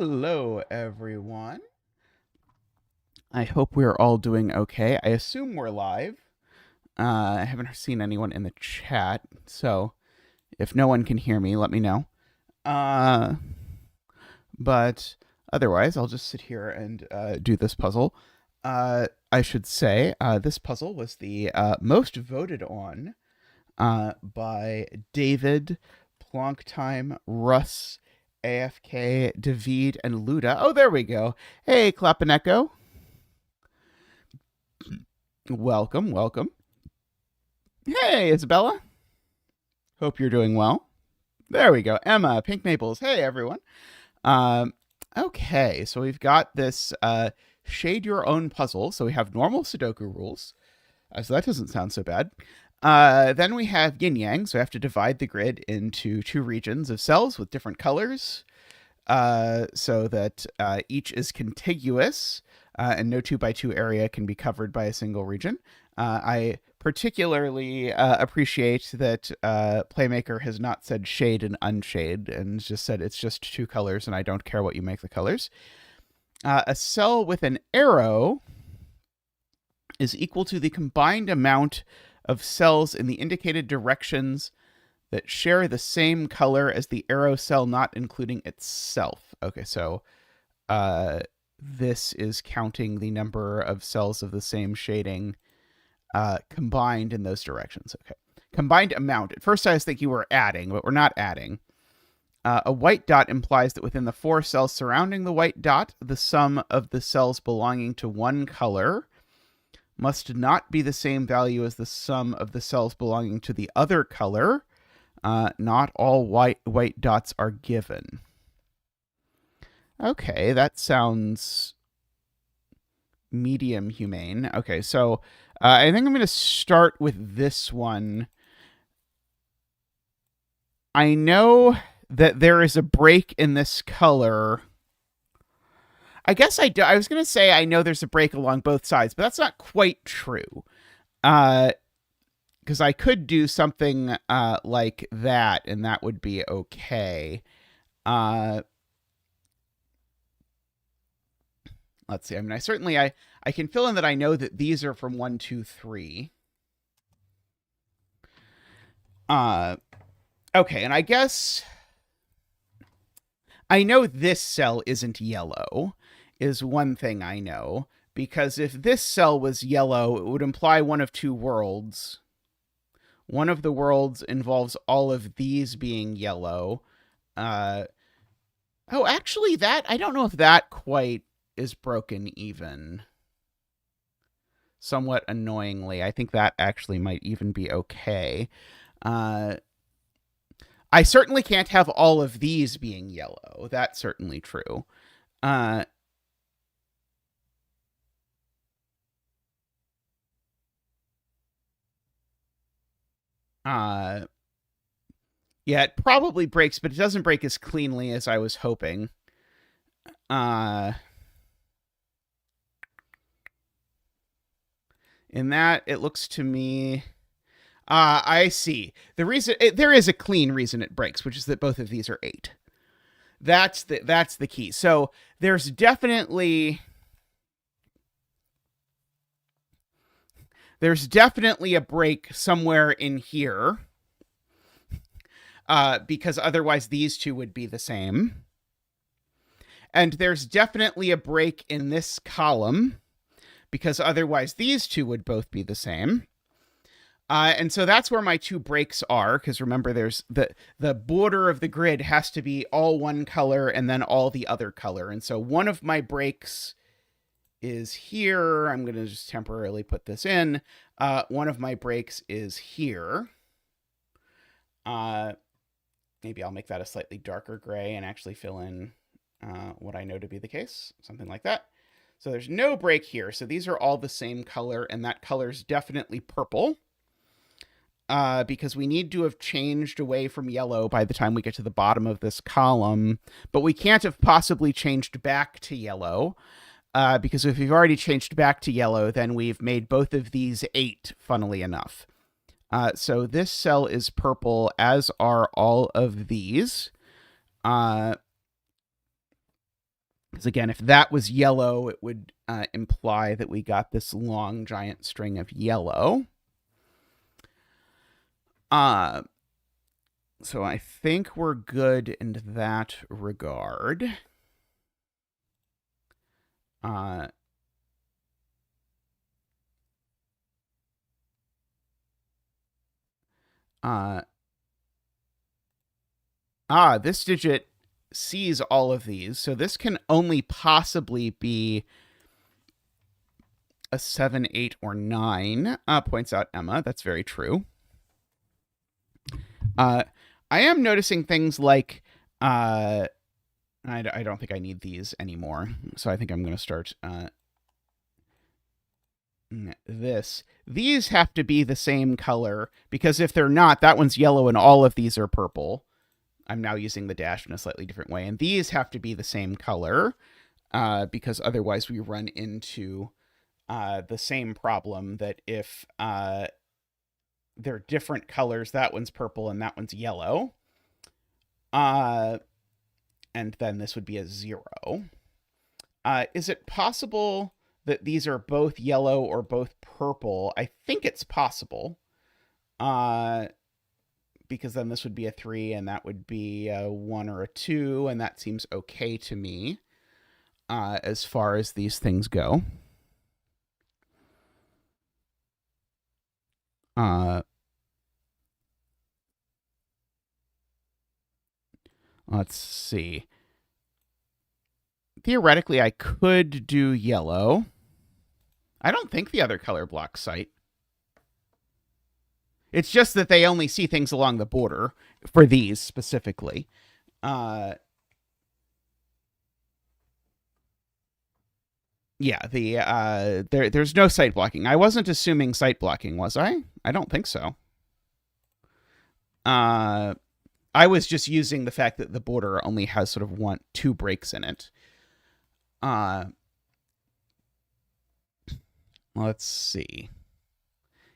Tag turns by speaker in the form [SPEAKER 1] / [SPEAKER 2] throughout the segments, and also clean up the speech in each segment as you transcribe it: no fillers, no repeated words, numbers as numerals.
[SPEAKER 1] Hello, everyone. I hope we're all doing okay. I assume we're live. I haven't seen anyone in the chat, so if no one can hear me, let me know. But otherwise, I'll just sit here and do this puzzle. I should say this puzzle was the most voted on by David, Plonktime, Russ, AFK, David, and Luda. Oh, there we go. Hey, Clap and Echo. Welcome, welcome. Hey, Isabella. Hope you're doing well. There we go. Emma, Pink Maples. Hey, everyone. Okay, so we've got this shade your own puzzle. So we have normal Sudoku rules. So that doesn't sound so bad. Then we have YinYang, so we have to divide the grid into two regions of cells with different colors, so that each is contiguous, and no 2x2 area can be covered by a single region. I particularly appreciate that Playmaker has not said shade and unshade, and just said it's just two colors, and I don't care what you make the colors. A cell with an arrow is equal to the combined amount of cells in the indicated directions that share the same color as the arrow cell, not including itself. Okay, so this is counting the number of cells of the same shading combined in those directions. Okay, combined amount. At first I was thinking we were adding, but we're not adding. A white dot implies that within the 4 cells surrounding the white dot, the sum of the cells belonging to one color must not be the same value as the sum of the cells belonging to the other color. Not all white dots are given. Okay, that sounds medium humane. Okay, so I think I'm going to start with this one. I know that there is a break in this color. I guess I was going to say I know there's a break along both sides, but that's not quite true. Because I could do something like that, and that would be okay. Let's see. I mean, I can fill in that I know that these are from 1, 2, 3. Okay, and I guess I know this cell isn't yellow, is one thing I know, because if this cell was yellow, it would imply one of two worlds. One of the worlds involves all of these being yellow. Oh, actually, I don't know if that quite is broken even. Somewhat annoyingly. I think that actually might even be okay. I certainly can't have all of these being yellow. That's certainly true. Yeah, it probably breaks, but it doesn't break as cleanly as I was hoping. In that, it looks to me... I see. The reason there is a clean reason it breaks, which is that both of these are 8. That's the key. So there's definitely a break somewhere in here, because otherwise these two would be the same. And there's definitely a break in this column, because otherwise these two would both be the same. And so that's where my 2 breaks are, because remember, there's the border of the grid has to be all one color and then all the other color. And so one of my breaks is here. I'm going to just temporarily put this in. One of my breaks is here. Maybe I'll make that a slightly darker gray and actually fill in what I know to be the case, something like that. So there's no break here. So these are all the same color, and that color's definitely purple. Because we need to have changed away from yellow by the time we get to the bottom of this column. But we can't have possibly changed back to yellow, because if we've already changed back to yellow, then we've made both of these 8, funnily enough. So this cell is purple, as are all of these. Because again, if that was yellow, it would imply that we got this long, giant string of yellow. So I think we're good in that regard. This digit sees all of these, so this can only possibly be a 7, 8, or 9, points out Emma. That's very true. I am noticing things like, I don't think I need these anymore, so I think I'm going to start this. These have to be the same color, because if they're not, that one's yellow and all of these are purple. I'm now using the dash in a slightly different way. And these have to be the same color, because otherwise we run into the same problem that if they're different colors, that one's purple and that one's yellow. And then this would be a 0. Is it possible that these are both yellow or both purple? I think it's possible. Because then this would be a 3 and that would be a 1 or a 2, and that seems okay to me as far as these things go. Let's see. Theoretically, I could do yellow. I don't think the other color blocks sight. It's just that they only see things along the border for these specifically. Yeah, there's no sight blocking. I wasn't assuming sight blocking, was I? I don't think so. I was just using the fact that the border only has sort of 2 breaks in it. Let's see.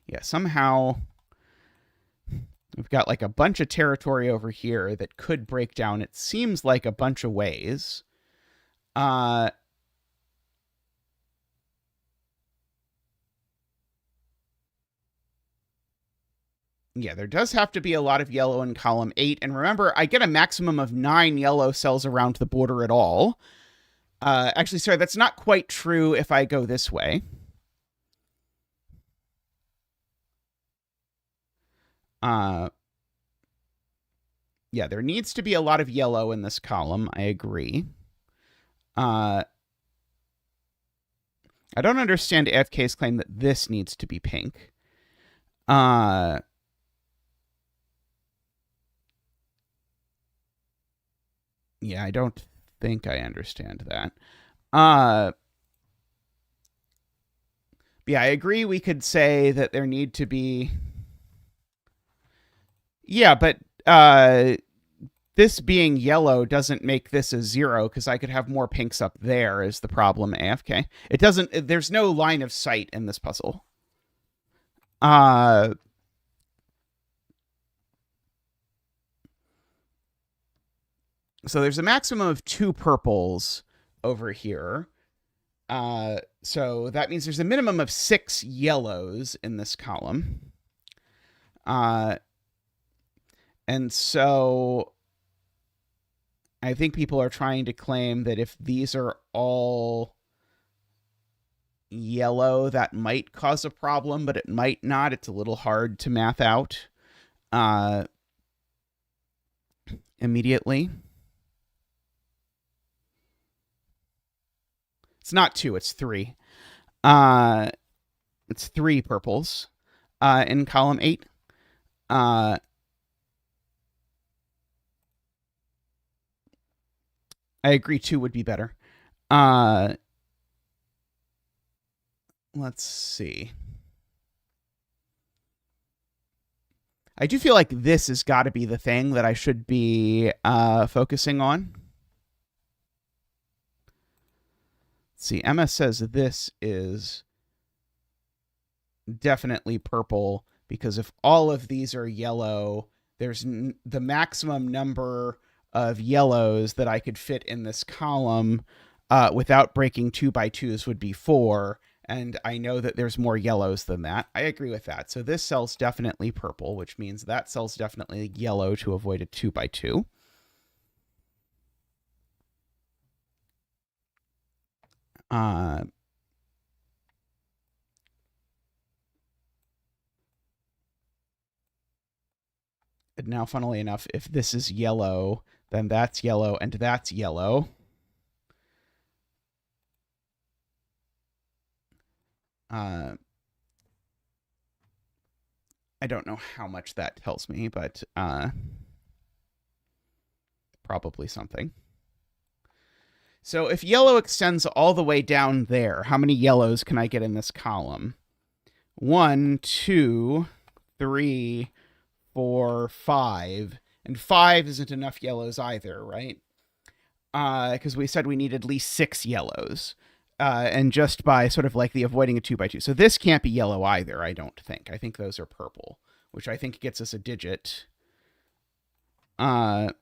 [SPEAKER 1] Yeah, somehow we've got like a bunch of territory over here that could break down, it seems like, a bunch of ways. Yeah, there does have to be a lot of yellow in column 8. And remember, I get a maximum of 9 yellow cells around the border at all. Actually, sorry, that's not quite true if I go this way. Yeah, there needs to be a lot of yellow in this column. I agree. I don't understand AFK's claim that this needs to be pink. Yeah, I don't think I understand that. Yeah, I agree. We could say that there need to be. Yeah, but this being yellow doesn't make this a 0 because I could have more pinks up there is the problem, AFK. It doesn't. There's no line of sight in this puzzle. So there's a maximum of 2 purples over here. So that means there's a minimum of 6 yellows in this column. And so I think people are trying to claim that if these are all yellow, that might cause a problem, but it might not. It's a little hard to math out immediately. It's not 2, it's 3. It's 3 purples in column 8. I agree 2 would be better. Let's see. I do feel like this has got to be the thing that I should be focusing on. Let's see, Emma says this is definitely purple because if all of these are yellow, there's the maximum number of yellows that I could fit in this column without breaking 2 by 2s would be 4. And I know that there's more yellows than that. I agree with that. So this cell's definitely purple, which means that cell's definitely yellow to avoid a 2 by 2. And now, funnily enough, if this is yellow, then that's yellow and that's yellow. I don't know how much that tells me, but probably something. So if yellow extends all the way down there, how many yellows can I get in this column? 1, 2, 3, 4, 5. And 5 isn't enough yellows either, right? Because we said we need at least 6 yellows. And just by sort of like the avoiding a 2 by 2. So this can't be yellow either, I don't think. I think those are purple, which I think gets us a digit. No?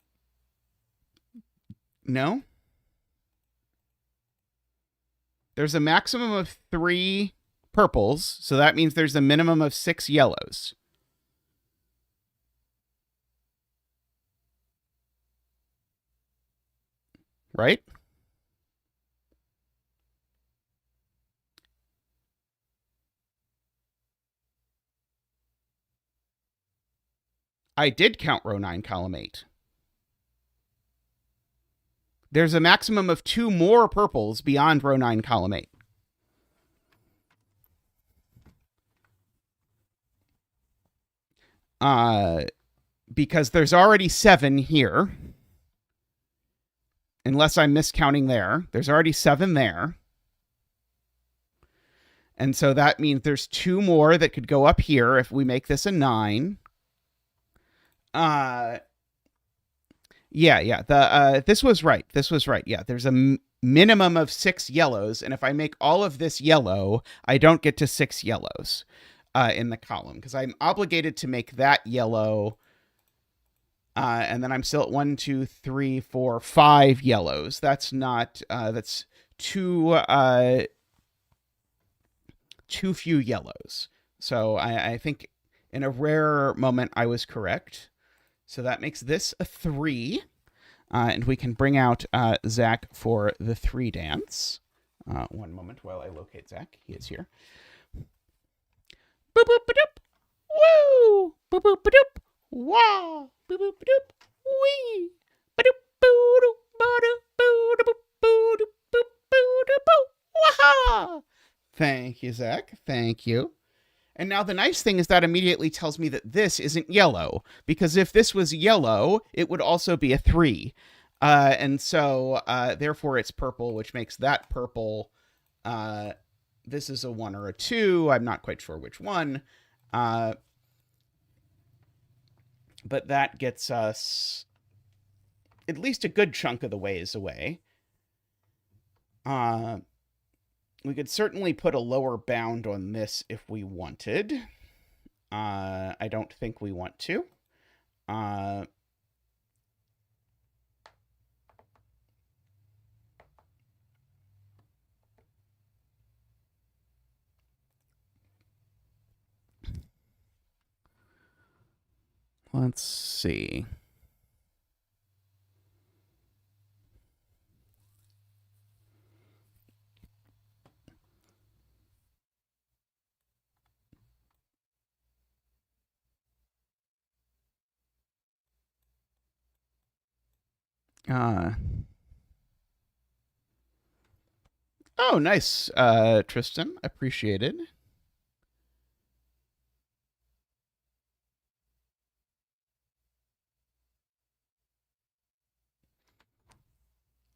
[SPEAKER 1] There's a maximum of 3 purples, so that means there's a minimum of 6 yellows. Right? I did count row 9, column 8. There's a maximum of 2 more purples beyond row 9, column 8. Because there's already 7 here. Unless I'm miscounting there. There's already 7 there. And so that means there's 2 more that could go up here if we make this a 9. Yeah. This was right. Yeah, there's a minimum of 6 yellows, and if I make all of this yellow, I don't get to 6 yellows in the column because I'm obligated to make that yellow. And then I'm still at 1, 2, 3, 4, 5 yellows. That's not. That's too few yellows. So I think in a rare moment I was correct. So that makes this a 3. And we can bring out Zach for the 3 dance. One moment while I locate Zach. He is here. Boop boop ba-doop. Woo! Boop boop ba-doop. Wow! Boop boop ba-doop. Wee! Ba-doop boo-doop ba-doop boo-doop boo-doop boop boo-doop boo. Waha! Thank you, Zach. Thank you. And now the nice thing is that immediately tells me that this isn't yellow, because if this was yellow, it would also be a 3. And so, therefore, it's purple, which makes that purple. This is a 1 or a 2. I'm not quite sure which one. But that gets us at least a good chunk of the ways away. We could certainly put a lower bound on this if we wanted. I don't think we want to. Let's see. Oh, nice, Tristan. Appreciated.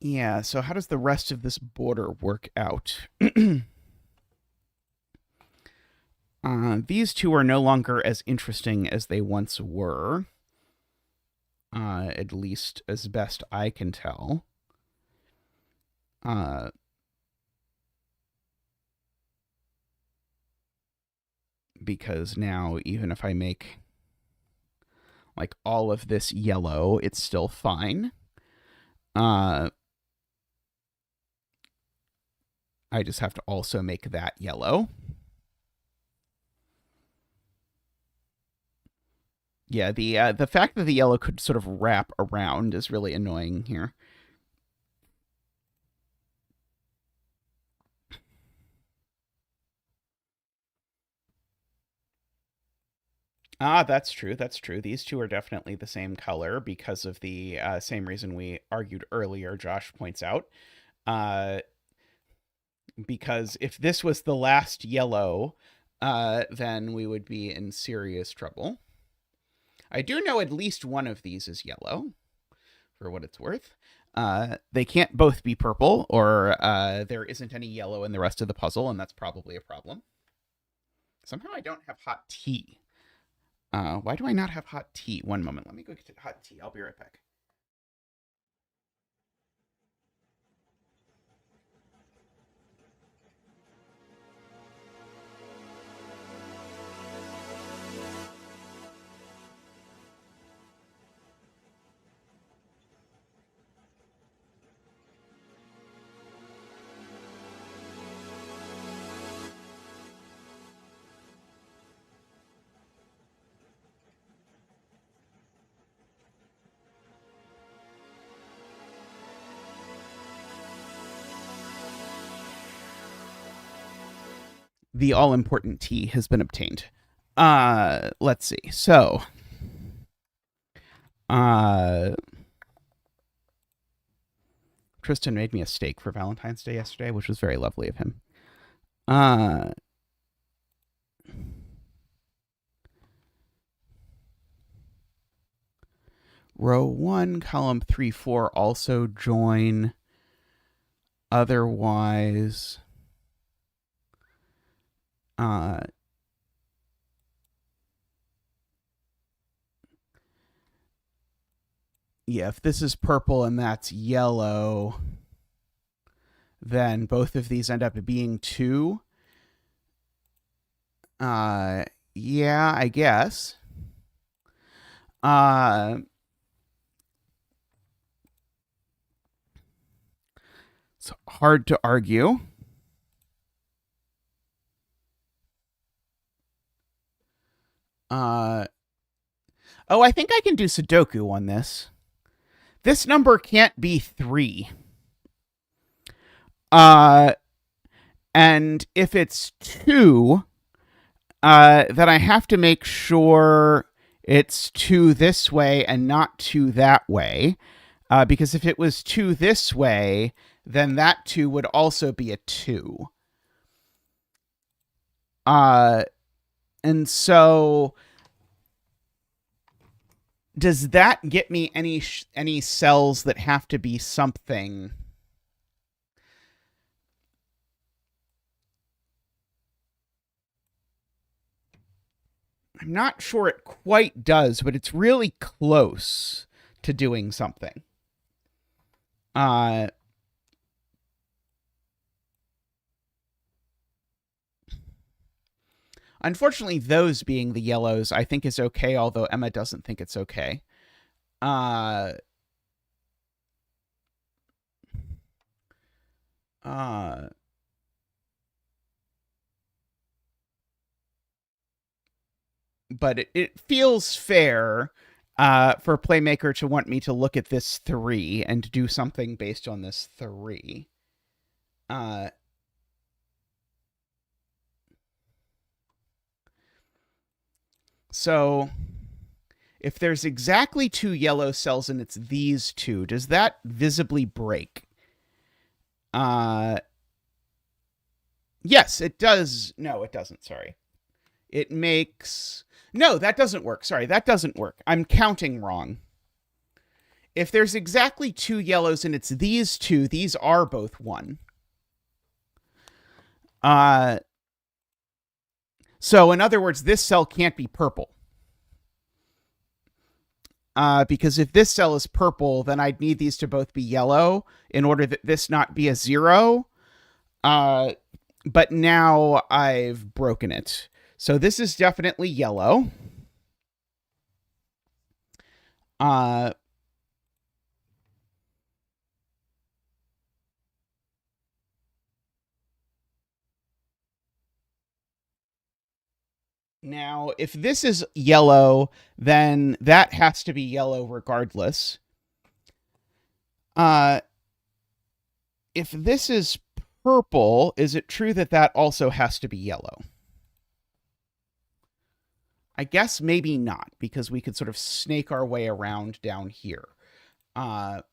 [SPEAKER 1] Yeah, so how does the rest of this border work out? These two are no longer as interesting as they once were. At least as best I can tell. Because now, even if I make like all of this yellow, it's still fine. I just have to also make that yellow. Yeah, the fact that the yellow could sort of wrap around is really annoying here. Ah, that's true. That's true. These two are definitely the same color because of the same reason we argued earlier, Josh points out. Uh, because if this was the last yellow, then we would be in serious trouble. I do know at least one of these is yellow, for what it's worth. They can't both be purple, or there isn't any yellow in the rest of the puzzle, and that's probably a problem. Somehow I don't have hot tea. Why do I not have hot tea? One moment. Let me go get hot tea. I'll be right back. The all important tea has been obtained. Let's see. So, Tristan made me a steak for Valentine's Day yesterday, which was very lovely of him. Row 1, column 3, 4 also join. Otherwise, yeah, if this is purple and that's yellow, then both of these end up being 2. Yeah, I guess. It's hard to argue. Oh, I think I can do Sudoku on this. This number can't be 3. And if it's 2, then I have to make sure it's 2 this way and not 2 that way. Because if it was 2 this way, then that 2 would also be a 2. And so does that get me any cells that have to be something? I'm not sure it quite does, but it's really close to doing something. Unfortunately, those being the yellows, I think is okay, although Emma doesn't think it's okay. But it feels fair for Playmaker to want me to look at this 3 and do something based on this 3. So if there's exactly 2 yellow cells and it's these 2, does that visibly break? Yes, it does. No, it doesn't. Sorry. It makes... No, that doesn't work. Sorry, that doesn't work. I'm counting wrong. If there's exactly 2 yellows and it's these 2, these are both 1. So in other words, this cell can't be purple. Because if this cell is purple, then I'd need these to both be yellow in order that this not be a 0. But now I've broken it. So this is definitely yellow. Now, if this is yellow, then that has to be yellow regardless. If this is purple, is it true that that also has to be yellow? I guess maybe not, because we could sort of snake our way around down here. And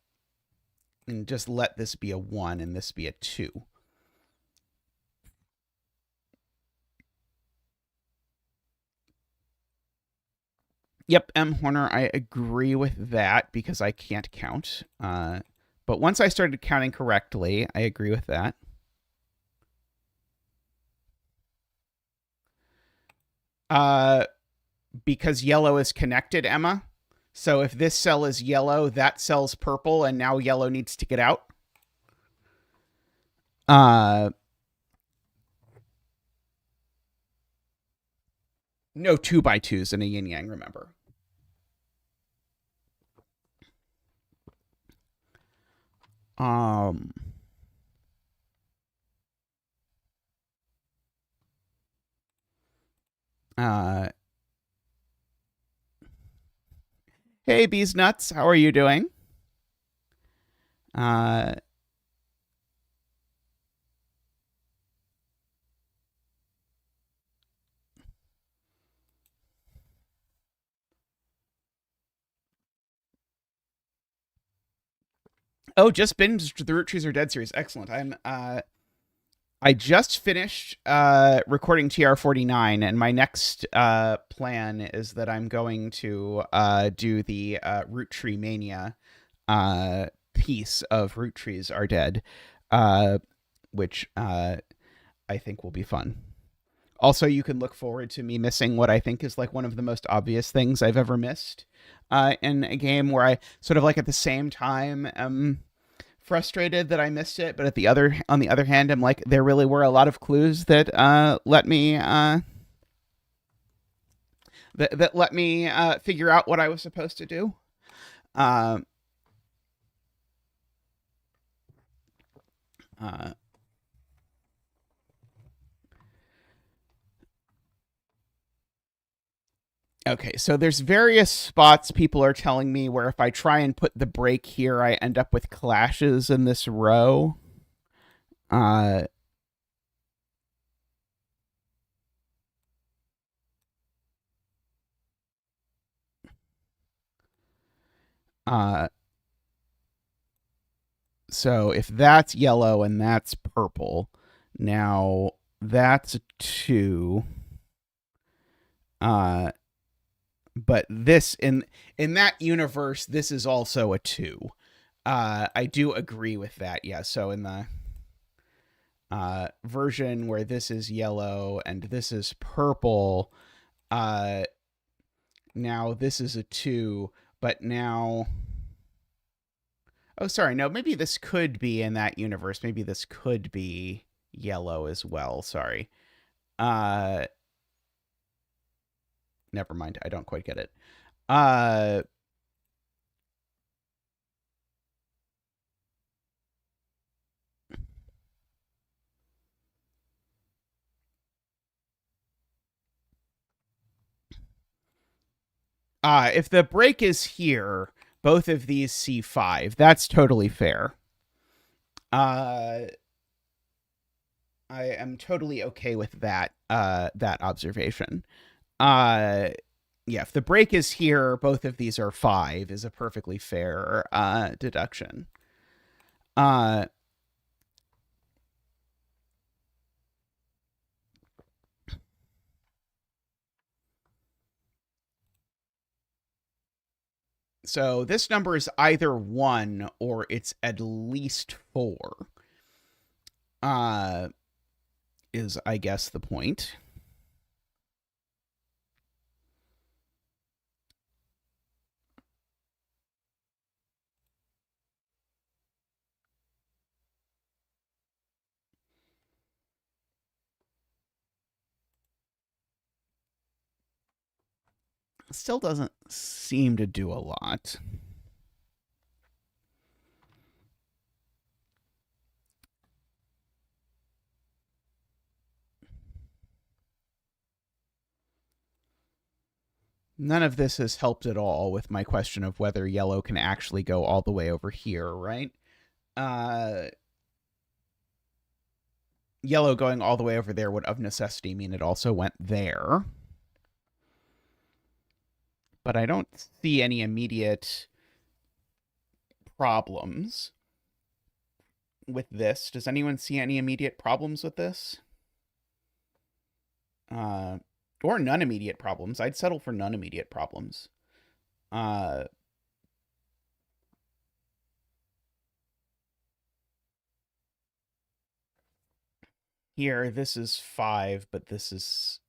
[SPEAKER 1] just let this be a 1 and this be a 2. Yep, M. Horner, I agree with that because I can't count. But once I started counting correctly, I agree with that. Because yellow is connected, Emma. So if this cell is yellow, that cell's purple, and now yellow needs to get out. No 2x2s in a yin yang, remember. Hey, Bees Nuts, how are you doing? Oh, just binged the Root Trees Are Dead series. Excellent. I just finished recording TR49, and my next plan is that I'm going to do the Root Tree Mania piece of Root Trees Are Dead, which I think will be fun. Also, you can look forward to me missing what I think is like one of the most obvious things I've ever missed in a game, where I sort of like at the same time am frustrated that I missed it, but on the other hand, I'm like, there really were a lot of clues that let me that let me figure out what I was supposed to do. Okay, so there's various spots people are telling me where if I try and put the break here, I end up with clashes in this row. Uh, uh, so if that's yellow and that's purple, now that's a 2. But this in that universe, this is also a 2. I do agree with that. Yeah. So in the version where this is yellow and this is purple, now this is a 2, but now. Oh, sorry. No, maybe this could be in that universe. Maybe this could be yellow as well. Sorry. Never mind. I don't quite get it. If the break is here, both of these C5. That's totally fair. I am totally okay with that that observation. Yeah, if the break is here, both of these are 5 is a perfectly fair deduction. So this number is either 1 or it's at least 4. Is I guess the point. Still doesn't seem to do a lot. None of this has helped at all with my question of whether yellow can actually go all the way over here, right? Yellow going all the way over there would of necessity mean it also went there. But I don't see any immediate problems with this. Does anyone see any immediate problems with this? Or none immediate problems. I'd settle for none immediate problems. Here, this is 5, but this is...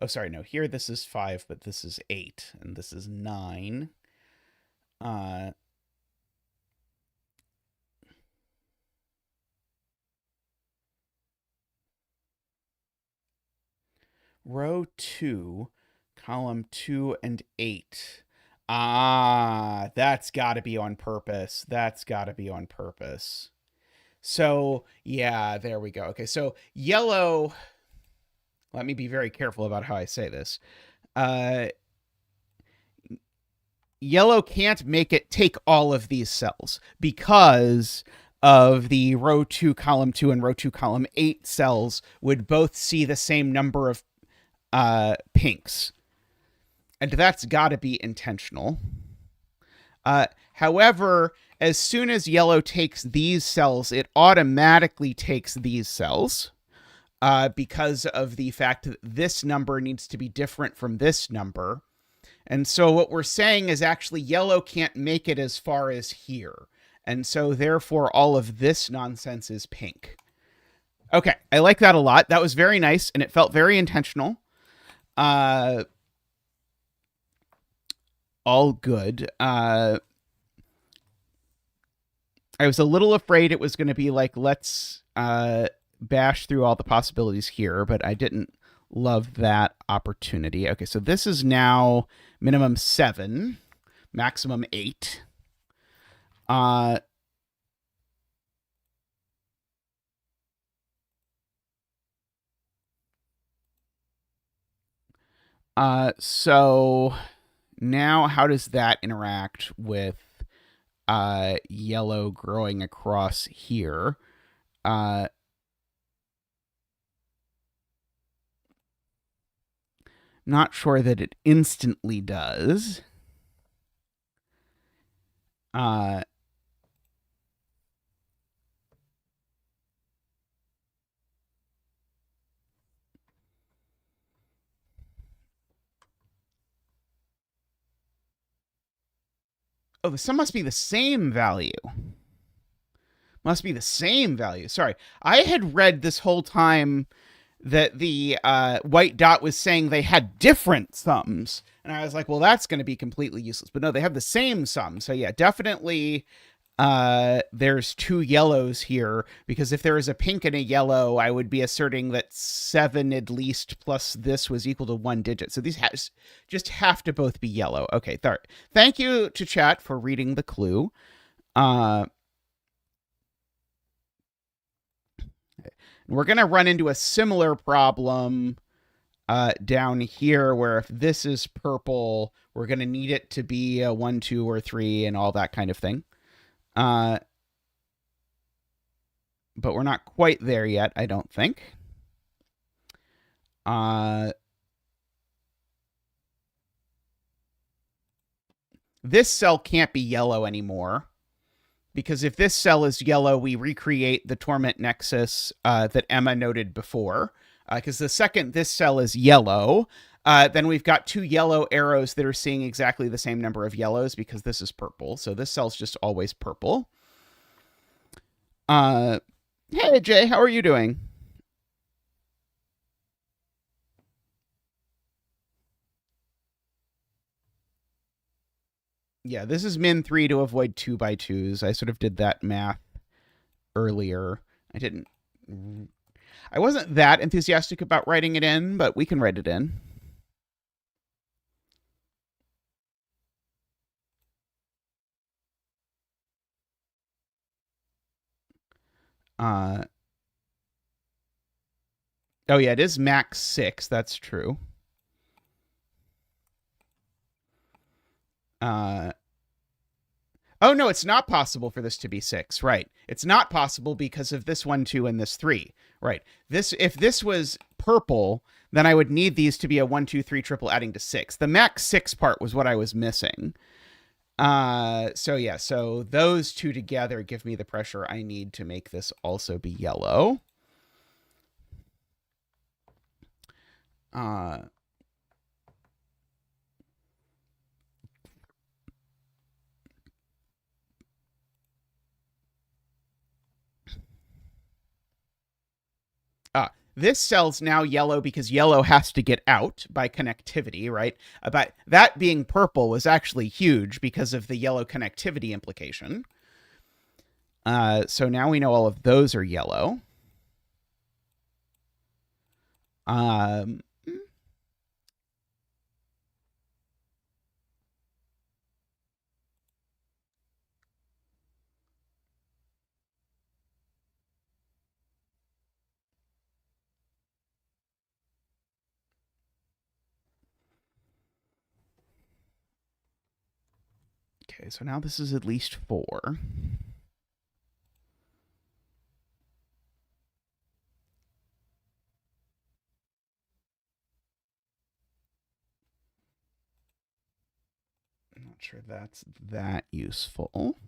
[SPEAKER 1] Oh, sorry, no. Here, this is 5, but this is 8, and this is 9. Row 2, column 2 and 8. Ah, that's got to be on purpose. That's got to be on purpose. So, yeah, there we go. Okay, so yellow... Let me be very careful about how I say this. Yellow can't make it take all of these cells because of the row 2, column 2, and row 2, column 8 cells would both see the same number of pinks. And that's got to be intentional. However, as soon as yellow takes these cells, it automatically takes these cells. Because of the fact that this number needs to be different from this number. And so what we're saying is actually yellow can't make it as far as here. And so therefore all of this nonsense is pink. Okay, I like that a lot. That was very nice, and it felt very intentional. All good. I was a little afraid it was going to be like, let's... bash through all the possibilities here, but I didn't love that opportunity. Okay, so this is now minimum 7, maximum 8. So now how does that interact with yellow growing across here? Not sure that it instantly does. Oh, the sum must be the same value. Must be the same value. Sorry. I had read this whole time that the white dot was saying they had different sums. And I was like, well, that's going to be completely useless. But no, they have the same sum. So yeah, definitely there's 2 yellows here, because if there is a pink and a yellow, I would be asserting that 7 at least plus this was equal to 1 digit. So these just have to both be yellow. Okay, thank you to chat for reading the clue. We're going to run into a similar problem down here, where if this is purple, we're going to need it to be a 1, 2, or 3 and all that kind of thing. But we're not quite there yet, I don't think. This cell can't be yellow anymore, because if this cell is yellow, we recreate the torment nexus that Emma noted before. Because the second this cell is yellow, then we've got 2 yellow arrows that are seeing exactly the same number of yellows, because this is purple. So this cell's just always purple. Hey, Jay, how are you doing? Yeah, this is min 3 to avoid 2 by 2s. I sort of did that math earlier. I wasn't that enthusiastic about writing it in, but we can write it in. Oh yeah, it is max 6. That's true. Uh, oh, no, it's not possible for this to be 6, right? It's not possible because of this 1, 2, and this 3, right? If this was purple, then I would need these to be a 1, 2, 3 triple adding to 6. The max 6 part was what I was missing. So yeah, so those two together give me the pressure I need to make this also be yellow. This cell's now yellow because yellow has to get out by connectivity, right? But that being purple was actually huge because of the yellow connectivity implication. So now we know all of those are yellow. Okay, so now this is at least 4. I'm not sure that's that useful.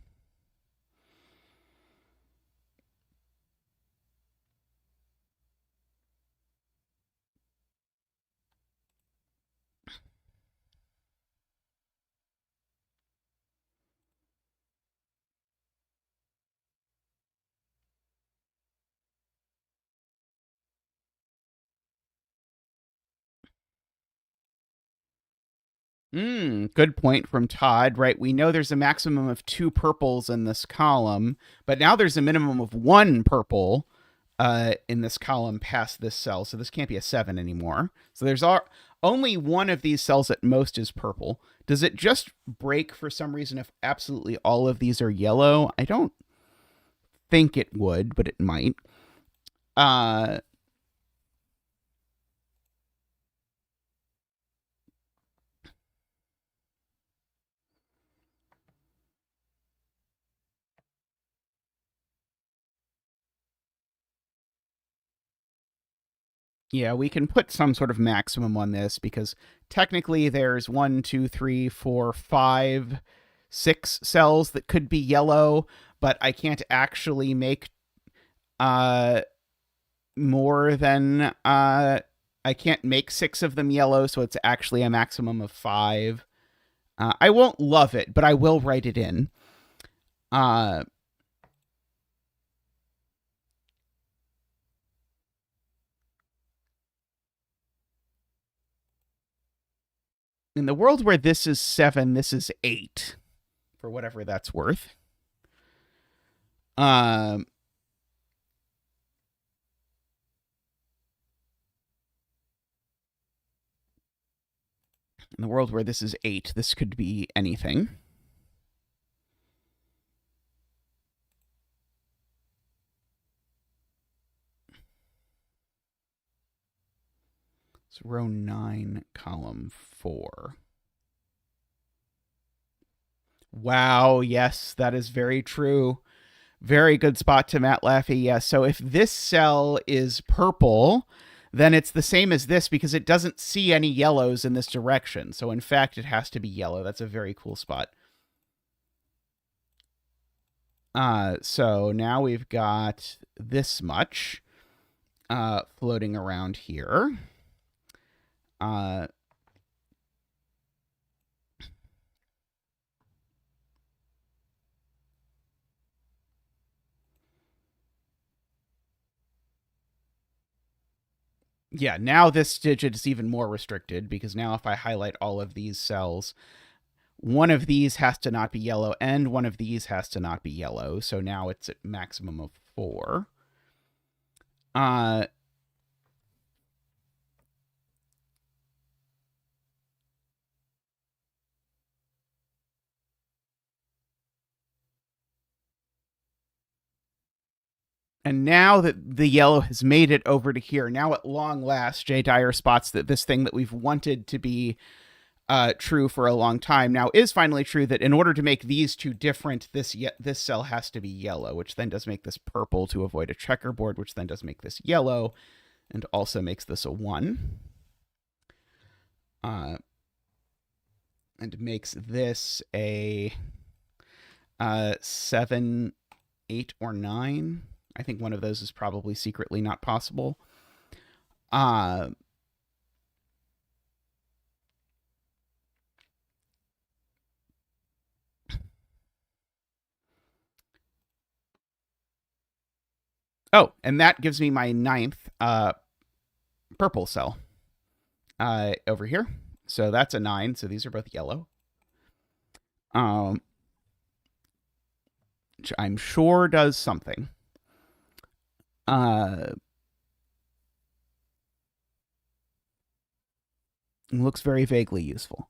[SPEAKER 1] Good point from Todd, right? We know there's a maximum of 2 purples in this column, but now there's a minimum of 1 purple in this column past this cell, so this can't be a 7 anymore. So there's only one of these cells at most is purple. Does it just break for some reason if absolutely all of these are yellow? I don't think it would, but it might. Yeah, we can put some sort of maximum on this because technically there's 1, 2, 3, 4, 5, 6 cells that could be yellow, but I can't actually make more than I can't make 6 of them yellow, so it's actually a maximum of 5. I won't love it, but I will write it in. In the world where this is 7, this is 8, for whatever that's worth. In the world where this is 8, this could be anything. It's row 9, column 4. Wow, yes, that is very true. Very good spot to Matt Laffey. Yes. So if this cell is purple, then it's the same as this because it doesn't see any yellows in this direction. So in fact, it has to be yellow. That's a very cool spot. So now we've got this much floating around here. Yeah, now this digit is even more restricted because now if I highlight all of these cells, one of these has to not be yellow and one of these has to not be yellow. So now it's at maximum of 4. And now that the yellow has made it over to here, now at long last, Jay Dyer spots that this thing that we've wanted to be true for a long time now is finally true that in order to make these two different, this cell has to be yellow, which then does make this purple to avoid a checkerboard, which then does make this yellow and also makes this a 1. And makes this a 7, 8, or 9. I think one of those is probably secretly not possible. Oh, and that gives me my 9th purple cell over here. So that's a 9. So these are both yellow. Which I'm sure does something. Looks very vaguely useful.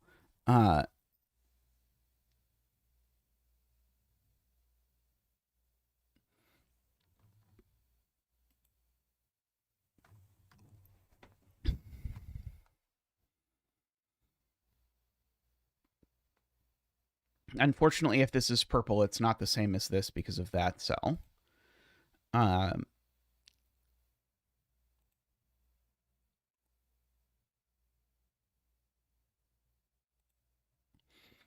[SPEAKER 1] Unfortunately, if this is purple, it's not the same as this because of that cell.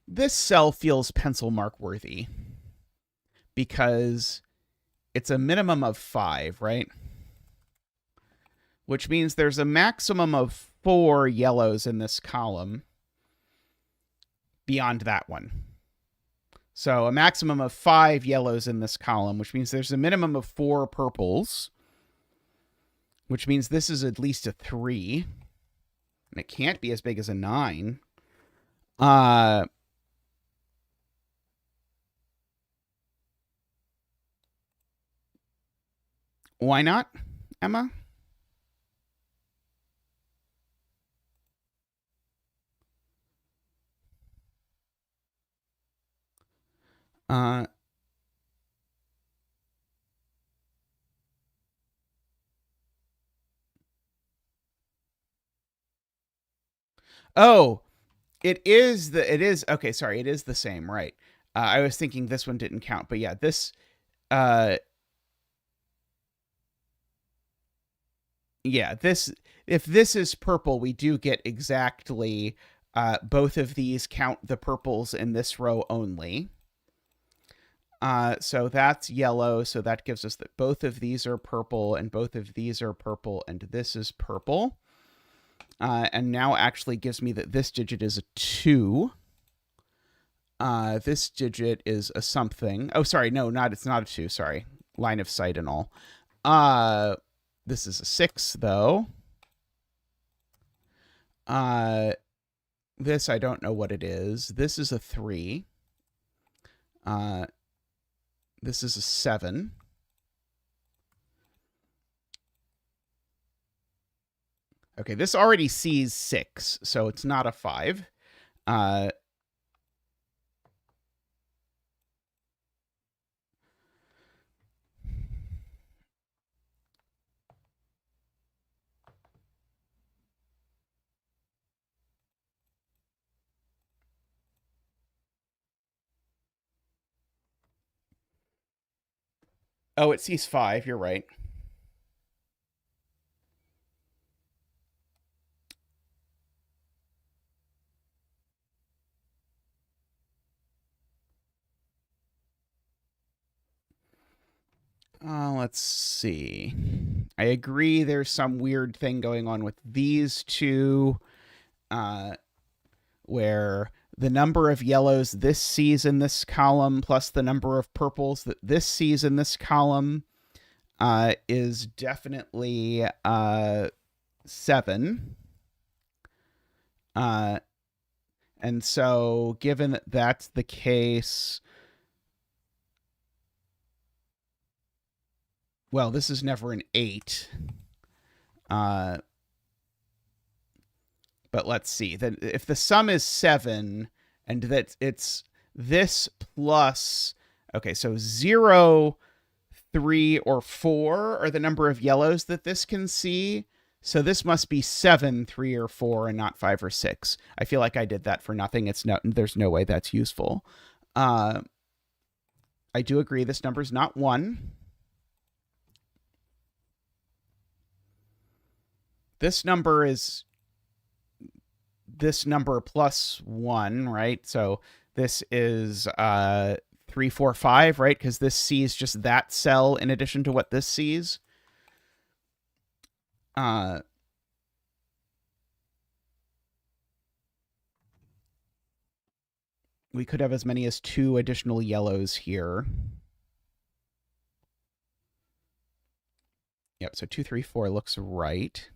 [SPEAKER 1] This cell feels pencil mark worthy because it's a minimum of 5, right? Which means there's a maximum of 4 yellows in this column beyond that one. So a maximum of 5 yellows in this column, which means there's a minimum of 4 purples, which means this is at least a 3. And it can't be as big as a 9. Why not, Emma? Oh, it is okay, sorry, it is the same, right? I was thinking this one didn't count, but yeah, this yeah, if this is purple, we do get exactly both of these count the purples in this row only. So that's yellow, so that gives us that both of these are purple and both of these are purple and this is purple. And now actually gives me that this digit is a 2. This digit is a something. Oh, sorry, no, it's not a 2, sorry. Line of sight and all. This is a 6, though. This, I don't know what it is. This is a 3. This is a 7. Okay, this already sees 6, so it's not a 5. Oh, it sees 5, you're right. Let's see. I agree there's some weird thing going on with these two, where the number of yellows this sees in this column plus the number of purples that this sees in this column is definitely 7. And so given that that's the case, well, this is never an 8. But let's see. Then if the sum is 7 and that it's this plus, okay, so 0, 3, or 4 are the number of yellows that this can see. So this must be 7, 3, or 4, and not 5 or 6. I feel like I did that for nothing. There's no way that's useful. I do agree this number is not 1. This number is this number plus 1, right? So this is 3, 4, 5, right? Because this sees just that cell in addition to what this sees. We could have as many as 2 additional yellows here. Yep, so 2, 3, 4 looks right.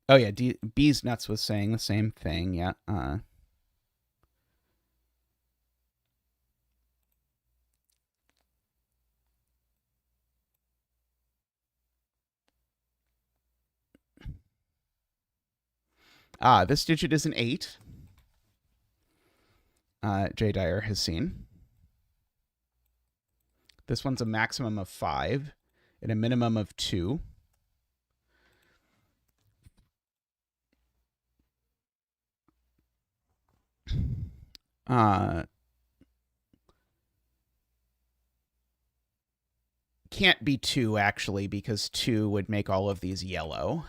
[SPEAKER 1] Oh, yeah, B's Nuts was saying the same thing, yeah. This digit is an 8. J. Dyer has seen. This one's a maximum of 5 and a minimum of 2. Can't be 2, actually, because 2 would make all of these yellow.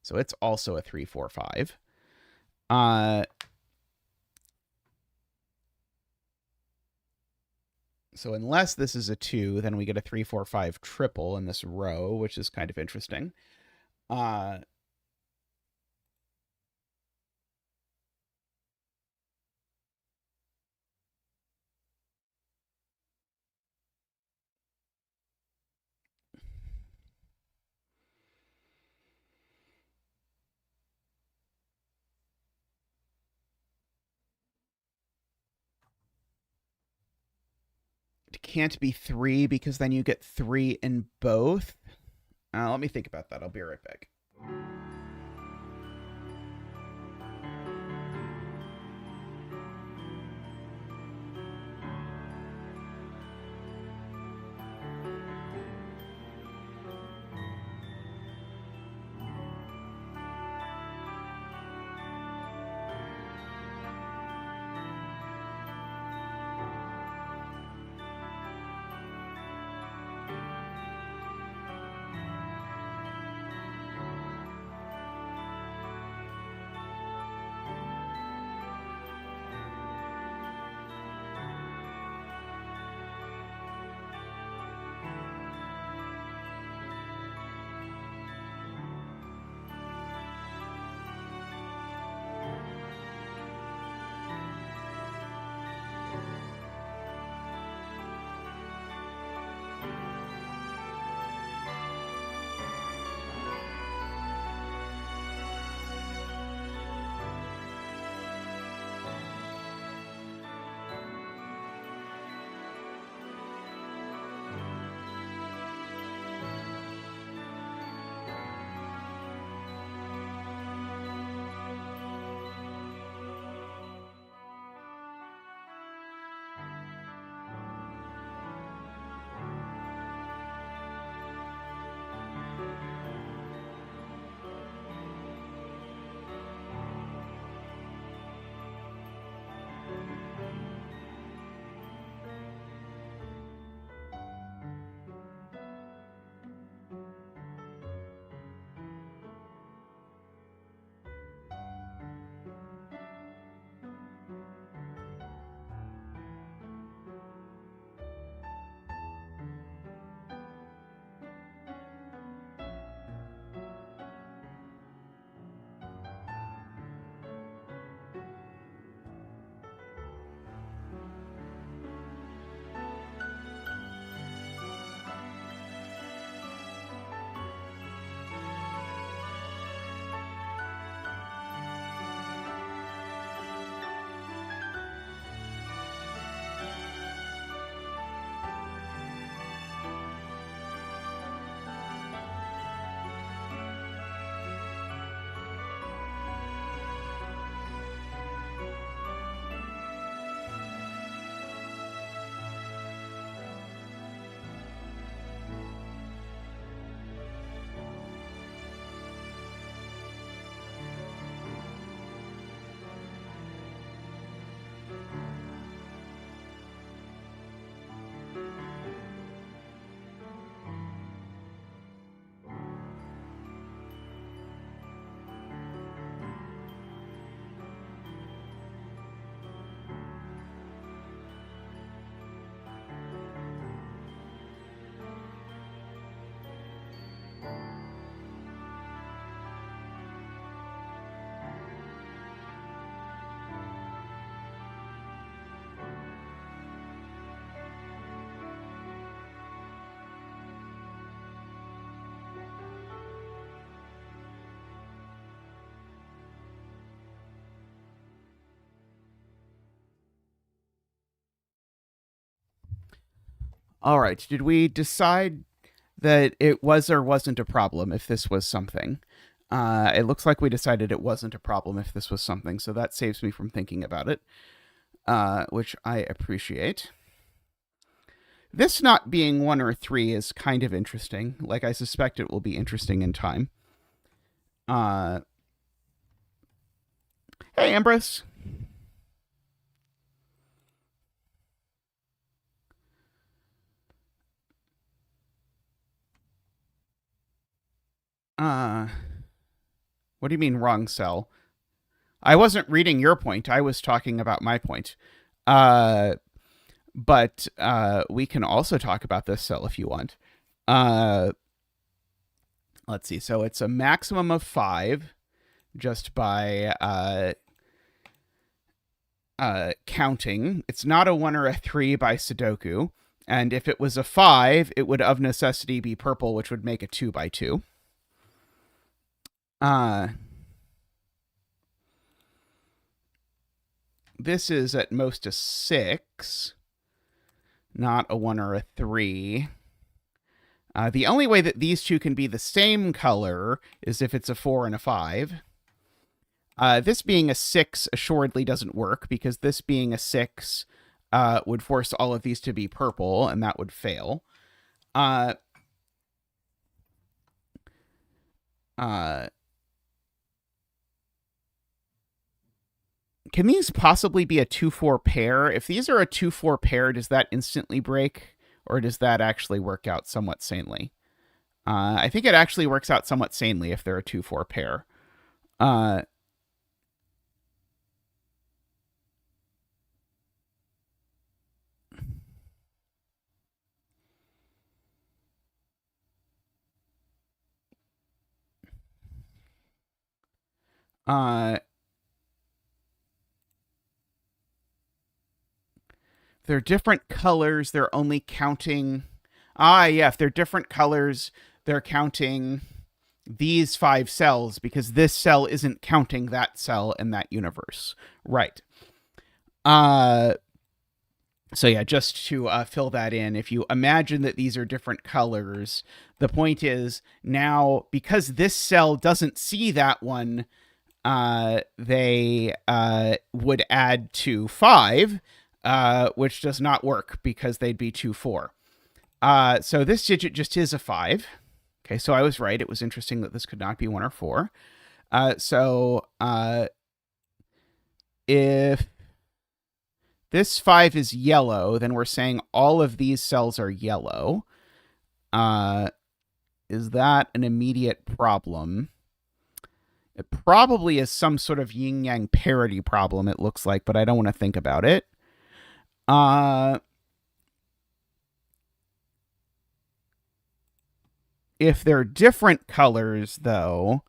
[SPEAKER 1] So it's also a 3, 4, 5. So unless this is a 2, then we get a 3, 4, 5 triple in this row, which is kind of interesting. It can't be 3 because then you get 3 in both. Let me think about that. I'll be right back. All right. Did we decide that it was or wasn't a problem if this was something? It looks like we decided it wasn't a problem if this was something, so that saves me from thinking about it, which I appreciate. This not being 1 or 3 is kind of interesting. Like, I suspect it will be interesting in time. Hey, Ambrose. What do you mean wrong cell? I wasn't reading your point. I was talking about my point. But we can also talk about this cell if you want. Let's see. So it's a maximum of 5 just by counting. It's not a 1 or a 3 by Sudoku. And if it was a 5, it would of necessity be purple, which would make a 2 by 2. This is at most a 6, not a 1 or a 3. The only way that these two can be the same color is if it's a 4 and a 5. This being a 6 assuredly doesn't work, because this being a 6 would force all of these to be purple, and that would fail. Can these possibly be a 2-4 pair? If these are a 2-4 pair, does that instantly break, or does that actually work out somewhat sanely? I think it actually works out somewhat sanely if they're a 2-4 pair. They're different colors. They're only counting. Yeah. If they're different colors, they're counting these 5 cells because this cell isn't counting that cell in that universe. Right. So yeah, just to fill that in, if you imagine that these are different colors, the point is now because this cell doesn't see that one, they would add to 5, which does not work because they'd be 2-4. So this digit just is a 5. Okay, so I was right. It was interesting that this could not be 1 or 4. So if this 5 is yellow, then we're saying all of these cells are yellow. Is that an immediate problem? It probably is some sort of yin-yang parity problem, it looks like, but I don't want to think about it. If they're different colors, though,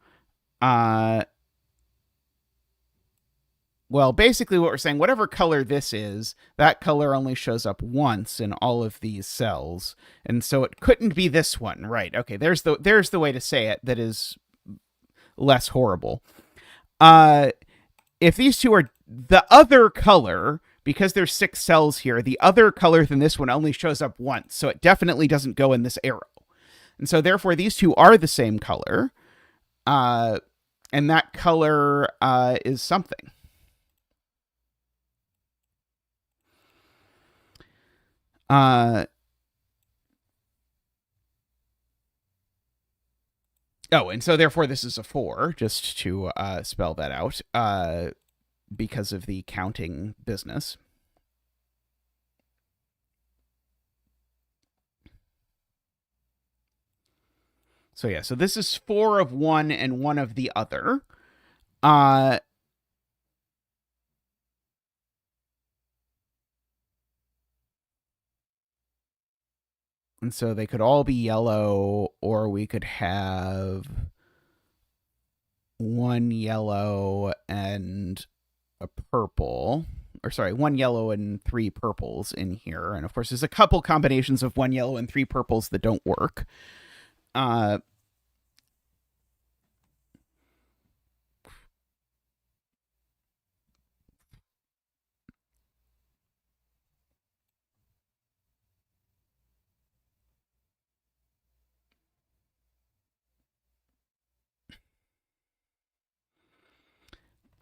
[SPEAKER 1] well, basically what we're saying, whatever color this is, that color only shows up once in all of these cells. And so it couldn't be this one. Right. Okay, there's the way to say it that is less horrible. If these two are the other color, because there's 6 cells here, the other color than this one only shows up once. So it definitely doesn't go in this arrow. And so therefore these two are the same color. And that color is something. And so therefore this is a 4, just to spell that out, because of the counting business. So yeah, so this is 4 of one and 1 of the other. And so they could all be yellow, or we could have 1 yellow and a purple. Or sorry, 1 yellow and 3 purples in here. And of course, there's a couple combinations of 1 yellow and 3 purples that don't work.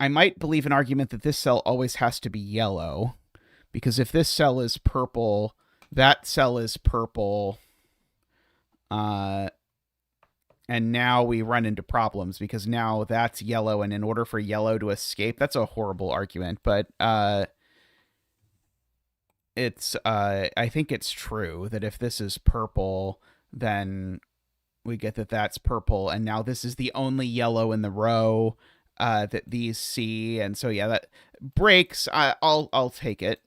[SPEAKER 1] I might believe an argument that this cell always has to be yellow, because if this cell is purple, that cell is purple, and now we run into problems because now that's yellow, and in order for yellow to escape, that's a horrible argument, but it's I think it's true that if this is purple, then we get that that's purple, and now this is the only yellow in the row that these see, and so yeah, that breaks. I'll take it.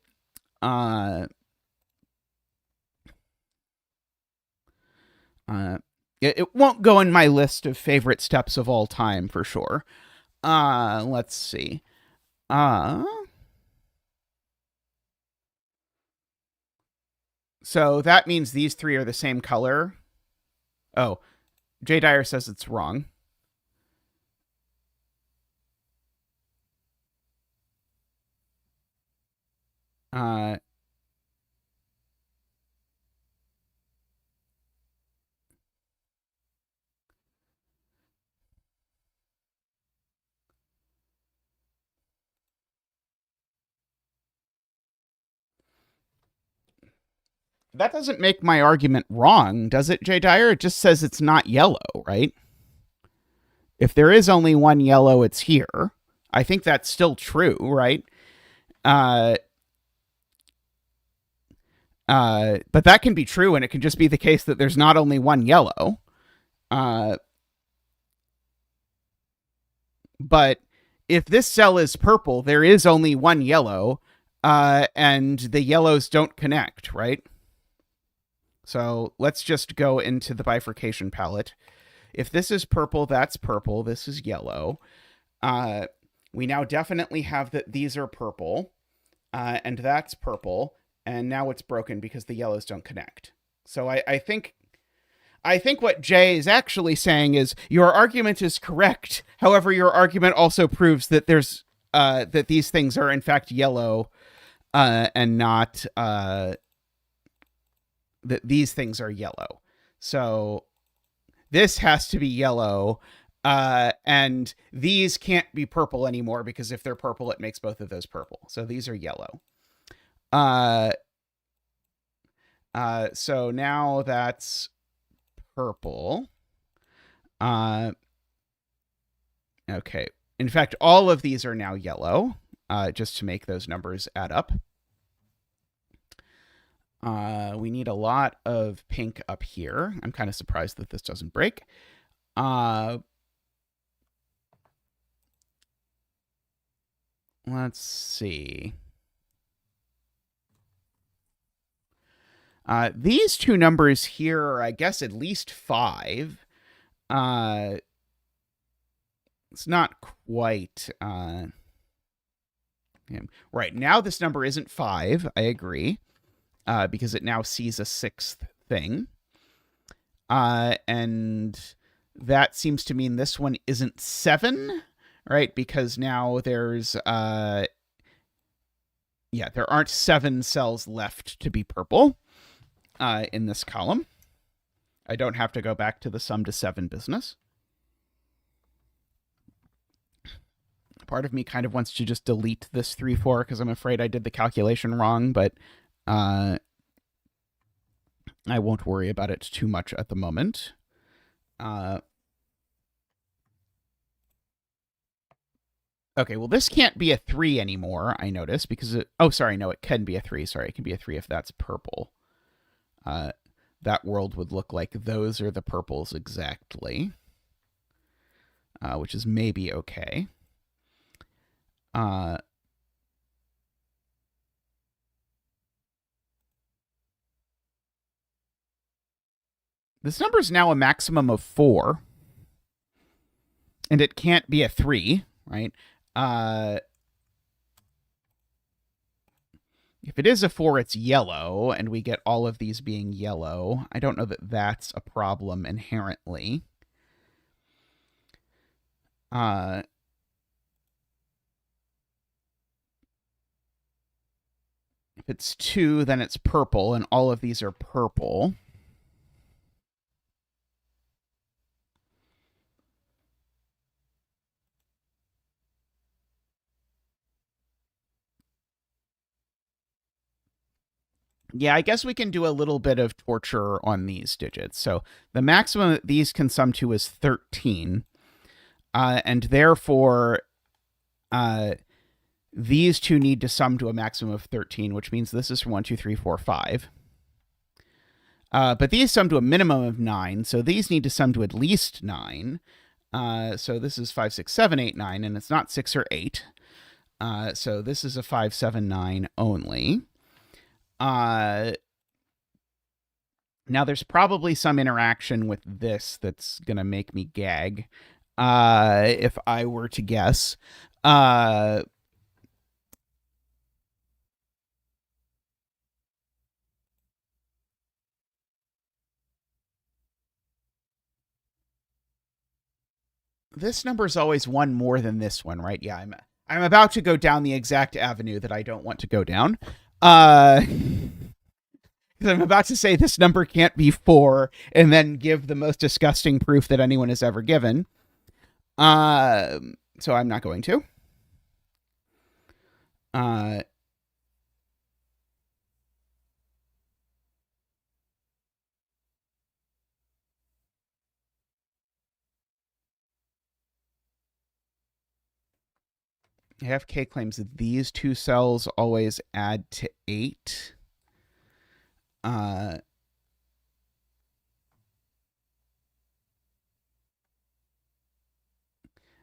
[SPEAKER 1] It won't go in my list of favorite steps of all time for sure. Let's see. So that means these three are the same color. Oh, Jay Dyer says it's wrong. That doesn't make my argument wrong, does it, Jay Dyer? It just says it's not yellow, right? If there is only one yellow, it's here. I think that's still true, right? But that can be true, and it can just be the case that there's not only one yellow. But if this cell is purple, there is only one yellow, and the yellows don't connect, right? So let's just go into the bifurcation palette. If this is purple, that's purple. This is yellow. We now definitely have that these are purple, and that's purple, and now it's broken because the yellows don't connect. So I think what Jay is actually saying is your argument is correct. However, your argument also proves that there's that these things are in fact yellow, and not that these things are yellow. So this has to be yellow, and these can't be purple anymore because if they're purple, it makes both of those purple. So these are yellow. So now that's purple. Okay. In fact, all of these are now yellow, just to make those numbers add up. We need a lot of pink up here. I'm kind of surprised that this doesn't break. Let's see. These two numbers here are, I guess, at least 5. It's not quite... Right, now this number isn't 5, I agree, because it now sees a 6th thing. And that seems to mean this one isn't 7, right? Because now there's... yeah, there aren't 7 cells left to be purple in this column. I don't have to go back to the sum to 7 business. Part of me kind of wants to just delete this 3, 4 because I'm afraid I did the calculation wrong, but I won't worry about it too much at the moment. Okay, well, this can't be a 3 anymore, I notice, because it... Oh, sorry, no, it can be a 3. Sorry, it can be a 3 if that's purple. That world would look like those are the purples exactly, which is maybe okay. This number is now a maximum of 4, and it can't be a 3, right? If it is a 4, it's yellow, and we get all of these being yellow. I don't know that that's a problem inherently. If it's 2, then it's purple, and all of these are purple. Yeah, I guess we can do a little bit of torture on these digits. So the maximum that these can sum to is 13. And therefore, these two need to sum to a maximum of 13, which means this is from 1, 2, 3, 4, 5. But these sum to a minimum of 9, so these need to sum to at least 9. So this is 5, 6, 7, 8, 9, and it's not 6 or 8. So this is a 5, 7, 9 only. Now there's probably some interaction with this that's going to make me gag, if I were to guess. This number is always one more than this one, right? Yeah, I'm about to go down the exact avenue that I don't want to go down. Because I'm about to say this number can't be 4 and then give the most disgusting proof that anyone has ever given. So I'm not going to. AFK claims that these two cells always add to 8.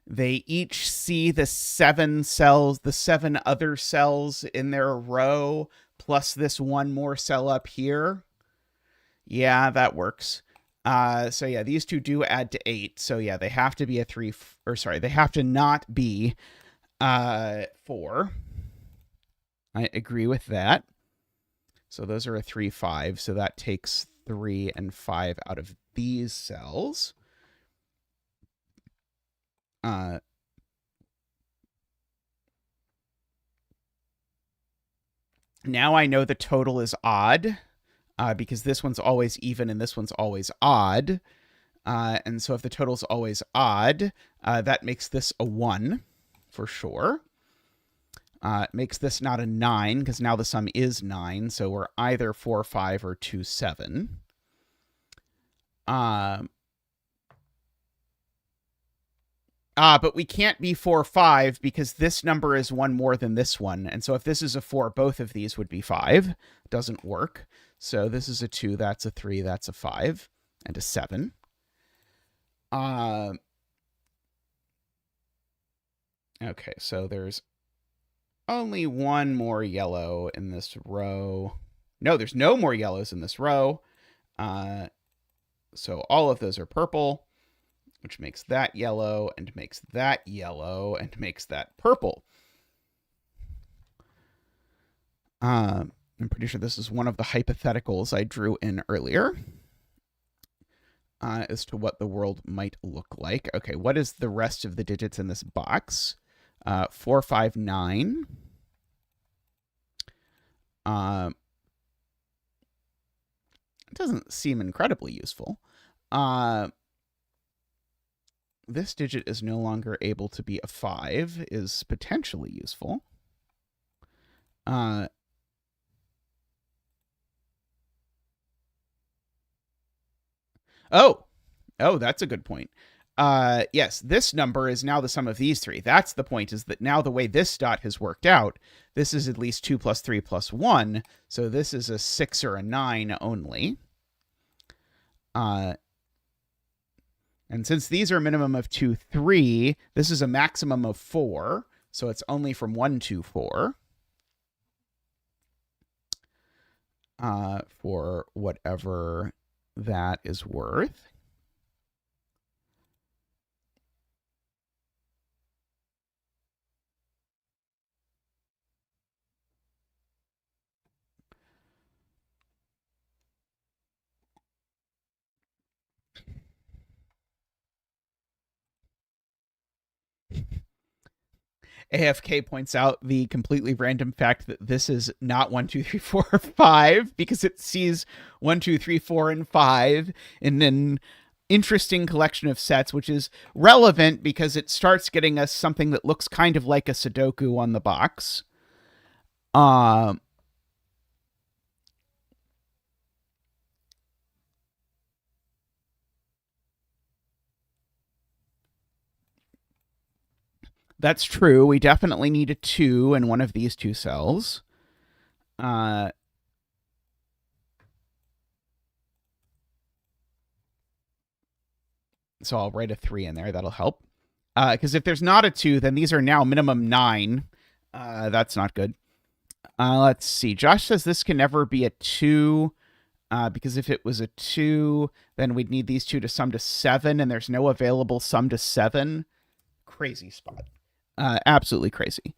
[SPEAKER 1] They each see the 7 cells, the 7 other cells in their row, plus this one more cell up here. Yeah, that works. So yeah, these two do add to 8. So yeah, they have to be a 3, or sorry, they have to not be 4. I agree with that. So those are a 3, 5. So that takes 3 and 5 out of these cells. Now I know the total is odd, because this one's always even and this one's always odd. And so if the total's always odd, that makes this a 1 for sure. It makes this not a 9 because now the sum is 9. So we're either 4, 5 or 2, 7. But we can't be 4, 5 because this number is one more than this one. And so if this is a 4, both of these would be 5. Doesn't work. So this is a 2, that's a 3, that's a 5, and a 7. Okay, so there's only one more yellow in this row. No, there's no more yellows in this row. So all of those are purple, which makes that yellow and makes that yellow and makes that purple. I'm pretty sure this is one of the hypotheticals I drew in earlier as to what the world might look like. Okay, what is the rest of the digits in this box? 4, 5, 9. It doesn't seem incredibly useful. This digit is no longer able to be a 5 is potentially useful. Oh, that's a good point. Yes, this number is now the sum of these 3. That's the point, is that now the way this dot has worked out, this is at least 2 plus 3 plus 1. So this is a 6 or a 9 only. And since these are a minimum of 2, 3, this is a maximum of 4. So it's only from 1 to 4. For whatever that is worth. AFK points out the completely random fact that this is not 1, 2, 3, 4, 5 because it sees 1, 2, 3, 4, and 5 in an interesting collection of sets, which is relevant because it starts getting us something that looks kind of like a Sudoku on the box. That's true. We definitely need a 2 in one of these two cells. So I'll write a 3 in there. That'll help. Because if there's not a 2, then these are now minimum 9. That's not good. Let's see. Josh says this can never be a 2. Because if it was a 2, then we'd need these two to sum to 7, and there's no available sum to 7. Crazy spot. Absolutely crazy.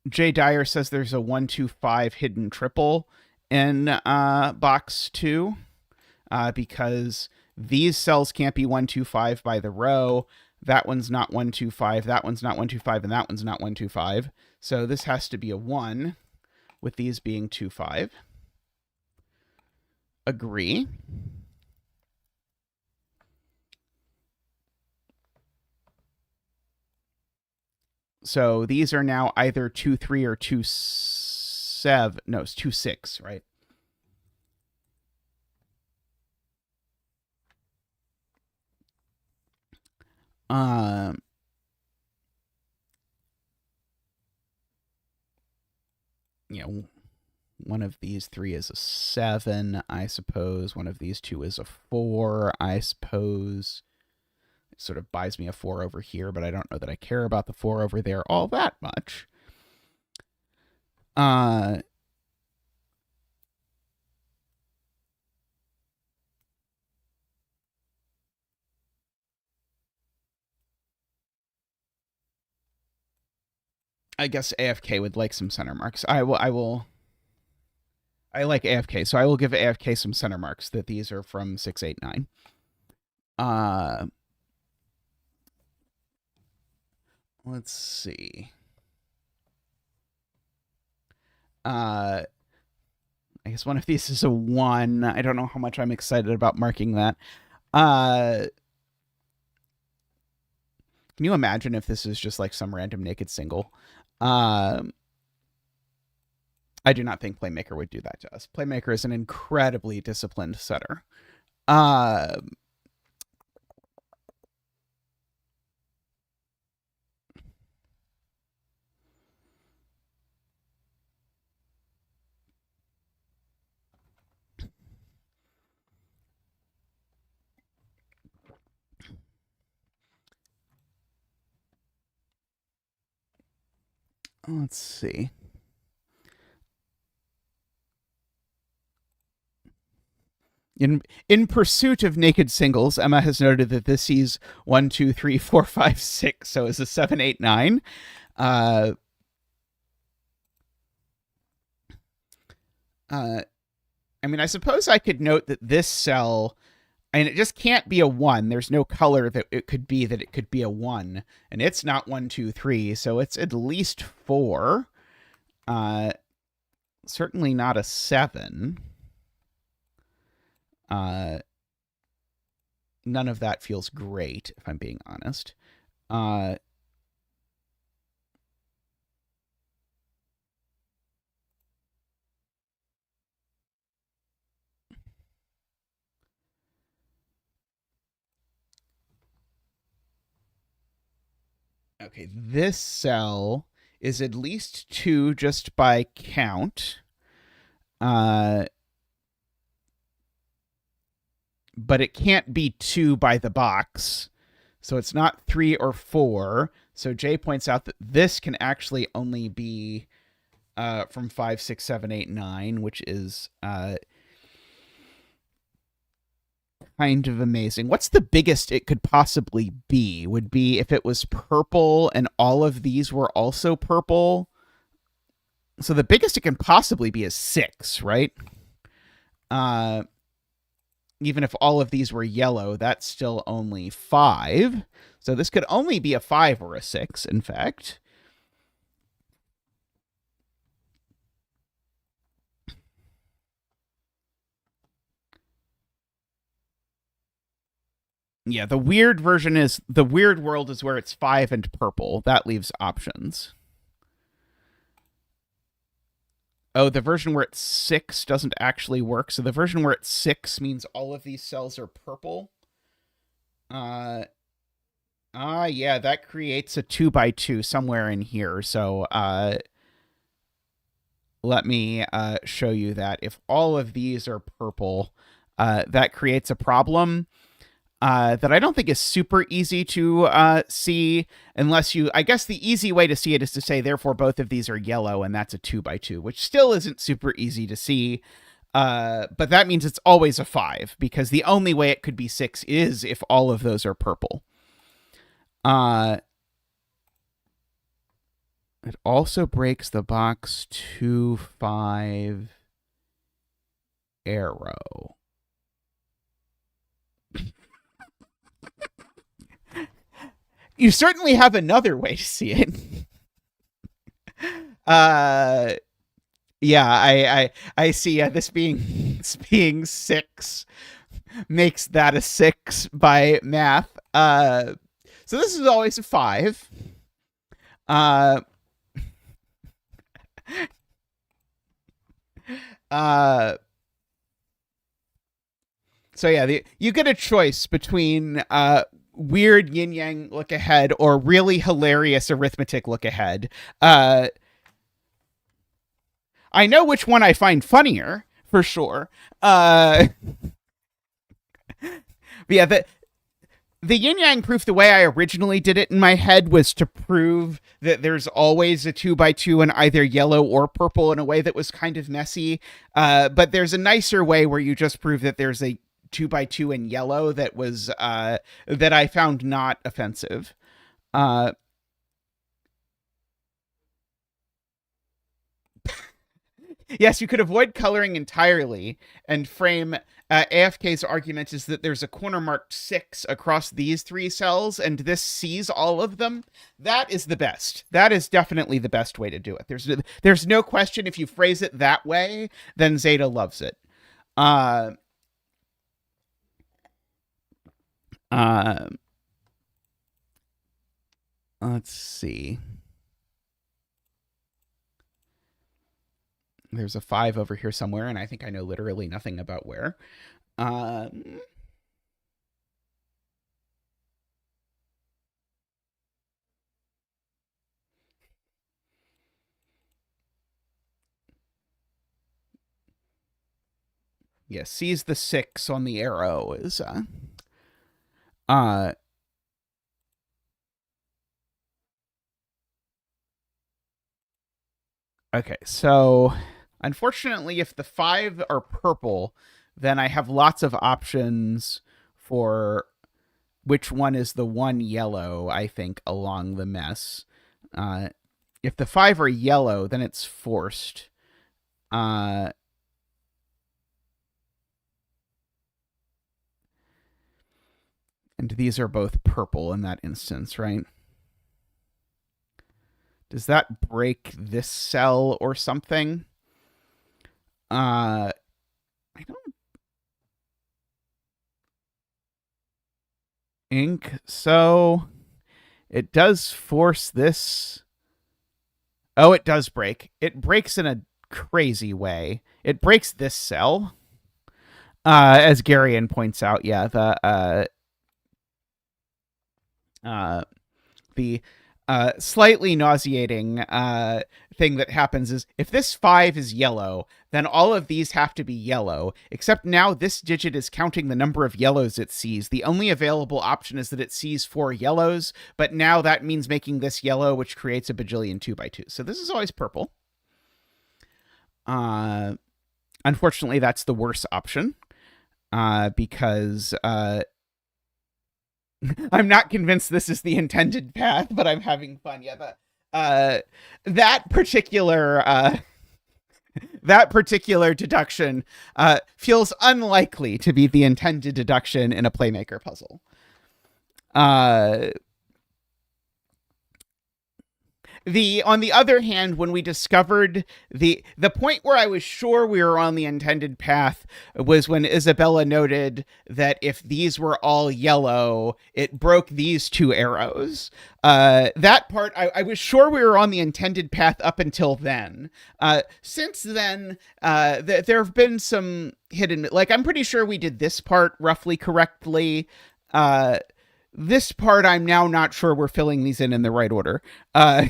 [SPEAKER 1] Jay Dyer says there's a 125 hidden triple in box 2 because these cells can't be 125 by the row. That one's not 125, that one's not 125, and that one's not 125. So this has to be a 1, with these being 25. Agree. So these are now either 2, 3 or 2, 7. No, it's 2, 6, right? You know, one of these 3 is a 7, I suppose. One of these 2 is a 4, I suppose. It sort of buys me a 4 over here, but I don't know that I care about the 4 over there all that much. I guess AFK would like some center marks. I like AFK, so I will give AFK some center marks that these are from 6, 8, 9. Let's see. I guess one of these is a 1. I don't know how much I'm excited about marking that. Can you imagine if this is just like some random naked single? I do not think Playmaker would do that to us. Playmaker is an incredibly disciplined setter. Let's see. In pursuit of naked singles, Emma has noted that this sees 1, 2, 3, 4, 5, 6. So it's a 7, 8, 9. I mean, I suppose I could note that this cell, and it just can't be a 1. There's no color that it could be a 1. And it's not 1, 2, 3. So it's at least 4. Certainly not a 7. None of that feels great, if I'm being honest. Okay, this cell is at least 2 just by count. But it can't be 2 by the box. So it's not 3 or 4. So Jay points out that this can actually only be from 5, 6, 7, 8, 9, which is kind of amazing. What's the biggest it could possibly be? Would be if it was purple and all of these were also purple. So the biggest it can possibly be is 6, right? Even if all of these were yellow, that's still only 5. So this could only be a 5 or a 6, in fact. Yeah, the weird version is the weird world is where it's 5 and purple. That leaves options. Oh, the version where it's 6 doesn't actually work. So the version where it's 6 means all of these cells are purple. Yeah, that creates a 2 by 2 somewhere in here. So let me show you that. If all of these are purple, that creates a problem that I don't think is super easy to see unless you, I guess the easy way to see it is to say, therefore, both of these are yellow, and that's a 2 by 2, which still isn't super easy to see. But that means it's always a 5, because the only way it could be 6 is if all of those are purple. It also breaks the box 2, 5 arrow. You certainly have another way to see it. Yeah, I see. This being 6 makes that a 6 by math. So this is always a 5. So yeah, you get a choice between weird yin-yang look ahead or really hilarious arithmetic look ahead. I know which one I find funnier, for sure. But yeah, the yin-yang proof, the way I originally did it in my head, was to prove that there's always a 2 by 2 in either yellow or purple in a way that was kind of messy. But there's a nicer way where you just prove that there's a 2 by 2 in yellow that was that I found not offensive. Yes, you could avoid coloring entirely and frame AFK's argument is that there's a corner marked 6 across these 3 cells, and this sees all of them. That is the best. That is definitely the best way to do it. There's no question if you phrase it that way, then Zeta loves it. Let's see. There's a 5 over here somewhere, and I think I know literally nothing about where. Yeah, sees the 6 on the arrow is okay, so unfortunately, if the 5 are purple, then I have lots of options for which one is the one yellow, I think, along the mess. If the 5 are yellow, then it's forced. And these are both purple in that instance, right? Does that break this cell or something? I don't think so. It does force this. Oh, it does break. It breaks in a crazy way. It breaks this cell. As Garian points out, yeah, the slightly nauseating thing that happens is if this 5 is yellow, then all of these have to be yellow, except now this digit is counting the number of yellows it sees. The only available option is that it sees 4 yellows, but now that means making this yellow, which creates a bajillion 2 by 2. So this is always purple. Unfortunately, that's the worst option because I'm not convinced this is the intended path, but I'm having fun. Yeah, that particular deduction feels unlikely to be the intended deduction in a Playmaker puzzle. On the other hand, when we discovered the point where I was sure we were on the intended path was when Isabella noted that if these were all yellow, it broke these two arrows. That part, I was sure we were on the intended path up until then. Since then, there have been some hidden, like I'm pretty sure we did this part roughly correctly. This part, I'm now not sure we're filling these in the right order. Let's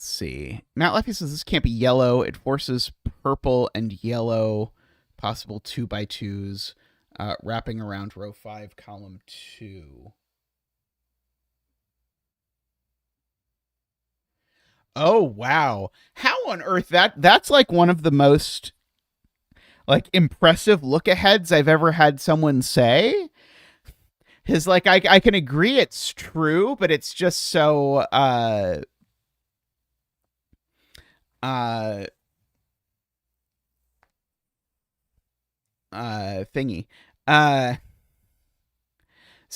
[SPEAKER 1] see. Matt Leffy says this can't be yellow. It forces purple and yellow, possible 2x2s, wrapping around row 5, column 2. Oh, wow. How on earth that's like one of the most like impressive look aheads I've ever had someone say. His like I can agree it's true, but it's just so uh thingy. Uh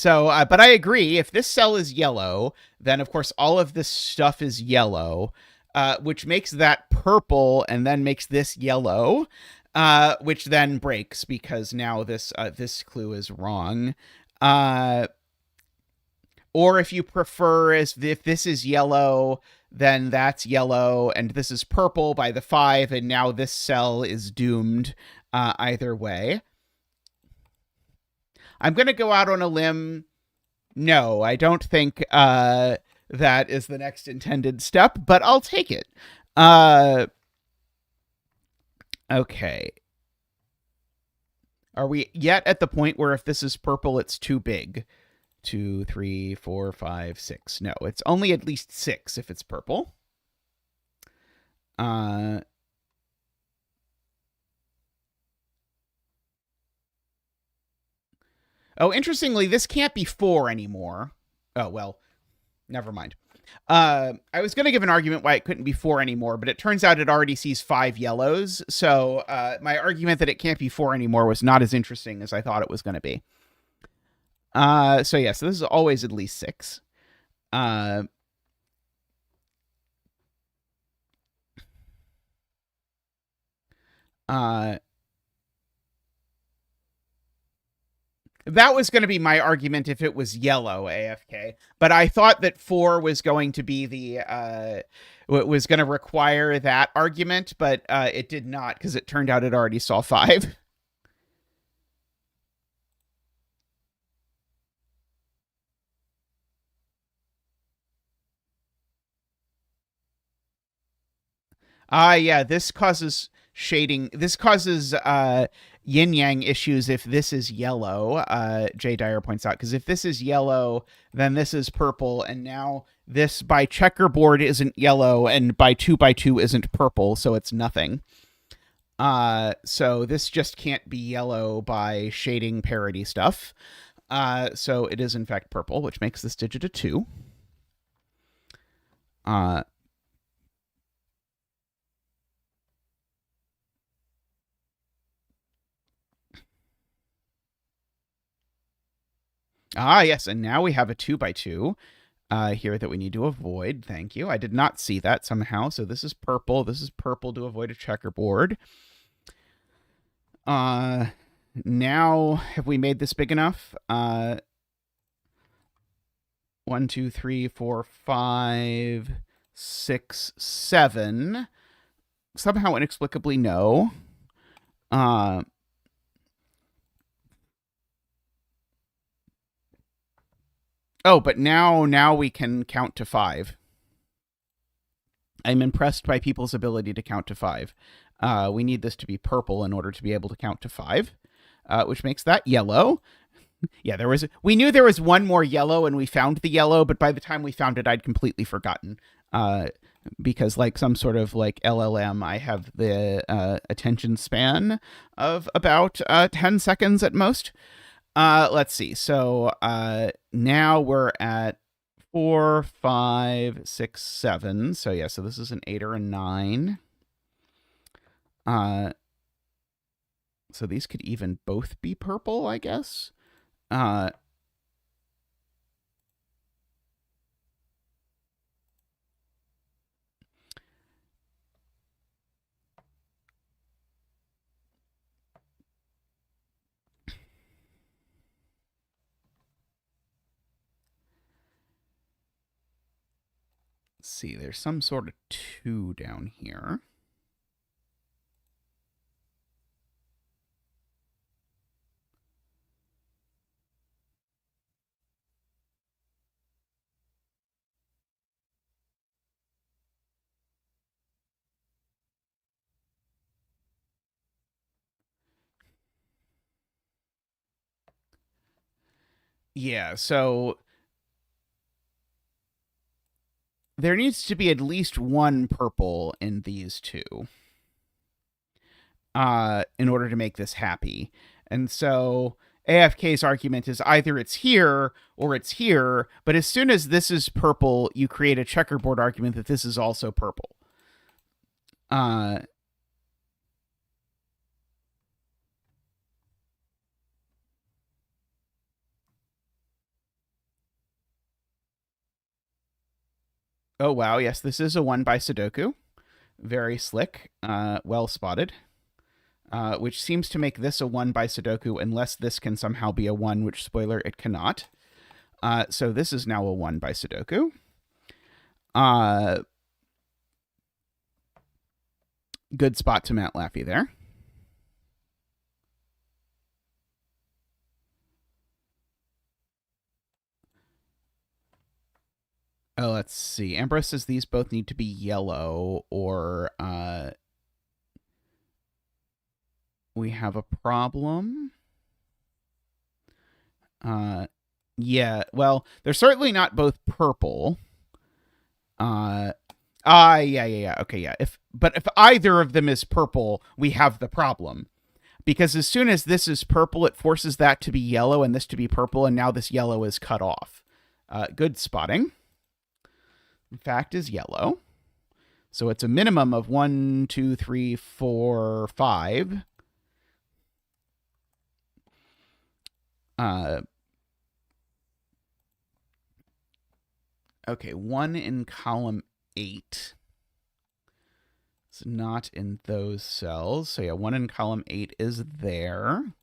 [SPEAKER 1] but I agree. If this cell is yellow, then of course all of this stuff is yellow, which makes that purple and then makes this yellow, which then breaks because now this clue is wrong. Or if you prefer, if this is yellow, then that's yellow, and this is purple by the 5, and now this cell is doomed either way. I'm going to go out on a limb. No, I don't think that is the next intended step, but I'll take it. Okay. Are we yet at the point where if this is purple, it's too big? 2, 3, 4, 5, 6. No, it's only at least 6 if it's purple. Oh, interestingly, this can't be 4 anymore. Oh, well, never mind. I was going to give an argument why it couldn't be 4 anymore, but it turns out it already sees 5 yellows. So my argument that it can't be 4 anymore was not as interesting as I thought it was going to be. So this is always at least 6. That was going to be my argument if it was yellow AFK, but I thought that 4 was going to be the was going to require that argument, but it did not because it turned out it already saw 5. Yeah, this causes shading. This causes yin-yang issues if this is yellow, Jay Dyer points out, because if this is yellow, then this is purple, and now this by checkerboard isn't yellow, and by 2x2 isn't purple, so it's nothing. So this just can't be yellow by shading parity stuff. So it is in fact purple, which makes this digit a 2. Yes, and now we have a 2x2 here that we need to avoid. Thank you. I did not see that somehow. So this is purple. This is purple to avoid a checkerboard. Now, have we made this big enough? 1, 2, 3, 4, 5, 6, 7. Somehow inexplicably no. Oh, but now we can count to 5. I'm impressed by people's ability to count to 5. We need this to be purple in order to be able to count to 5, which makes that yellow. Yeah, we knew there was one more yellow, and we found the yellow, but by the time we found it, I'd completely forgotten. Because like some sort of like LLM, I have the attention span of about 10 seconds at most. Let's see. So now we're at 4, 5, 6, 7. So yeah, so this is an 8 or a 9. So these could even both be purple, I guess. Let's see, there's some sort of 2 down here. Yeah, so there needs to be at least one purple in these two in order to make this happy. And so AFK's argument is either it's here or it's here, but as soon as this is purple, you create a checkerboard argument that this is also purple. Oh, wow. Yes, this is a 1 by Sudoku. Very slick. Well spotted. Which seems to make this a 1 by Sudoku unless this can somehow be a 1, which, spoiler, it cannot. So this is now a 1 by Sudoku. Good spot to Matt Laffey there. Oh, let's see. Ambrose says these both need to be yellow, or we have a problem. Yeah, well, they're certainly not both purple. Yeah. Okay, yeah. But if either of them is purple, we have the problem. Because as soon as this is purple, it forces that to be yellow and this to be purple, and now this yellow is cut off. Good spotting. In fact, is yellow. So it's a minimum of 1, 2, 3, 4, 5. Okay, 1 in column 8. It's not in those cells. So yeah, 1 in column 8 is there.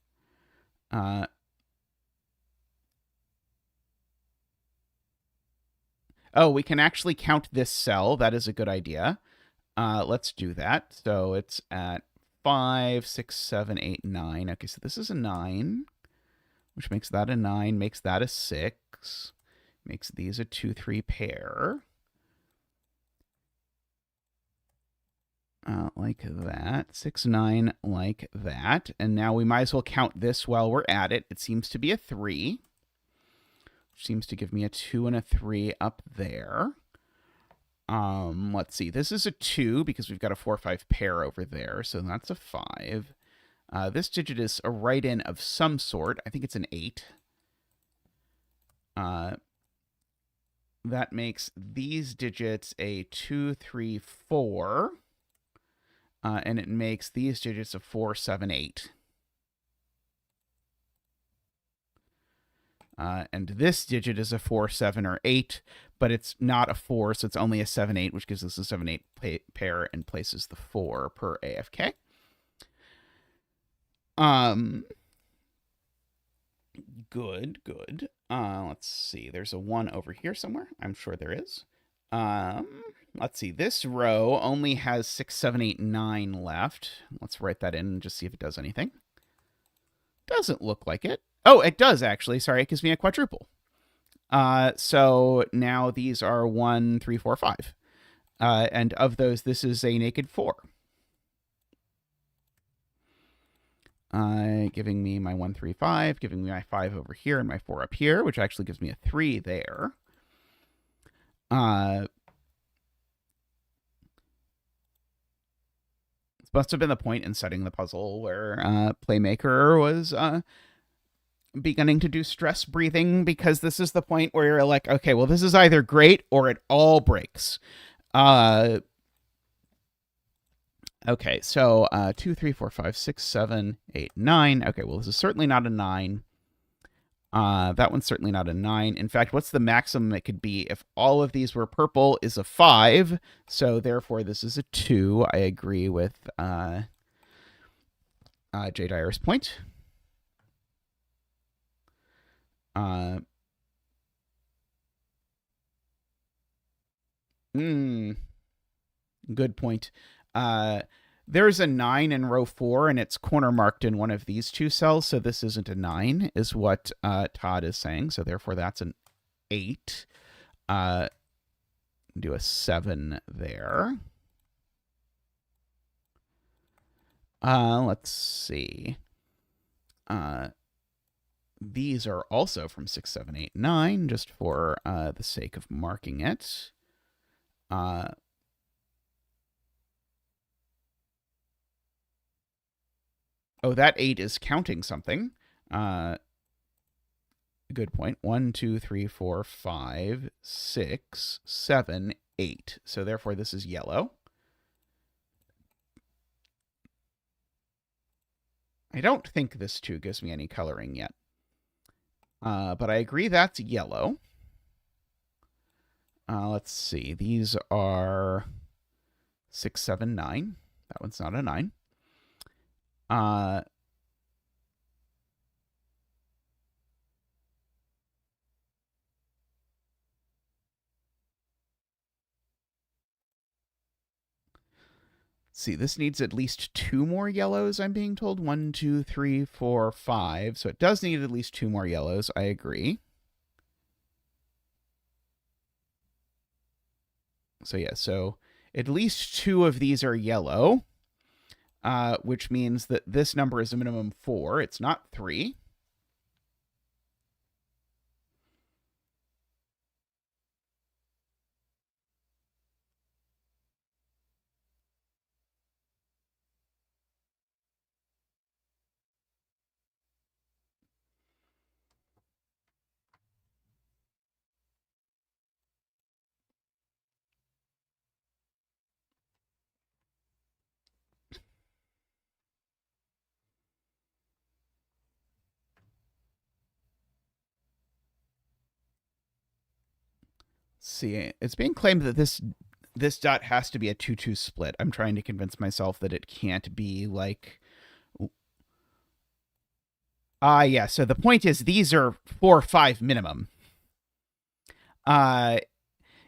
[SPEAKER 1] Oh, we can actually count this cell. That is a good idea. Let's do that. So it's at 5, 6, 7, 8, 9. Okay, so this is a 9, which makes that a 9, makes that a 6, makes these a 2, 3 pair. Like that. 6, 9, like that. And now we might as well count this while we're at it. It seems to be a 3, which seems to give me a 2 and a 3 up there. Let's see. This is a 2 because we've got a 4, 5 pair over there. So that's a 5. This digit is a write-in of some sort. I think it's an 8. That makes these digits a 2, 3, 4. And it makes these digits a 4, 7, 8. And this digit is a 4, 7, or 8, but it's not a 4, so it's only a 7, 8, which gives us a 7, 8 pair and places the 4 per AFK. Good. Let's see. There's a 1 over here somewhere. I'm sure there is. Let's see. This row only has 6, 7, 8, 9 left. Let's write that in and just see if it does anything. Doesn't look like it. Oh, it does actually. Sorry, it gives me a quadruple. So now these are 1, 3, 4, 5. And of those, this is a naked 4. Giving me my 1, 3, 5, giving me my 5 over here and my 4 up here, which actually gives me a 3 there. This must have been the point in setting the puzzle where Playmaker was beginning to do stress breathing because this is the point where you're like, okay, well, this is either great or it all breaks. Okay, so 2, 3, 4, 5, 6, 7, 8, 9. Okay, well, this is certainly not a 9. That one's certainly not a 9. In fact, what's the maximum it could be if all of these were purple is a 5. So therefore, this is a 2. I agree with J. Dyer's point. Good point. There's a 9 in row 4, and it's corner marked in one of these two cells, so this isn't a 9, is what Todd is saying. So therefore, that's an 8. Do a 7 there. Let's see. These are also from 6, 7, 8, 9, just for the sake of marking it. Oh, that 8 is counting something. Good point. 1, 2, 3, 4, 5, 6, 7, 8. So therefore, this is yellow. I don't think this 2 gives me any coloring yet. But I agree that's yellow. Let's see. These are 6, 7, 9. That one's not a 9. See, this needs at least 2 more yellows, I'm being told. 1, 2, 3, 4, 5. So it does need at least 2 more yellows. I agree. So yeah, so at least 2 of these are yellow, which means that this number is a minimum 4. It's not 3. See, it's being claimed that this dot has to be a 2-2 split. I'm trying to convince myself that it can't be like... yeah, so the point is these are 4, 5 minimum.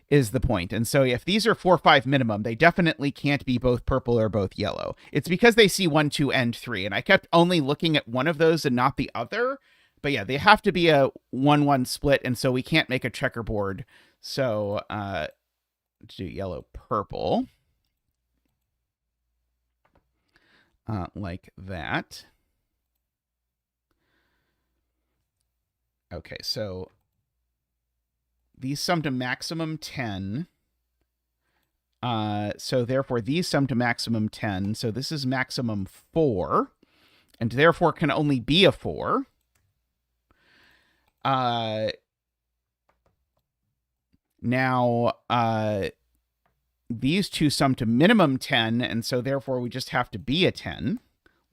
[SPEAKER 1] Is the point. And so if these are 4, 5 minimum, they definitely can't be both purple or both yellow. It's because they see 1, 2, and 3. And I kept only looking at one of those and not the other. But yeah, they have to be a 1-1 split, and so we can't make a checkerboard. So do yellow, purple. Like that. Okay, so these sum to maximum 10. So therefore, these sum to maximum 10. So this is maximum 4. And therefore can only be a 4. Now, these two sum to minimum 10, and so therefore we just have to be a 10,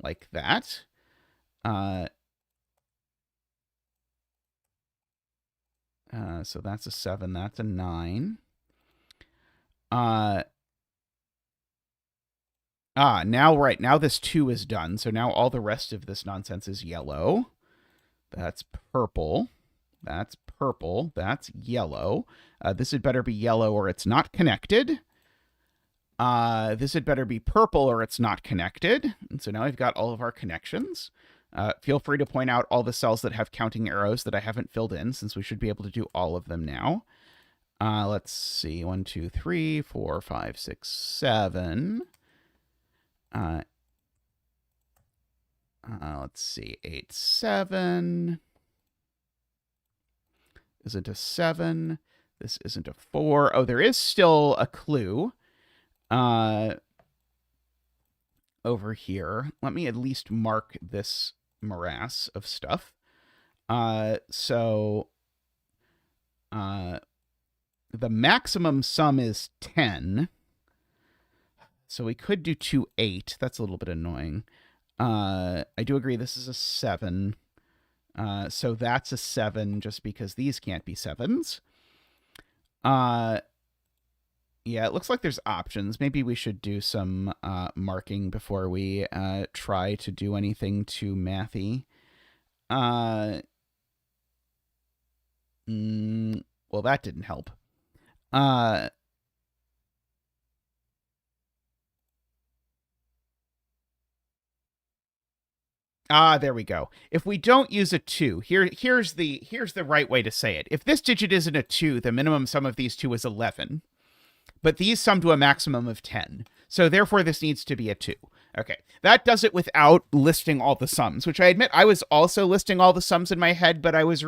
[SPEAKER 1] like that. So that's a 7, that's a 9. Now, right, now this 2 is done, so now all the rest of this nonsense is yellow. That's purple. That's purple. That's yellow. This had better be yellow or it's not connected. This had better be purple or it's not connected. And so now I've got all of our connections. Feel free to point out all the cells that have counting arrows that I haven't filled in, since we should be able to do all of them now. Let's see. 1, 2, 3, 4, 5, 6, 7. Let's see. 8, 7. Isn't a 7. This isn't a 4. Oh, there is still a clue over here. Let me at least mark this morass of stuff. So the maximum sum is 10. So we could do 2, 8. That's a little bit annoying. I do agree this is a 7. So that's a 7 just because these can't be 7s. Yeah, it looks like there's options. Maybe we should do some marking before we try to do anything too mathy. Well, that didn't help. There we go. If we don't use a 2, here's the right way to say it. If this digit isn't a 2, the minimum sum of these two is 11. But these sum to a maximum of 10. So therefore, this needs to be a 2. Okay, that does it without listing all the sums, which I admit I was also listing all the sums in my head, but I was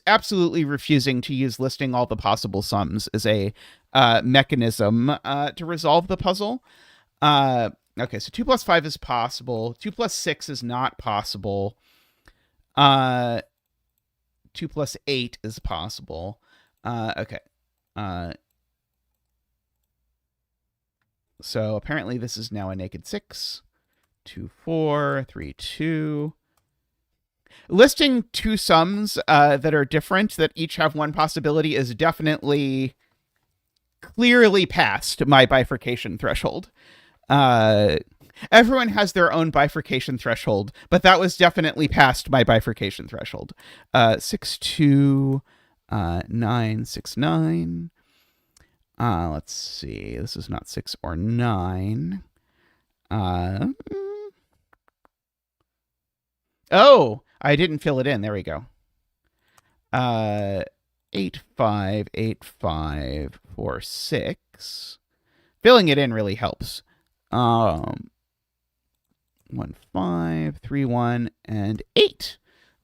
[SPEAKER 1] absolutely refusing to use listing all the possible sums as a mechanism to resolve the puzzle. Okay, so 2 plus 5 is possible. 2 plus 6 is not possible. 2 plus 8 is possible. Okay. So apparently this is now a naked 6. 2, 4, 3, 2. Listing two sums that are different, that each have one possibility, is definitely clearly past my bifurcation threshold. Everyone has their own bifurcation threshold, but that was definitely past my bifurcation threshold. 6, 2, 9, 6, 9. Let's see. This is not 6 or 9. Oh, I didn't fill it in. There we go. 8, 5, 8, 5, 4, 6. Filling it in really helps. 1, 5, 3, 1, and 8.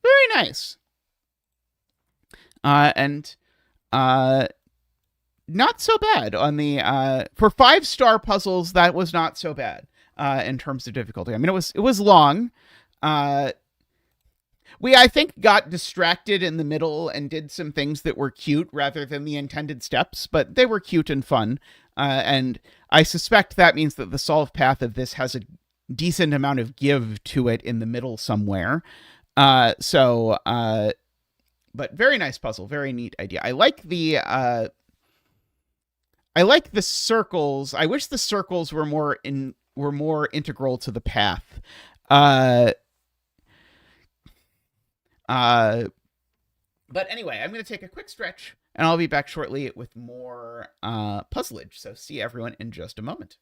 [SPEAKER 1] Very nice. And not so bad on the for 5-star puzzles. That was not so bad in terms of difficulty. I mean, it was long. We, I think, got distracted in the middle and did some things that were cute rather than the intended steps, but they were cute and fun. And I suspect that means that the solve path of this has a decent amount of give to it in the middle somewhere. But very nice puzzle, very neat idea. I like the circles. I wish the circles were more integral to the path. But anyway, I'm going to take a quick stretch, and I'll be back shortly with more puzzleage. So see everyone in just a moment.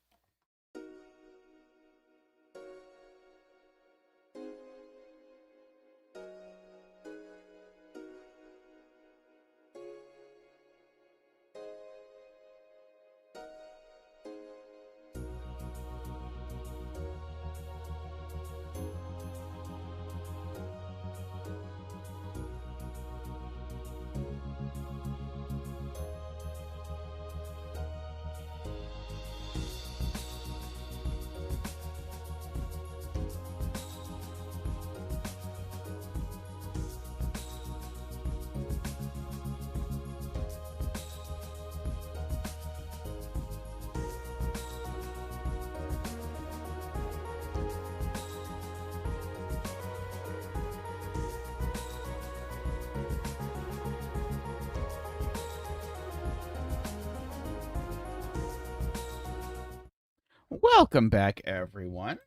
[SPEAKER 1] Welcome back, everyone.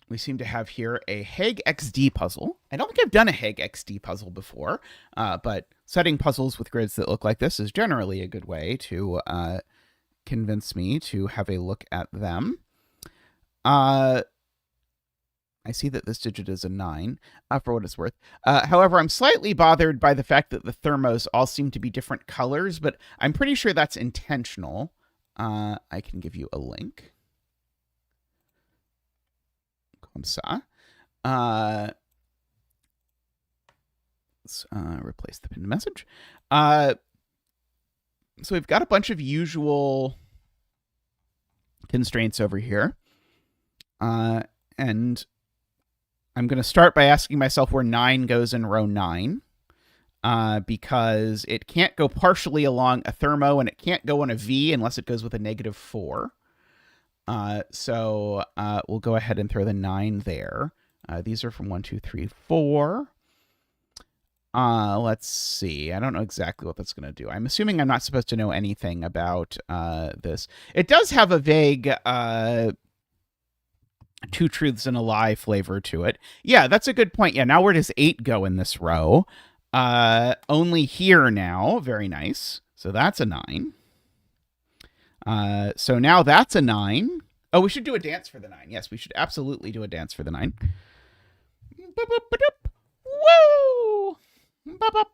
[SPEAKER 1] We seem to have here a Hague XD puzzle. I don't think I've done a Hague XD puzzle before, but setting puzzles with grids that look like this is generally a good way to convince me to have a look at them. I see that this digit is a 9, for what it's worth. However, I'm slightly bothered by the fact that the thermos all seem to be different colors, but I'm pretty sure that's intentional. I can give you a link. Comme ça. Let's replace the pinned message. So we've got a bunch of usual constraints over here. And I'm going to start by asking myself where 9 goes in row 9. Because it can't go partially along a thermo, and it can't go on a V unless it goes with a -4. So we'll go ahead and throw the 9 there. These are from 1, 2, 3, 4. Let's see. I don't know exactly what that's going to do. I'm assuming I'm not supposed to know anything about this. It does have a vague two truths and a lie flavor to it. Yeah, that's a good point. Yeah, now where does 8 go in this row? Only here now. Very nice. So that's a 9. So now that's a 9. Oh, we should do a dance for the 9. Yes, we should absolutely do a dance for the 9. Woo! Wah!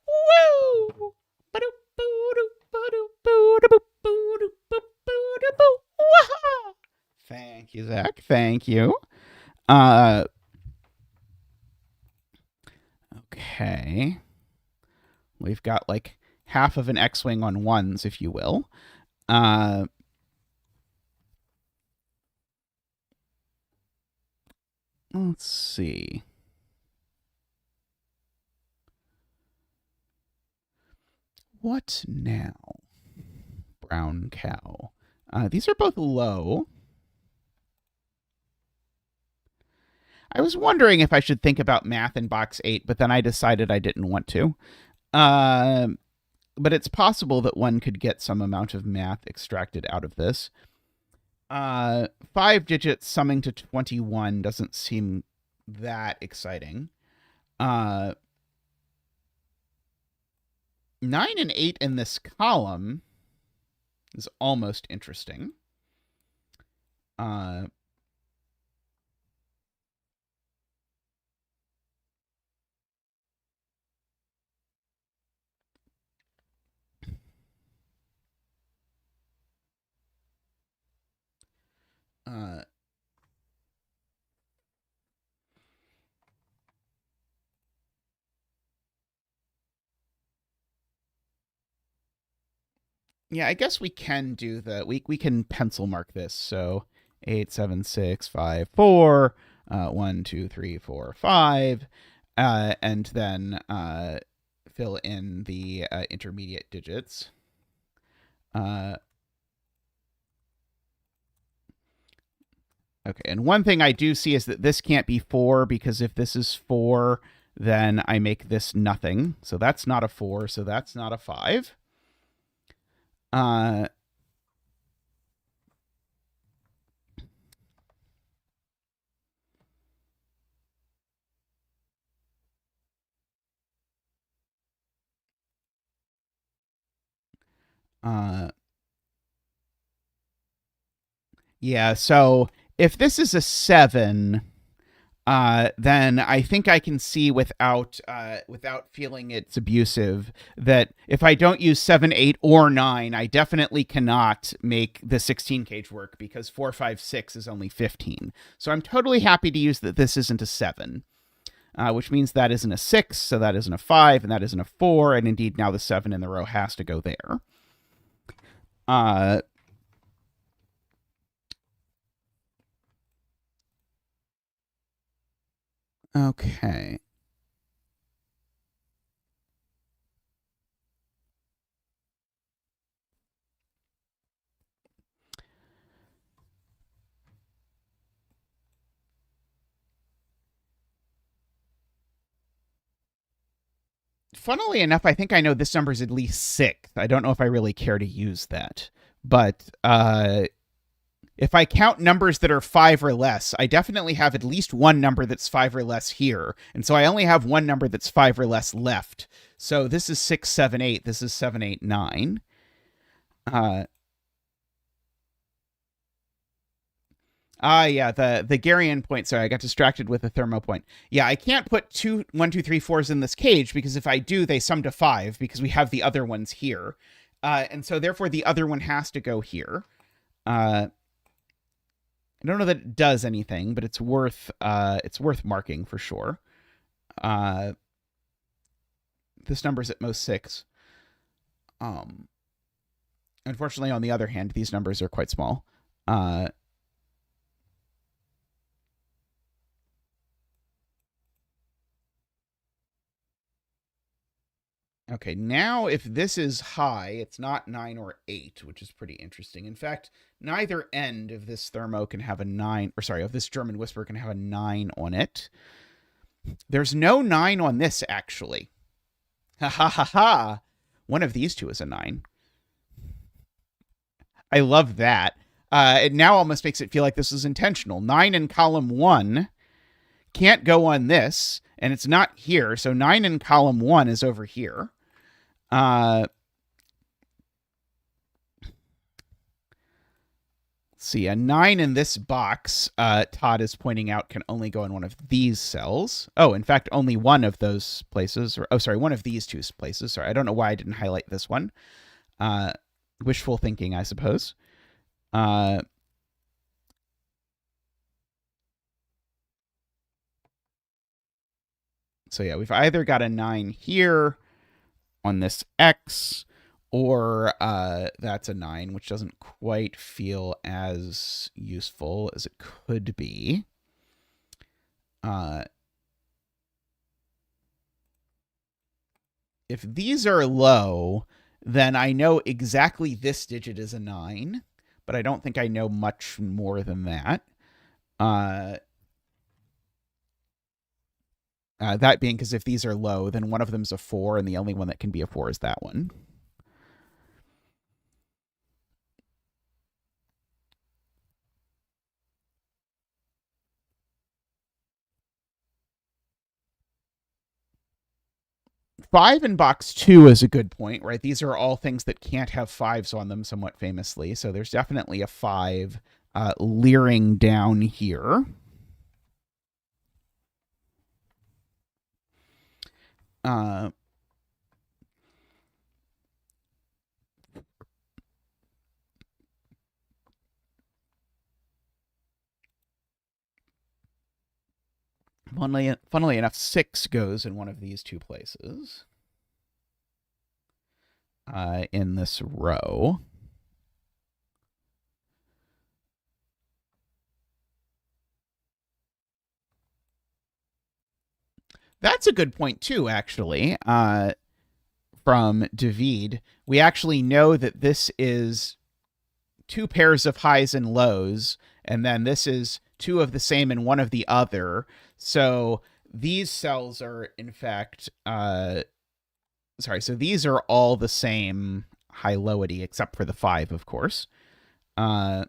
[SPEAKER 1] Woo! Thank you, Zach. Thank you. Okay. We've got like half of an X-wing on ones, if you will. Let's see. What now? Brown cow. These are both low. I was wondering if I should think about math in box 8, but then I decided I didn't want to. But it's possible that one could get some amount of math extracted out of this. 5 digits summing to 21 doesn't seem that exciting. 9 and 8 in this column is almost interesting. Yeah, I guess we can do we can pencil mark this. So 8, 7, 6, 5, 4, 1, 2, 3, 4, 5, and then fill in the intermediate digits. Okay, and one thing I do see is that this can't be 4, because if this is 4, then I make this nothing. So that's not a 4, so that's not a 5. Yeah, so if this is a 7, then I think I can see without feeling it's abusive that if I don't use 7, 8, or 9, I definitely cannot make the 16 cage work, because 4, 5, 6 is only 15. So I'm totally happy to use that this isn't a 7, which means that isn't a 6, so that isn't a 5, and that isn't a 4, and indeed now the 7 in the row has to go there. Okay. Funnily enough, I think I know this number is at least 6. I don't know if I really care to use that. But if I count numbers that are 5 or less, I definitely have at least one number that's 5 or less here. And so I only have one number that's 5 or less left. So this is 6, 7, 8. This is 7, 8, 9. Yeah, the Garian point. Sorry, I got distracted with the thermo point. Yeah, I can't put 2, 1, 2, 3, 4s in this cage, because if I do, they sum to 5, because we have the other ones here. And so therefore the other one has to go here. I don't know that it does anything, but it's worth marking for sure. This number's at most 6. Unfortunately, on the other hand, these numbers are quite small. Okay, now if this is high, it's not 9 or 8, which is pretty interesting. In fact, neither end of this thermo can have a 9, or sorry, of this German whisper can have a 9 on it. There's no 9 on this, actually. Ha ha ha ha. One of these two is a 9. I love that. It now almost makes it feel like this is intentional. 9 in column 1 can't go on this, and it's not here, so 9 in column 1 is over here. See, a 9 in this box, Todd is pointing out, can only go in one of these cells. Oh, in fact, only one of those places. Or, oh, sorry, one of these two places. Sorry, I don't know why I didn't highlight this one. Wishful thinking, I suppose. So yeah, we've either got a 9 here on this X, or that's a 9, which doesn't quite feel as useful as it could be. If these are low, then I know exactly this digit is a 9, but I don't think I know much more than that. That being because if these are low, then one of them's a 4, and the only one that can be a 4 is that one. Five in box 2 is a good point, right? These are all things that can't have 5s on them, somewhat famously. So there's definitely a 5 leering down here. Funnily enough, 6 goes in one of these two places in this row. That's a good point, too, actually, from David. We actually know that this is 2 pairs of highs and lows, and then this is 2 of the same and 1 of the other. So these cells are, in fact, sorry, so these are all the same high-lowity, except for the 5, of course. I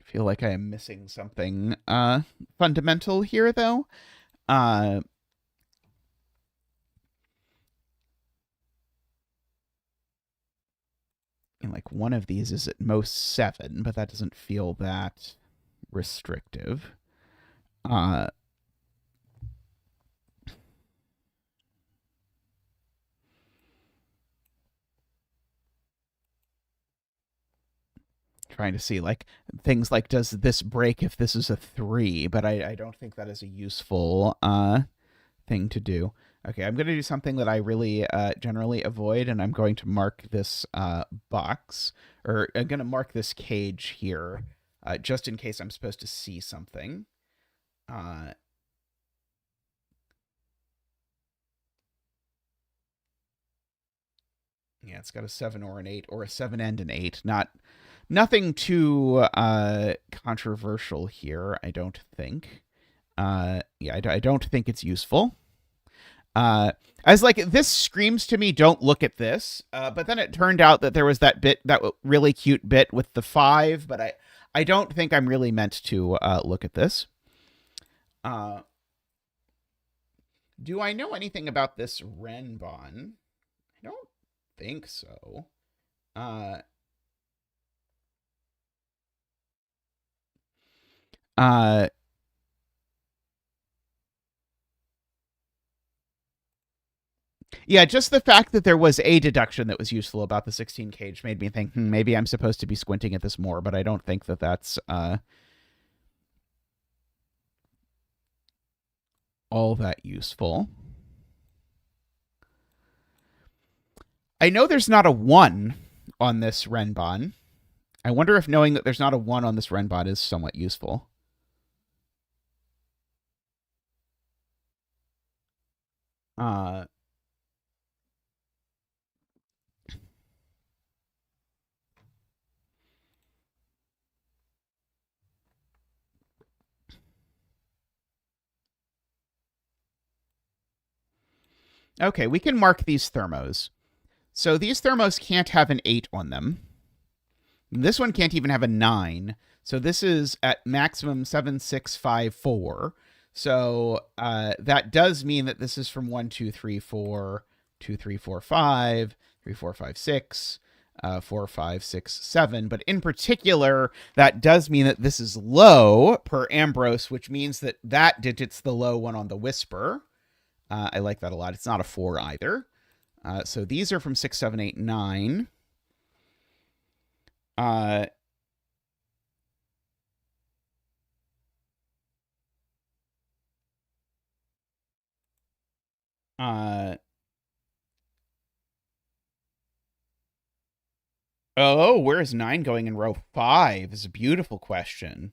[SPEAKER 1] feel like I am missing something fundamental here, though. And like one of these is at most 7, but that doesn't feel that restrictive. Trying to see like things like, does this break if this is a 3? But I don't think that is a useful thing to do. Okay, I'm going to do something that I really generally avoid, and I'm going to mark this box, or I'm going to mark this cage here, just in case I'm supposed to see something. Yeah, it's got a 7 or an 8, or a 7 and an 8. Nothing too controversial here, I don't think. Yeah, I don't think it's useful. As like, this screams to me, don't look at this. But then it turned out that there was that really cute bit with the 5, but I don't think I'm really meant to look at this. Do I know anything about this Renbon? I don't think so. Yeah, just the fact that there was a deduction that was useful about the 16 cage made me think, maybe I'm supposed to be squinting at this more, but I don't think that that's all that useful. I know there's not a 1 on this Renbon. I wonder if knowing that there's not a 1 on this Renbon is somewhat useful. Okay, we can mark these thermos. So these thermos can't have an 8 on them. This one can't even have a 9. So this is at maximum 7654. So that does mean that this is from 1, 2, 3, 4, 2, 3, 4, 5, 3, 4, 5, 6, 4, 5, 6, 7. But in particular, that does mean that this is low per Ambrose, which means that that digit's the low one on the Whisper. I like that a lot. It's not a 4 either. So these are from 6, 7, 8, 9. Oh, where is 9 going in row 5 is a beautiful question.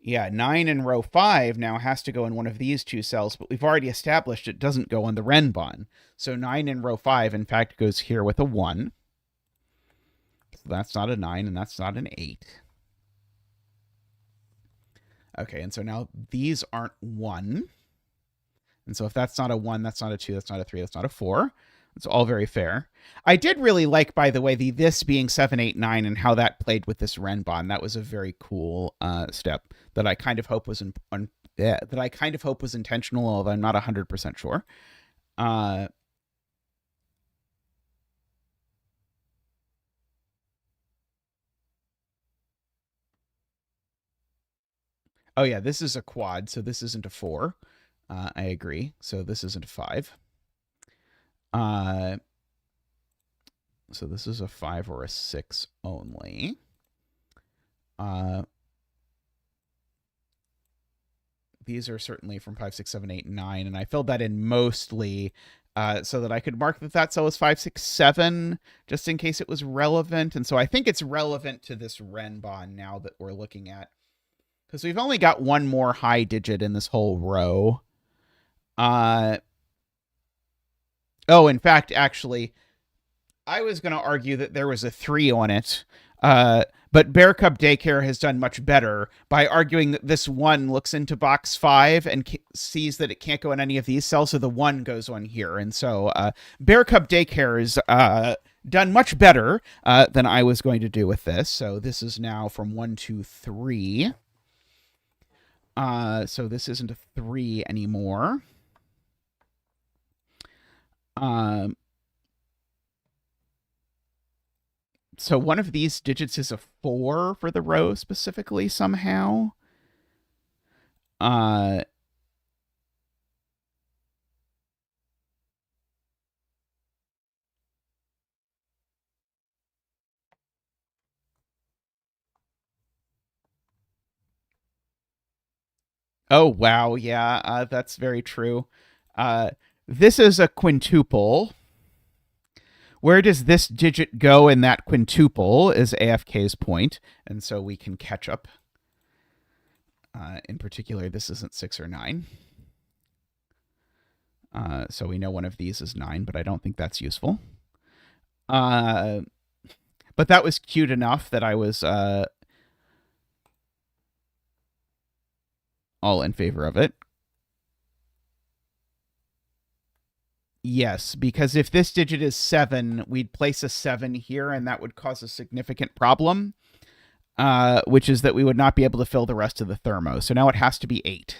[SPEAKER 1] Yeah, 9 in row 5 now has to go in one of these two cells, but we've already established it doesn't go on the Renbon. So 9 in row 5, in fact, goes here with a 1. So that's not a 9, and that's not an 8. Okay, and so now these aren't 1. And so if that's not a 1, that's not a 2, that's not a 3, that's not a 4. It's all very fair. I did really like, by the way, this being 7, 8, 9 and how that played with this Renbon. That was a very cool step that I kind of hope was intentional, although I'm not 100% sure. Oh yeah, this is a quad, so this isn't a 4. I agree. So this isn't a 5. So this is a 5 or a 6 only. These are certainly from 5, 6, 7, 8, 9, and I filled that in mostly so that I could mark that cell was 5, 6, 7, just in case it was relevant. And so I think it's relevant to this Renbon now that we're looking at, because we've only got one more high digit in this whole row. Oh, in fact, actually, I was going to argue that there was a 3 on it, but Bear Cub Daycare has done much better by arguing that this 1 looks into box 5 and sees that it can't go in any of these cells, so the 1 goes on here. And so Bear Cub Daycare has done much better than I was going to do with this. So this is now from 1, 2, 3. So this isn't a 3 anymore. So one of these digits is a 4 for the row specifically somehow. Oh, wow. Yeah, that's very true. This is a quintuple. Where does this digit go in that quintuple is AFK's point, and so we can catch up. In particular, this isn't 6 or 9. So we know one of these is 9, but I don't think that's useful. But that was cute enough that I was all in favor of it. Yes, because if this digit is 7, we'd place a 7 here, and that would cause a significant problem, which is that we would not be able to fill the rest of the thermo. So now it has to be 8.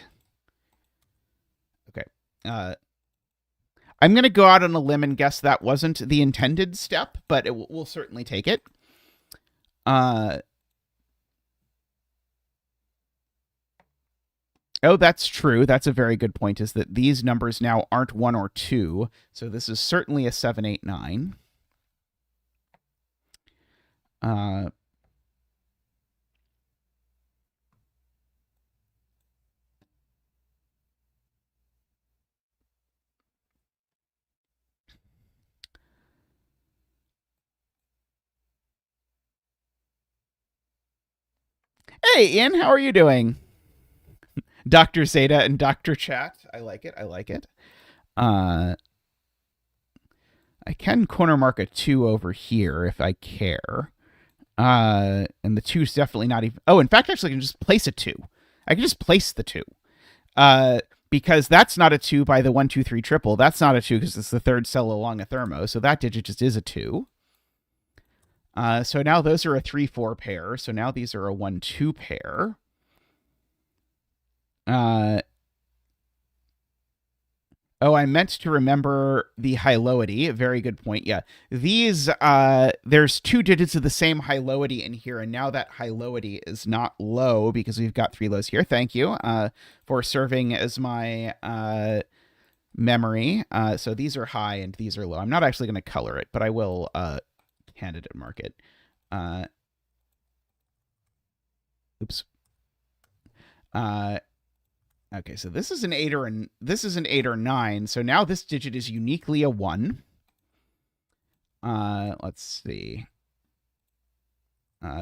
[SPEAKER 1] Okay. I'm going to go out on a limb and guess that wasn't the intended step, but we'll certainly take it. Oh, that's true. That's a very good point, is that these numbers now aren't 1 or 2. So this is certainly a 7, 8, 9. Hey, Ian, how are you doing? Dr. Zeta and Dr. Chat. I like it. I like it. Uh, I can corner mark a 2 over here if I care. And the 2's definitely not even. Oh, in fact, actually, I can just place a 2. I can just place the 2. Uh, because that's not a 2 by the 1, 2, 3 triple. That's not a 2 because it's the third cell along a thermo. So that digit just is a 2. So now those are a 3, 4 pair. So now these are a 1, 2 pair. Uh, Oh, I meant to remember the high-lowity. Very good point. Yeah. These, there's 2 digits of the same high-lowity in here, and now that high-lowity is not low because we've got 3 lows here. Thank you for serving as my memory. So these are high and these are low. I'm not actually going to color it, but I will candidate mark it. Oops. Okay, so this is an 8 or 9. So now this digit is uniquely a 1. Let's see.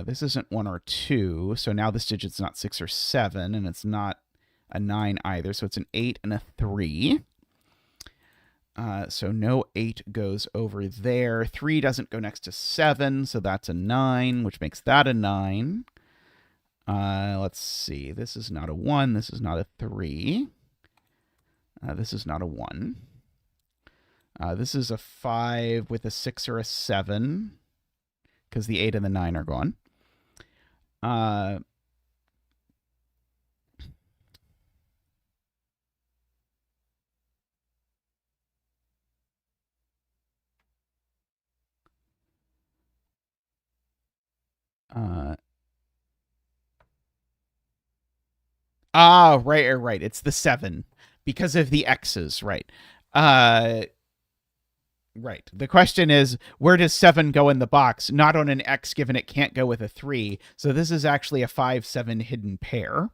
[SPEAKER 1] This isn't 1 or 2. So now this digit's not 6 or 7, and it's not a 9 either. So it's an 8 and a 3. So no 8 goes over there. 3 doesn't go next to 7, so that's a 9, which makes that a 9. Let's see. This is not a 1. This is not a 3. This is not a 1. This is a 5 with a 6 or a 7, because the 8 and the 9 are gone. Right. It's the 7 because of the X's, right. Right. The question is, where does 7 go in the box? Not on an X, given it can't go with a 3. So this is actually a 5-7 hidden pair.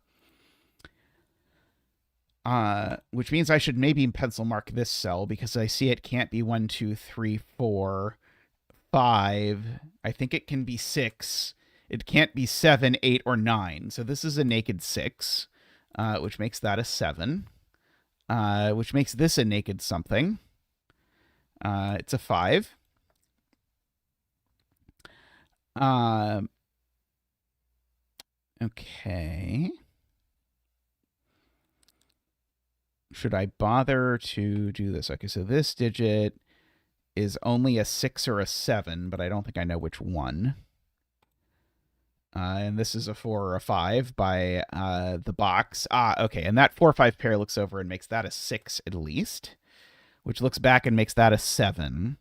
[SPEAKER 1] Which means I should maybe pencil mark this cell because I see it can't be 1, 2, 3, 4, 5. I think it can be 6. It can't be 7, 8, or 9. So this is a naked 6, which makes that a 7, which makes this a naked something. It's a 5. Okay. Should I bother to do this? Okay, so this digit is only a 6 or a 7, but I don't think I know which one. And this is a 4 or a 5 by the box. Okay, and that 4-5 pair looks over and makes that a 6 at least, which looks back and makes that a 7.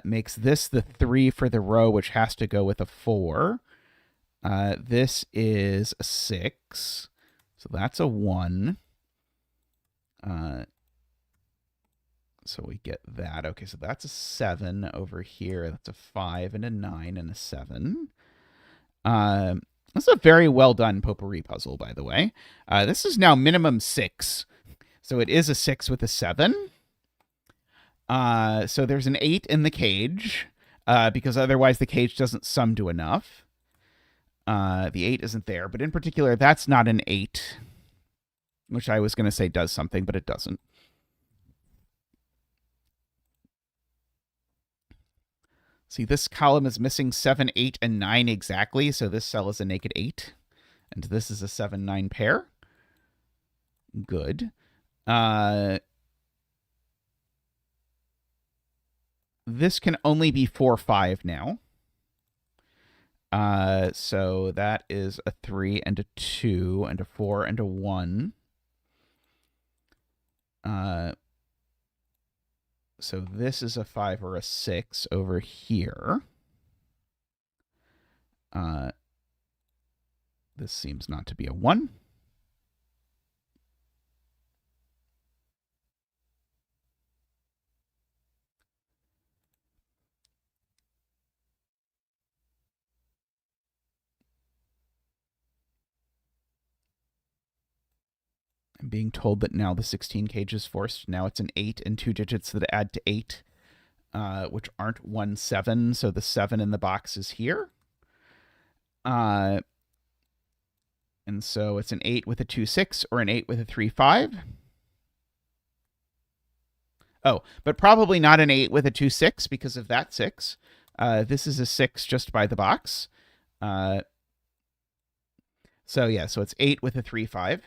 [SPEAKER 1] Makes this the 3 for the row, which has to go with a 4. This is a 6, so that's a 1. So we get that. Okay, so that's a 7 over here. That's a 5 and a 9 and a 7. This is a very well done potpourri puzzle, by the way. This is now minimum 6. So it is a 6 with a 7. So there's an 8 in the cage, because otherwise the cage doesn't sum to enough. The 8 isn't there, but in particular, that's not an 8, which I was going to say does something, but it doesn't. See, this column is missing 7, 8, and 9 exactly, so this cell is a naked 8. And this is a 7, 9 pair. Good. This can only be 4, 5 now. So that is a 3 and a 2 and a 4 and a 1. So this is a 5 or a 6 over here. This seems not to be a 1. I'm being told that now the 16 cage is forced. Now it's an 8 and 2 digits that add to 8, which aren't 1, 7. So the 7 in the box is here. And so it's an 8 with a 2-6 or an 8 with a 3-5. Oh, but probably not an 8 with a 2-6 because of that 6. This is a 6 just by the box. So yeah, so it's 8 with a 3-5,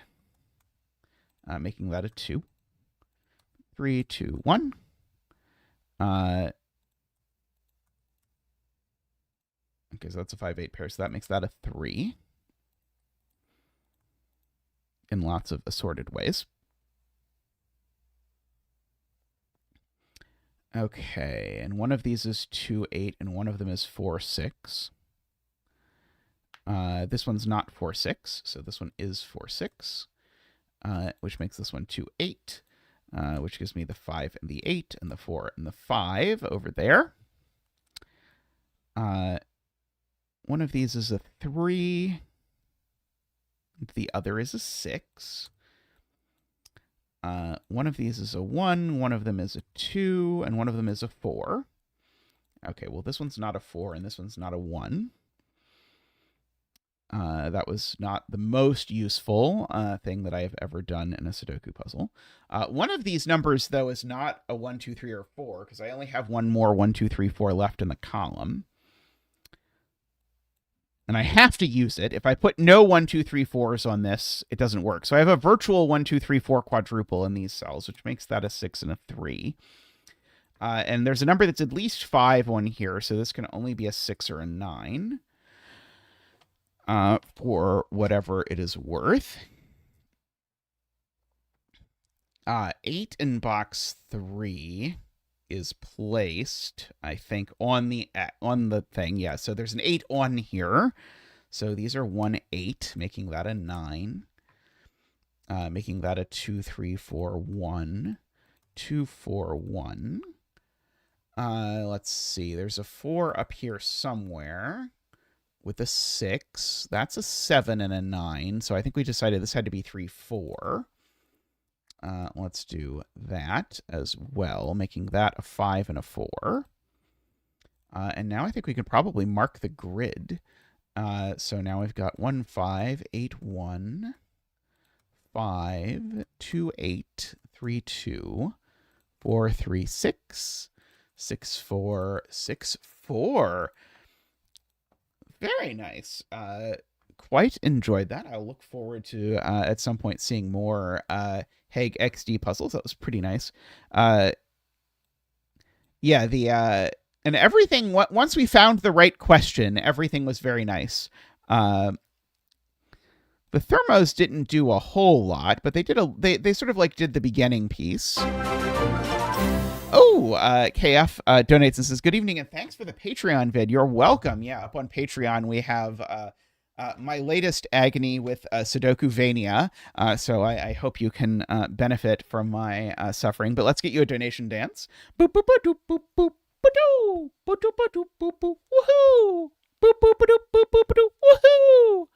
[SPEAKER 1] making that a 2. 3, 2, 1. Okay, so that's a 5-8 pair, so that makes that a 3 in lots of assorted ways. Okay, and one of these is 2-8, and one of them is 4-6. This one's not 4-6, so this one is 4-6, which makes this one 2-8, which gives me the 5 and the 8 and the 4 and the 5 over there. One of these is a 3. The other is a 6. One of these is a 1. One of them is a 2. And one of them is a 4. Okay, well, this one's not a 4, and this one's not a 1. That was not the most useful thing that I have ever done in a Sudoku puzzle. One of these numbers, though, is not a 1, 2, 3, or 4, because I only have one more 1, 2, 3, 4 left in the column. And I have to use it. If I put no 1, 2, 3, 4s on this, it doesn't work. So I have a virtual 1, 2, 3, 4 quadruple in these cells, which makes that a 6 and a 3. And there's a number that's at least 5 on here, so this can only be a 6 or a 9 for whatever it is worth. 8 in box 3 is placed, I think, on the thing. Yeah, so there's an 8 on here. So these are 1, 8, making that a 9. Making that a 2, 3, 4, 1. 2, 4, 1. Let's see. There's a 4 up here somewhere with a 6. That's a 7 and a 9. So I think we decided this had to be 3, 4. Let's do that as well, making that a 5 and a 4. And now I think we can probably mark the grid. So now we've got 1, 5, 8, 1, 5, 2, 8, 3, 2, 4, 3, 6, 6, 4, 6, 4. Very nice. Quite enjoyed that. I'll look forward to at some point seeing more Hague XD puzzles. That was pretty nice. Yeah, and everything. Once we found the right question, everything was very nice. The thermos didn't do a whole lot, but they did they sort of like did the beginning piece. Oh, KF donates and says, "Good evening and thanks for the Patreon vid." You're welcome. Yeah, up on Patreon we have my latest agony with Sudoku Vania. So I hope you can benefit from my suffering. But let's get you a donation dance. Boop boop boop boop boop boop boop boop boop boop boop woohoo! Boop boop boop boop boop boop woohoo!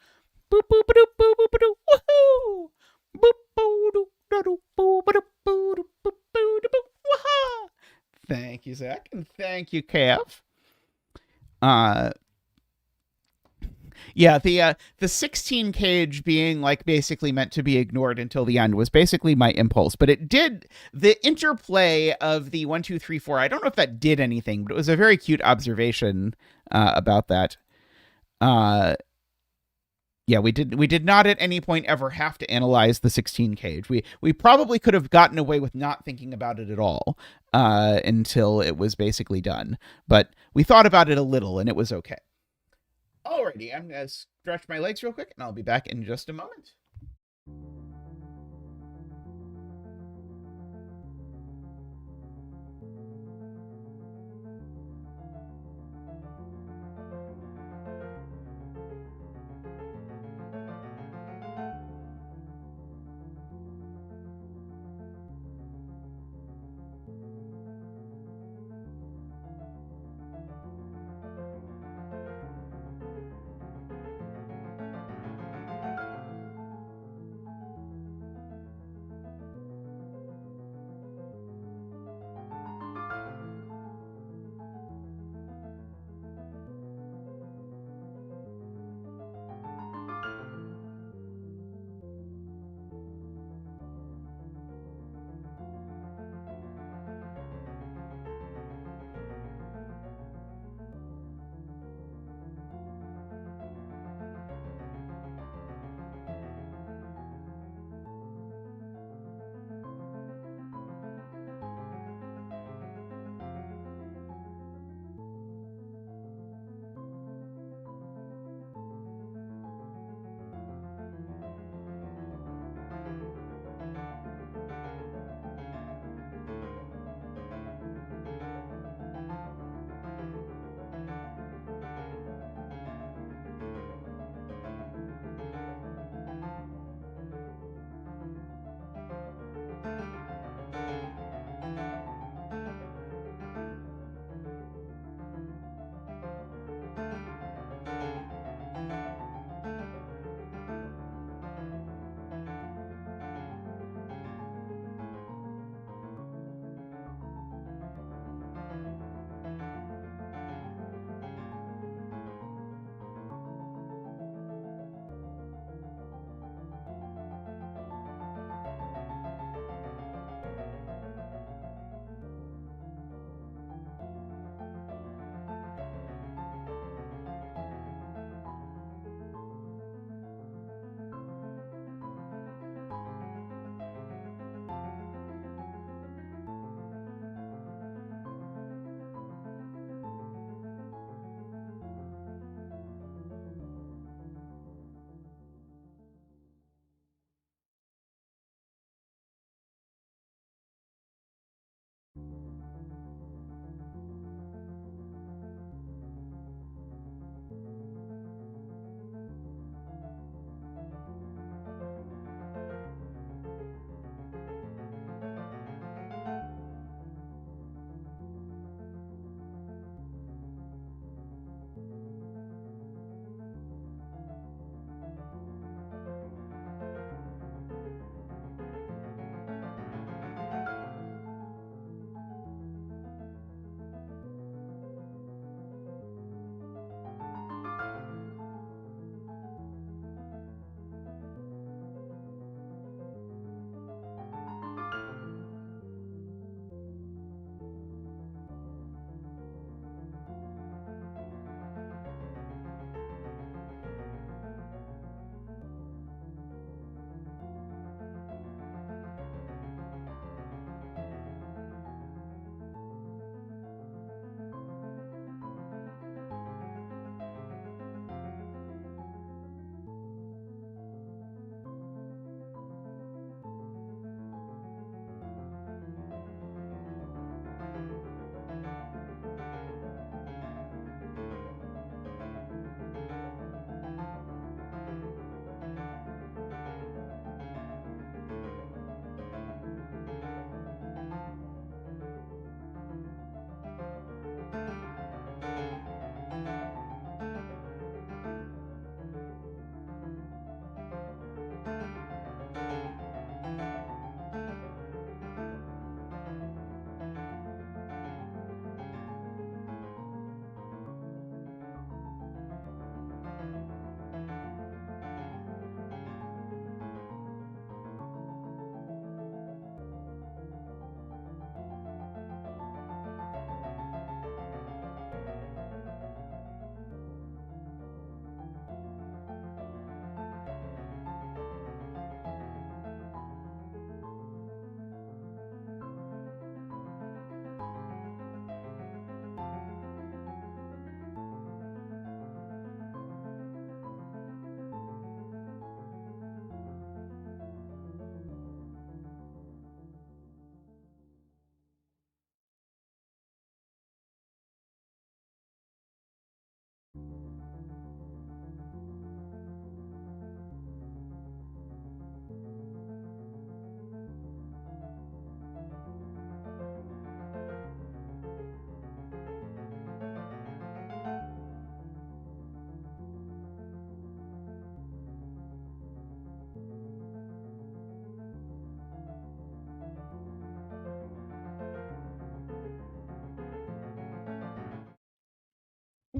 [SPEAKER 1] Boop boop boop boop boop boop woohoo! Boop boop boop boop boop boop boop boop. Thank you, Zach, and thank you, KF. Yeah, the 16 cage being like basically meant to be ignored until the end was basically my impulse, but it did the interplay of the 1, 2, 3, 4. I don't know if that did anything, but it was a very cute observation about that. Yeah, we did not at any point ever have to analyze the 16 cage. We probably could have gotten away with not thinking about it at all until it was basically done, but we thought about it a little and it was okay. Alrighty, I'm going to stretch my legs real quick, and I'll be back in just a moment.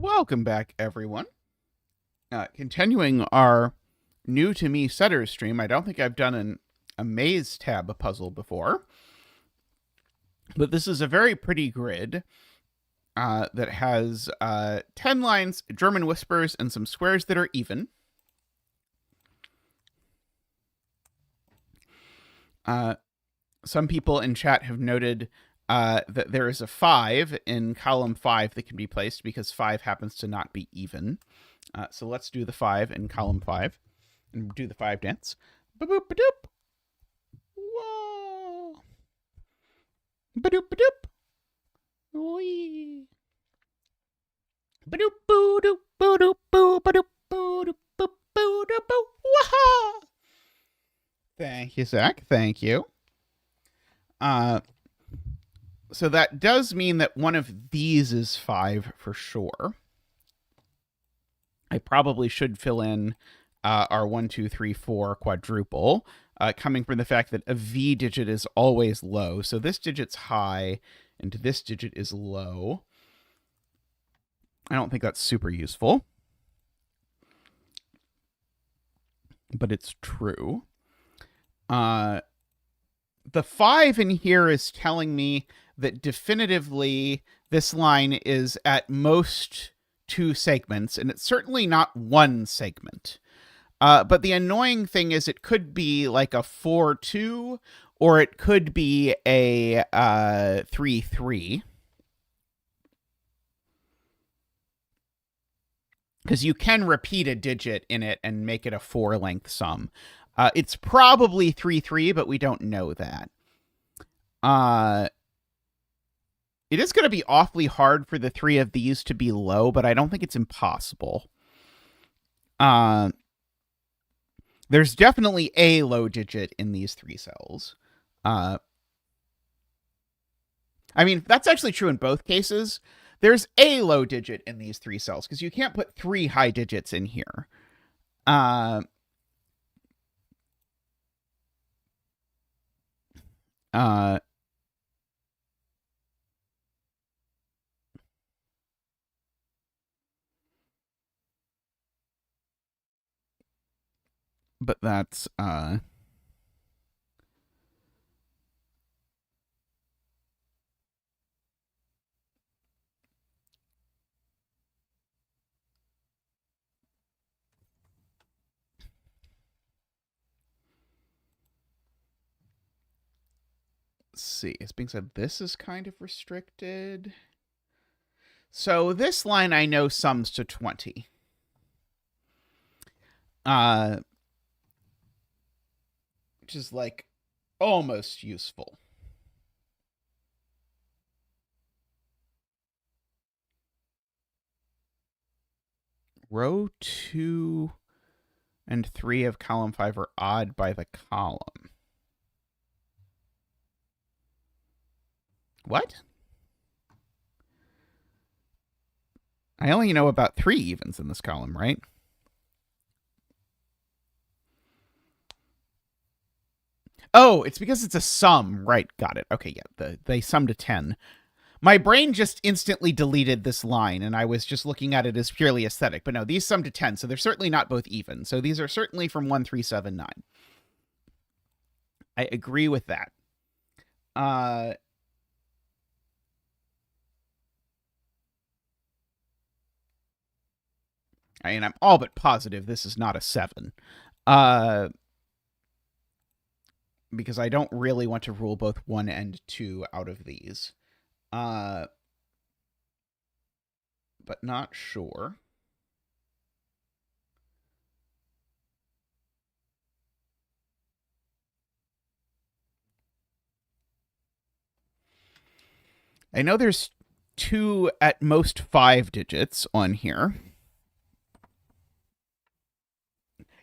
[SPEAKER 1] Welcome back, everyone. Continuing our new to me setters stream. I don't think I've done a maze tab puzzle before, but this is a very pretty grid that has 10 lines, German whispers, and some squares that are even. Some people in chat have noted that there is a 5 in column 5 that can be placed because 5 happens to not be even. So let's do the 5 in column 5 and do the 5 dance. Ba-boop, ba-doop. Whoa. Ba-doop, ba-doop. Wee. Ba-doop, boo-doop, boo-doop, boo, ba-doop, boo-doop, boo, boo-doop, boo. Wah-ha. Thank you, Zach. Thank you. So that does mean that one of these is 5 for sure. I probably should fill in our 1, 2, 3, 4 quadruple, coming from the fact that a V digit is always low. So this digit's high, and this digit is low. I don't think that's super useful, but it's true. The 5 in here is telling me that definitively this line is at most 2 segments, and it's certainly not 1 segment. But the annoying thing is it could be like a 4-2, or it could be a 3-3. Because you can repeat a digit in it and make it a 4-length sum. It's probably 3-3, but we don't know that. It is going to be awfully hard for the 3 of these to be low, but I don't think it's impossible. There's definitely a low digit in these 3 cells. I mean, that's actually true in both cases. There's a low digit in these 3 cells, because you can't put 3 high digits in here. But that's let's see. It's being said this is kind of restricted. So this line I know sums to 20. Which is like almost useful. Row 2 and 3 of column 5 are odd by the column. What? I only know about 3 evens in this column, right? Oh, it's because it's a sum. Right, got it. Okay, yeah, they sum to 10. My brain just instantly deleted this line, and I was just looking at it as purely aesthetic. But no, these sum to 10, so they're certainly not both even. So these are certainly from 1, 3, 7, 9. I agree with that. I mean, I'm all but positive this is not a 7. Because I don't really want to rule both 1 and 2 out of these. But not sure. I know there's 2 at most 5 digits on here.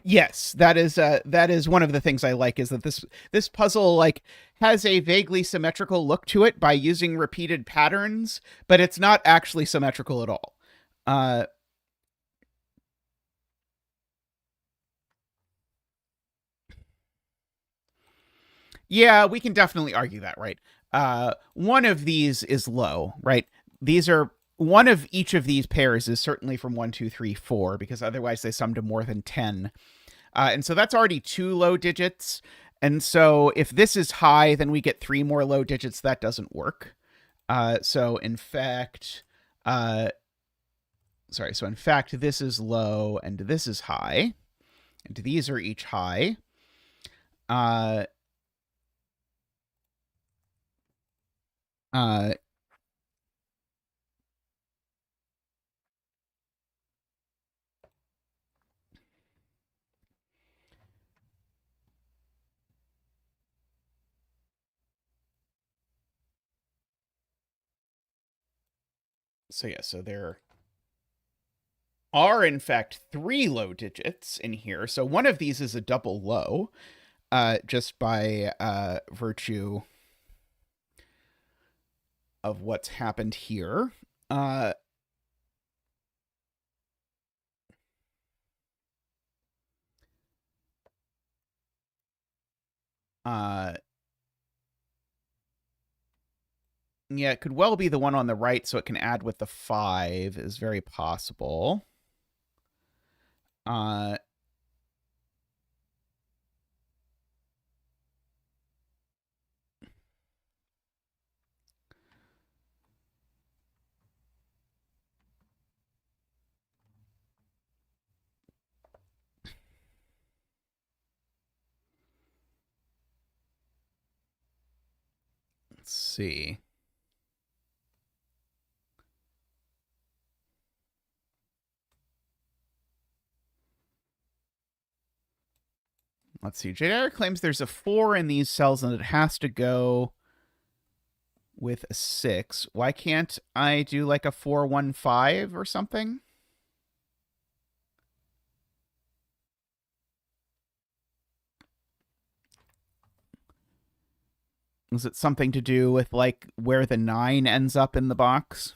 [SPEAKER 1] Yes, that is one of the things I like, is that this puzzle like has a vaguely symmetrical look to it by using repeated patterns, but it's not actually symmetrical at all. Yeah, we can definitely argue that, right? One of these is low, right? These are one of each of these pairs is certainly from 1, 2, 3, 4, because otherwise they sum to more than 10. And so that's already 2 low digits. And so if this is high, then we get 3 more low digits. That doesn't work. So in fact, this is low and this is high. And these are each high. So yeah, so there are in fact 3 low digits in here. So one of these is a double low, just by virtue of what's happened here. Yeah, it could well be the one on the right, so it can add with the 5 is very possible. Let's see. Let's see. JDR claims there's a 4 in these cells and it has to go with a 6. Why can't I do like a 415 or something? Is it something to do with like where the 9 ends up in the box?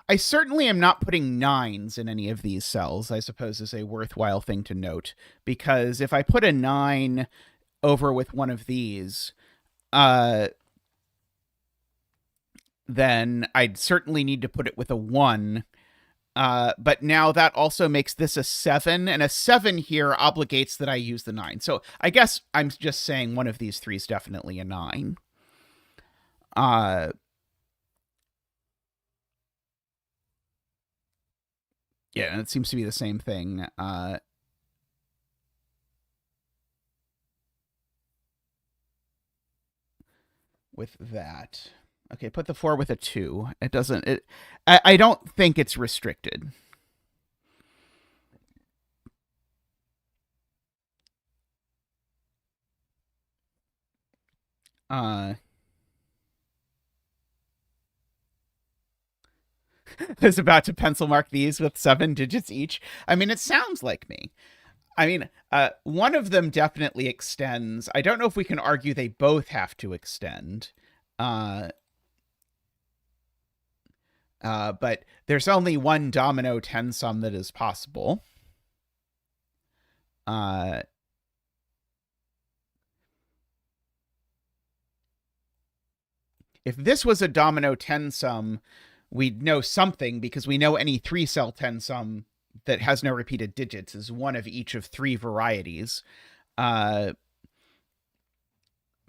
[SPEAKER 1] I certainly am not putting 9s in any of these cells, I suppose is a worthwhile thing to note. Because if I put a 9 over with one of these, then I'd certainly need to put it with a 1. But now that also makes this a 7, and a 7 here obligates that I use the 9. So I guess I'm just saying one of these 3 is definitely a 9. Yeah, and it seems to be the same thing. With that. Okay, put the 4 with a 2. It doesn't. I don't think it's restricted. I was about to pencil mark these with 7 digits each. I mean, it sounds like me. I mean, one of them definitely extends. I don't know if we can argue they both have to extend. But there's only one domino 10 sum that is possible. If this was a domino 10 sum, we'd know something because we know any 3-cell 10 sum that has no repeated digits is one of each of 3 varieties. But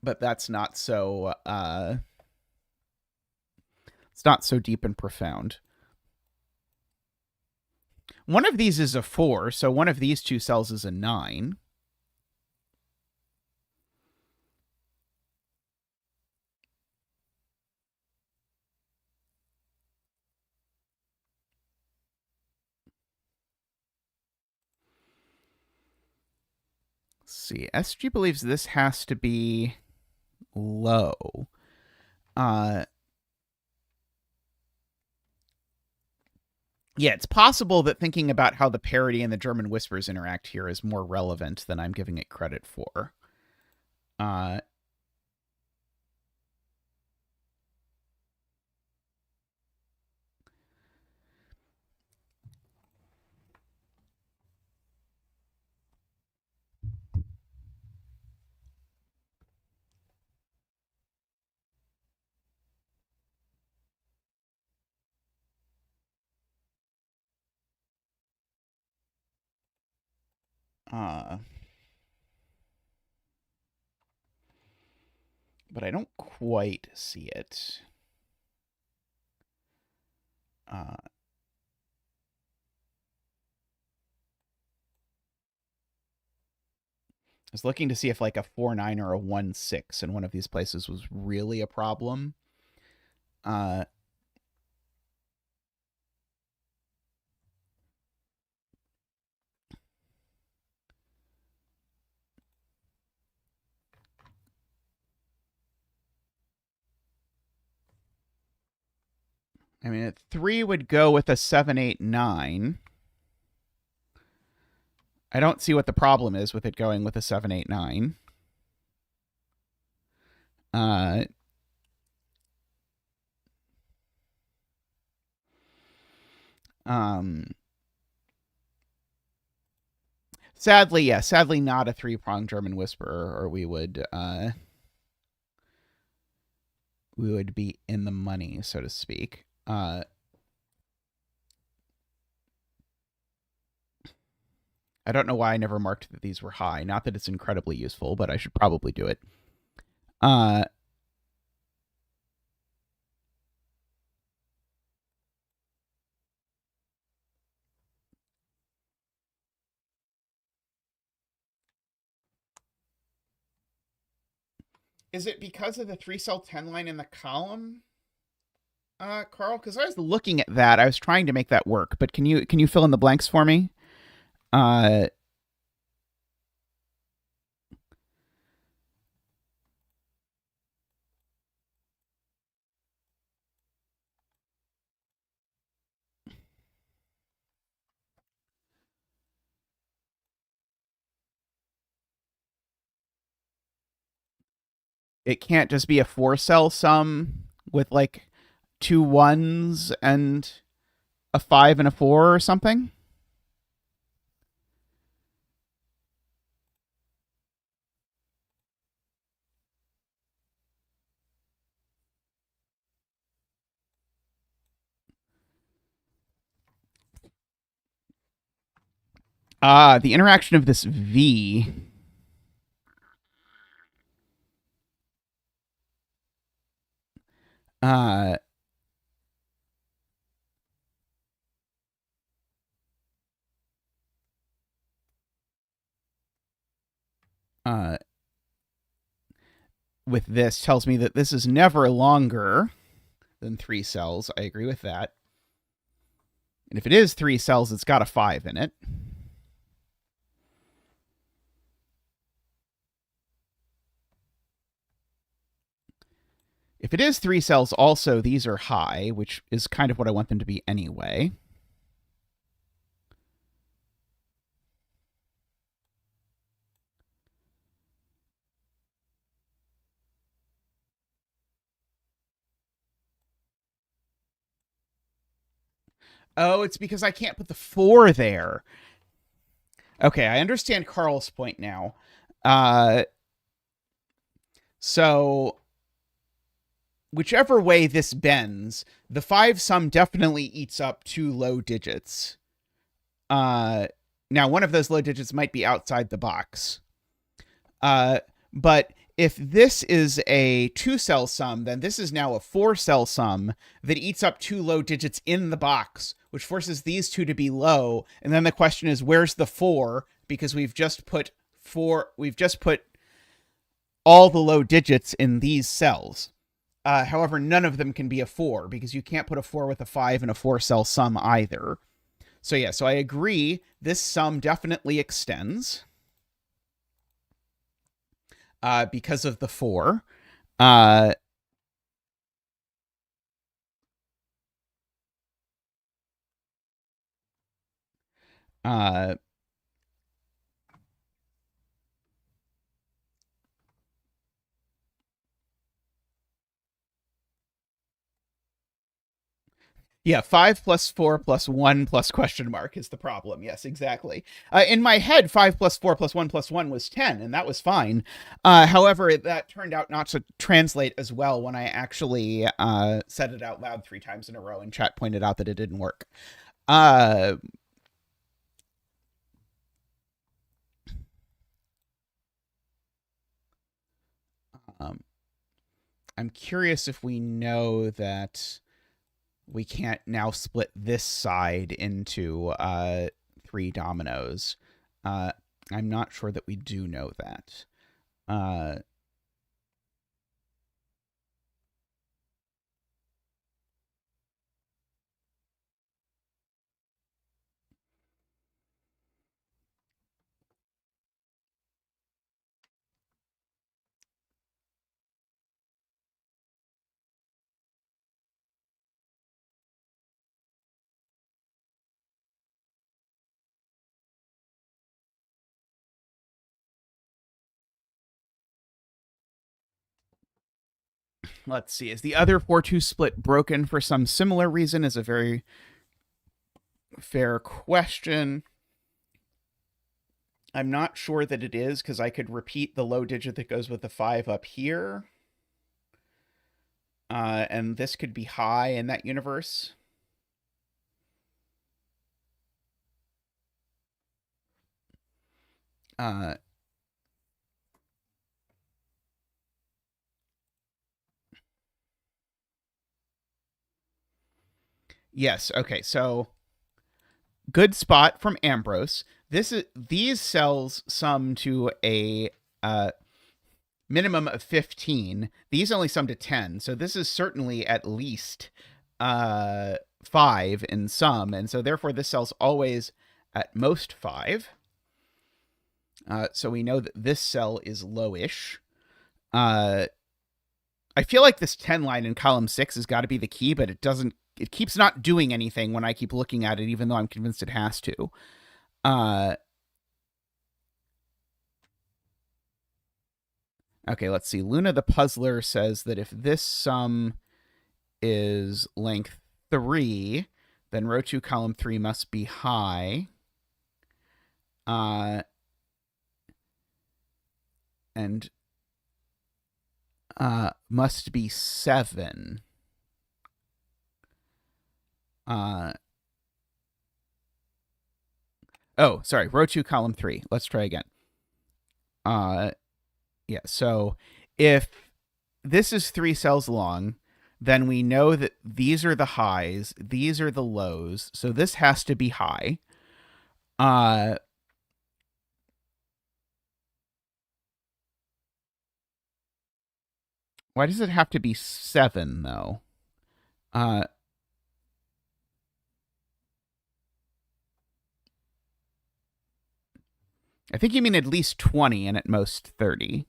[SPEAKER 1] that's not so it's not so deep and profound. One of these is a 4, so one of these 2 cells is a 9. Let's see. SG believes this has to be low. Yeah, it's possible that thinking about how the parody and the German whispers interact here is more relevant than I'm giving it credit for. But I don't quite see it. I was looking to see if like a 4-9 or a 1-6 in one of these places was really a problem. I mean, a 3 would go with a 7-8-9. I don't see what the problem is with it going with a 7-8-9. Sadly not a 3-pronged German whisperer, or we would be in the money, so to speak. I don't know why I never marked that these were high. Not that it's incredibly useful, but I should probably do it. Is it because of the 3-cell 10 line in the column, Carl? Because I was looking at that. I was trying to make that work, but can you fill in the blanks for me? It can't just be a 4-cell sum with like 2 1s and a 5 and a 4 or something? The interaction of this V. With this tells me that this is never longer than 3 cells. I agree with that. And if it is 3 cells, it's got a 5 in it. If it is 3 cells, also, these are high, which is kind of what I want them to be anyway. Oh, it's because I can't put the 4 there. Okay, I understand Carl's point now. So whichever way this bends, the 5 sum definitely eats up 2 low digits. Now, one of those low digits might be outside the box. But if this is a 2-cell sum, then this is now a 4-cell sum that eats up 2 low digits in the box, which forces these 2 to be low. And then the question is, where's the 4? Because we've just put all the low digits in these cells. However, none of them can be a 4 because you can't put a 4 with a 5 in a 4-cell sum either. So yeah, so I agree. This sum definitely extends because of the 4. Yeah, 5 plus 4 plus 1 plus question mark is the problem. Yes, exactly. In my head, 5 plus 4 plus 1 plus 1 was 10, and that was fine. However, that turned out not to translate as well when I actually said it out loud 3 times in a row, and chat pointed out that it didn't work. Um, I'm curious if we know that we can't now split this side into 3 dominoes. I'm not sure that we do know that. Let's see. Is the other 4-2 split broken for some similar reason? Is a very fair question. I'm not sure that it is because I could repeat the low digit that goes with the 5 up here. And this could be high in that universe. Yes. Okay. So good spot from Ambrose. These cells sum to a minimum of 15. These only sum to 10. So this is certainly at least 5 in sum, and so therefore this cell's always at most 5. So we know that this cell is lowish. I feel like this 10 line in column 6 has got to be the key, but it doesn't. It keeps not doing anything when I keep looking at it, even though I'm convinced it has to. Okay, let's see. Luna the Puzzler says that if this sum is length 3, then row 2, column 3 must be high. And must be 7. Oh, sorry. Row 2, column 3. Let's try again. Yeah, so if this is 3 cells long, then we know that these are the highs, these are the lows, so this has to be high. Why does it have to be 7, though? I think you mean at least 20 and at most 30.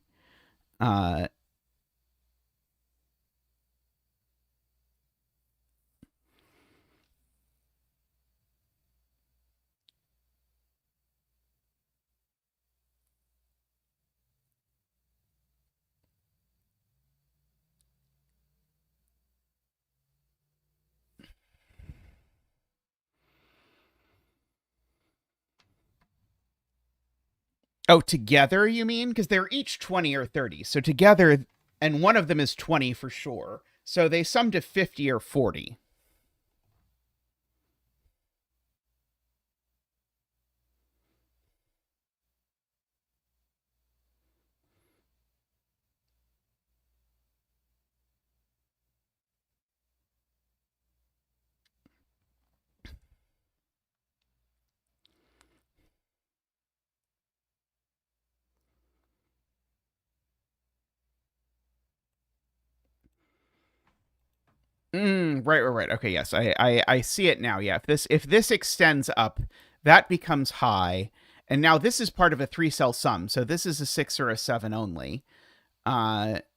[SPEAKER 1] Oh, together, you mean? Because they're each 20 or 30. So together, and one of them is 20 for sure. So they sum to 50 or 40. Right. Okay, yes, I see it now. Yeah, if this extends up, that becomes high, and now this is part of a 3 cell sum. So this is a 6 or a 7 only. But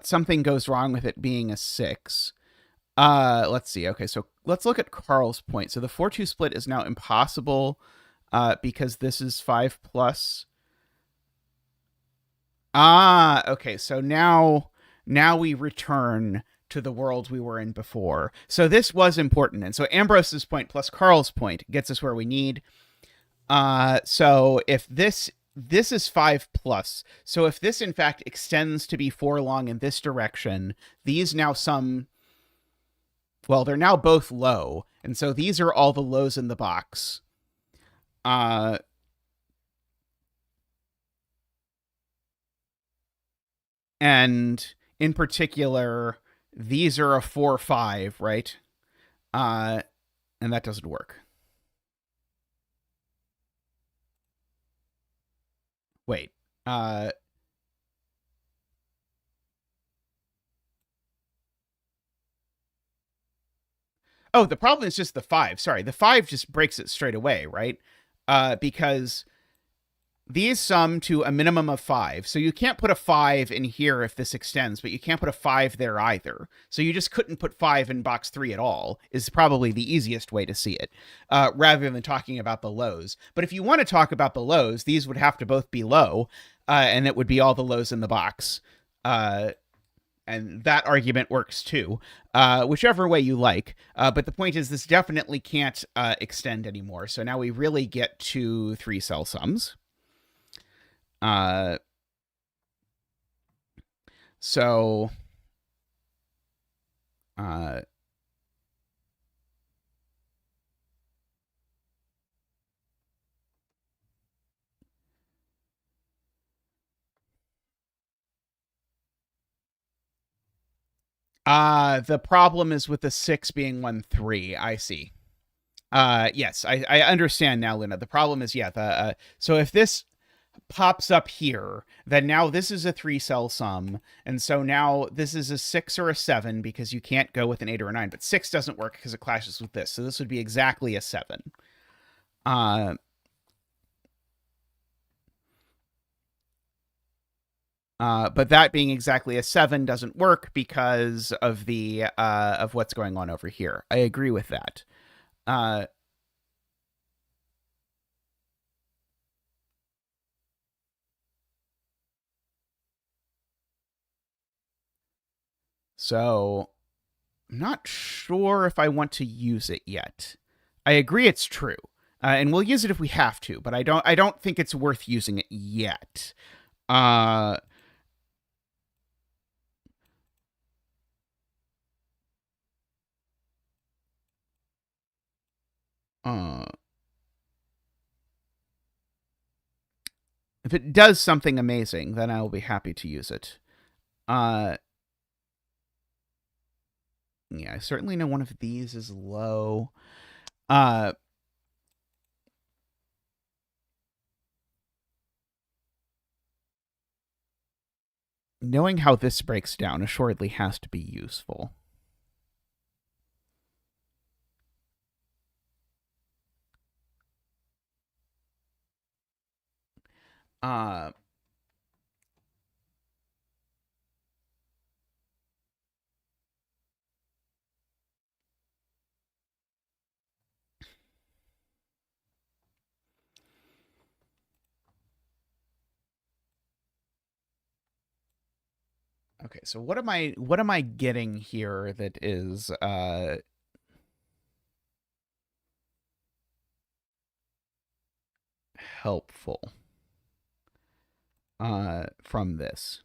[SPEAKER 1] something goes wrong with it being a 6. Let's see. Okay, so let's look at Carl's point. So the 4-2 split is now impossible because this is 5 plus. Okay. So now we return to the world we were in before. So this was important. And so Ambrose's point plus Carl's point gets us where we need. So if this is 5 plus, so if this in fact extends to be 4 long in this direction, these now sum, well, they're now both low. And so these are all the lows in the box. And in particular, these are a 4-5, right? And that doesn't work. Wait. Uh, oh, the problem is just the 5. Sorry, the 5 just breaks it straight away, right? Because these sum to a minimum of 5. So you can't put a 5 in here if this extends, but you can't put a 5 there either. So you just couldn't put 5 in box 3 at all, is probably the easiest way to see it, rather than talking about the lows. But if you want to talk about the lows, these would have to both be low, and it would be all the lows in the box. And that argument works too, whichever way you like. But the point is, this definitely can't extend anymore. So now we really get to 3-cell sums. So the problem is with the 6 being 1-3. I see. Yes, I understand now, Luna. The problem is, yeah, so if this pops up here, then now this is a 3-cell sum, and so now this is a 6 or a 7 because you can't go with an 8 or a 9, but 6 doesn't work because it clashes with this, so this would be exactly a 7. But that being exactly a 7 doesn't work because of the of what's going on over here. I agree with that. So I'm not sure if I want to use it yet. I agree it's true, and we'll use it if we have to. But I don't think it's worth using it yet. If it does something amazing, then I will be happy to use it. Yeah, I certainly know one of these is low. Knowing how this breaks down assuredly has to be useful. Okay, so what am I getting here that is helpful from this?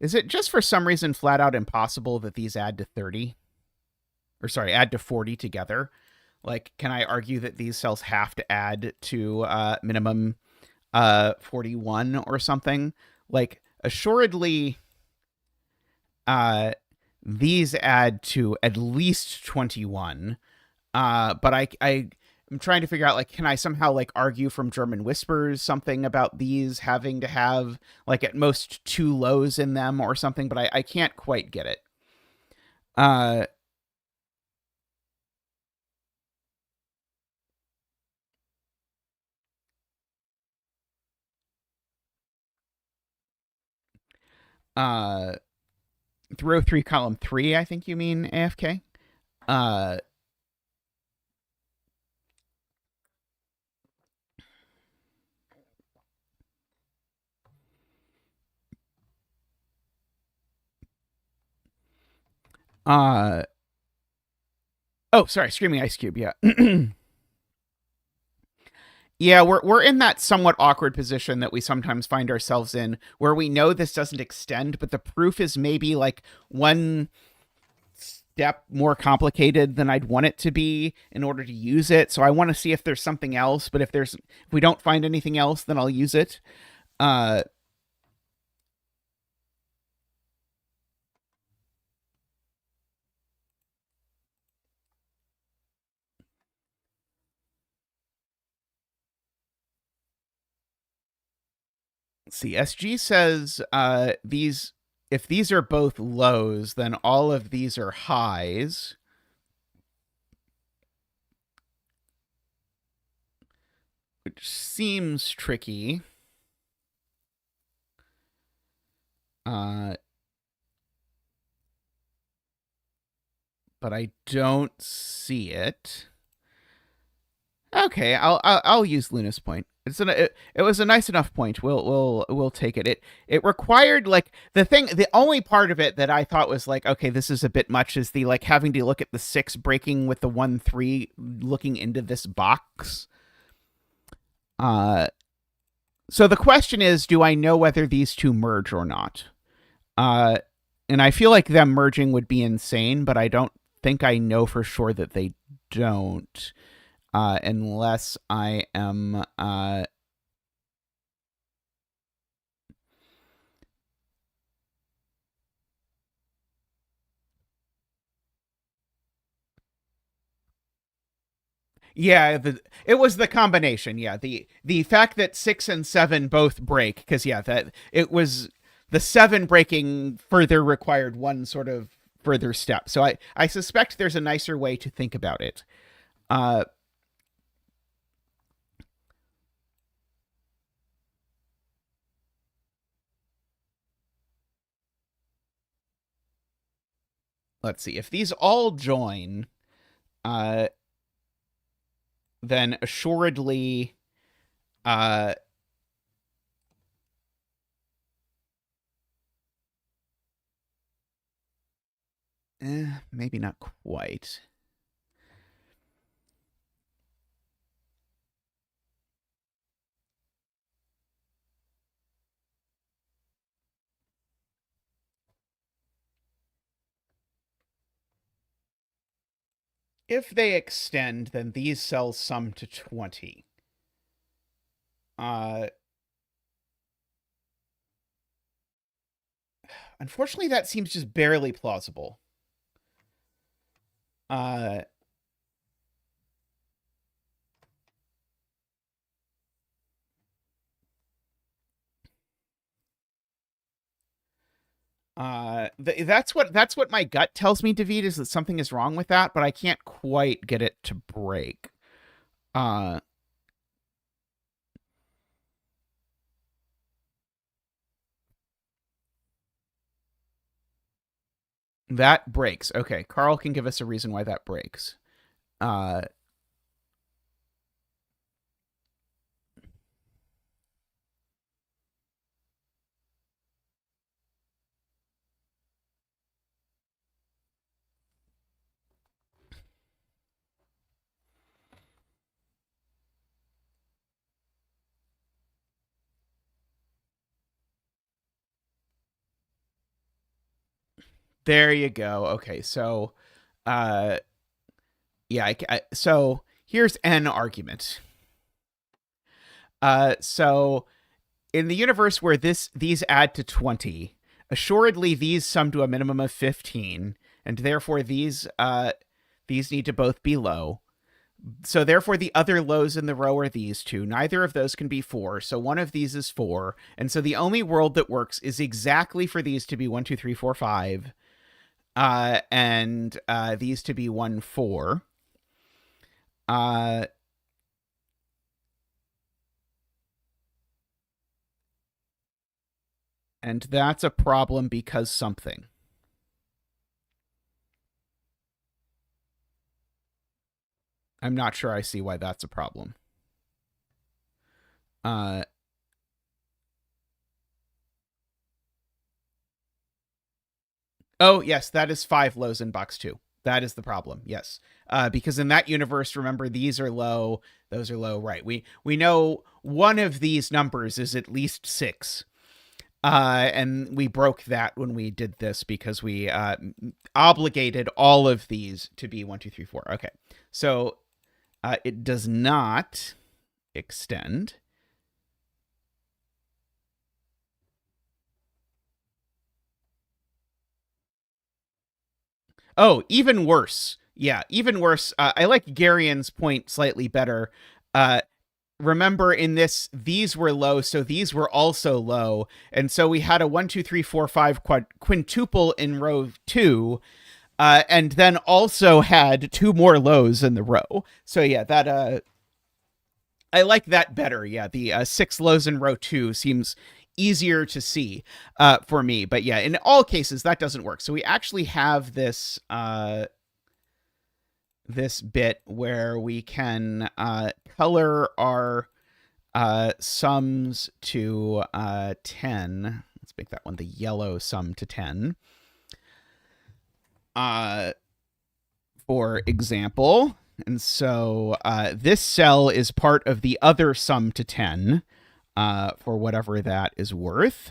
[SPEAKER 1] Is it just for some reason flat out impossible that these add to 30? Or sorry, add to 40 together? Like, can I argue that these cells have to add to minimum 41 or something? Like, assuredly, these add to at least 21. But I'm trying to figure out, like, can I somehow, like, argue from German Whispers something about these having to have, like, at most 2 lows in them or something, but I can't quite get it. Row 3, column 3, I think you mean, AFK? Oh, sorry, Screaming Ice Cube, yeah. Yeah, we're in that somewhat awkward position that we sometimes find ourselves in, where we know this doesn't extend, but the proof is maybe like one step more complicated than I'd want it to be in order to use it. So I want to see if there's something else, but if we don't find anything else, then I'll use it. Uh, see, SG says these if these are both lows, then all of these are highs. Which seems tricky. Uh, but I don't see it. Okay, I'll use Luna's point. It was a nice enough point. We'll take it. It required like the only part of it that I thought was like, okay, this is a bit much is the like having to look at the 6 breaking with the 1-3 looking into this box. So the question is, do I know whether these two merge or not? And I feel like them merging would be insane, but I don't think I know for sure that they don't. Unless I am yeah, it was the combination. Yeah, the fact that 6 and 7 both break because yeah, that it was the 7 breaking further required one sort of further step. So I suspect there's a nicer way to think about it. Uh, let's see if these all join. Uh, then assuredly, uh, maybe not quite. If they extend, then these cells sum to 20. Uh, unfortunately, that seems just barely plausible. Uh, that's what my gut tells me, David, is that something is wrong with that, but I can't quite get it to break. Uh, that breaks. Okay, Carl can give us a reason why that breaks. Uh, there you go. Okay, so, uh, yeah, so here's an argument. So in the universe where these add to 20, assuredly these sum to a minimum of 15, and therefore these need to both be low. So therefore the other lows in the row are these two. Neither of those can be 4, so one of these is 4. And so the only world that works is exactly for these to be 1, 2, 3, 4, 5. And these to be 1, 4. Uh, and that's a problem because something. I'm not sure I see why that's a problem. Uh, oh, yes, that is 5 lows in box 2. That is the problem. Yes. Because in that universe, remember, these are low, those are low. Right. We know one of these numbers is at least 6. And we broke that when we did this because we obligated all of these to be 1, 2, 3, 4. Okay. So it does not extend. Oh, even worse. Yeah, even worse. I like Garian's point slightly better. Uh, Remember in this, these were low, so these were also low. And so we had a 1, 2, 3, 4, 5 quintuple in row 2, and then also had 2 more lows in the row. So yeah, that I like that better. Yeah, the 6 lows in row 2 seems easier to see for me. But yeah, in all cases, that doesn't work. So we actually have this this bit where we can color our sums to 10. Let's make that one the yellow sum to 10. For example, and so this cell is part of the other sum to 10 for whatever that is worth.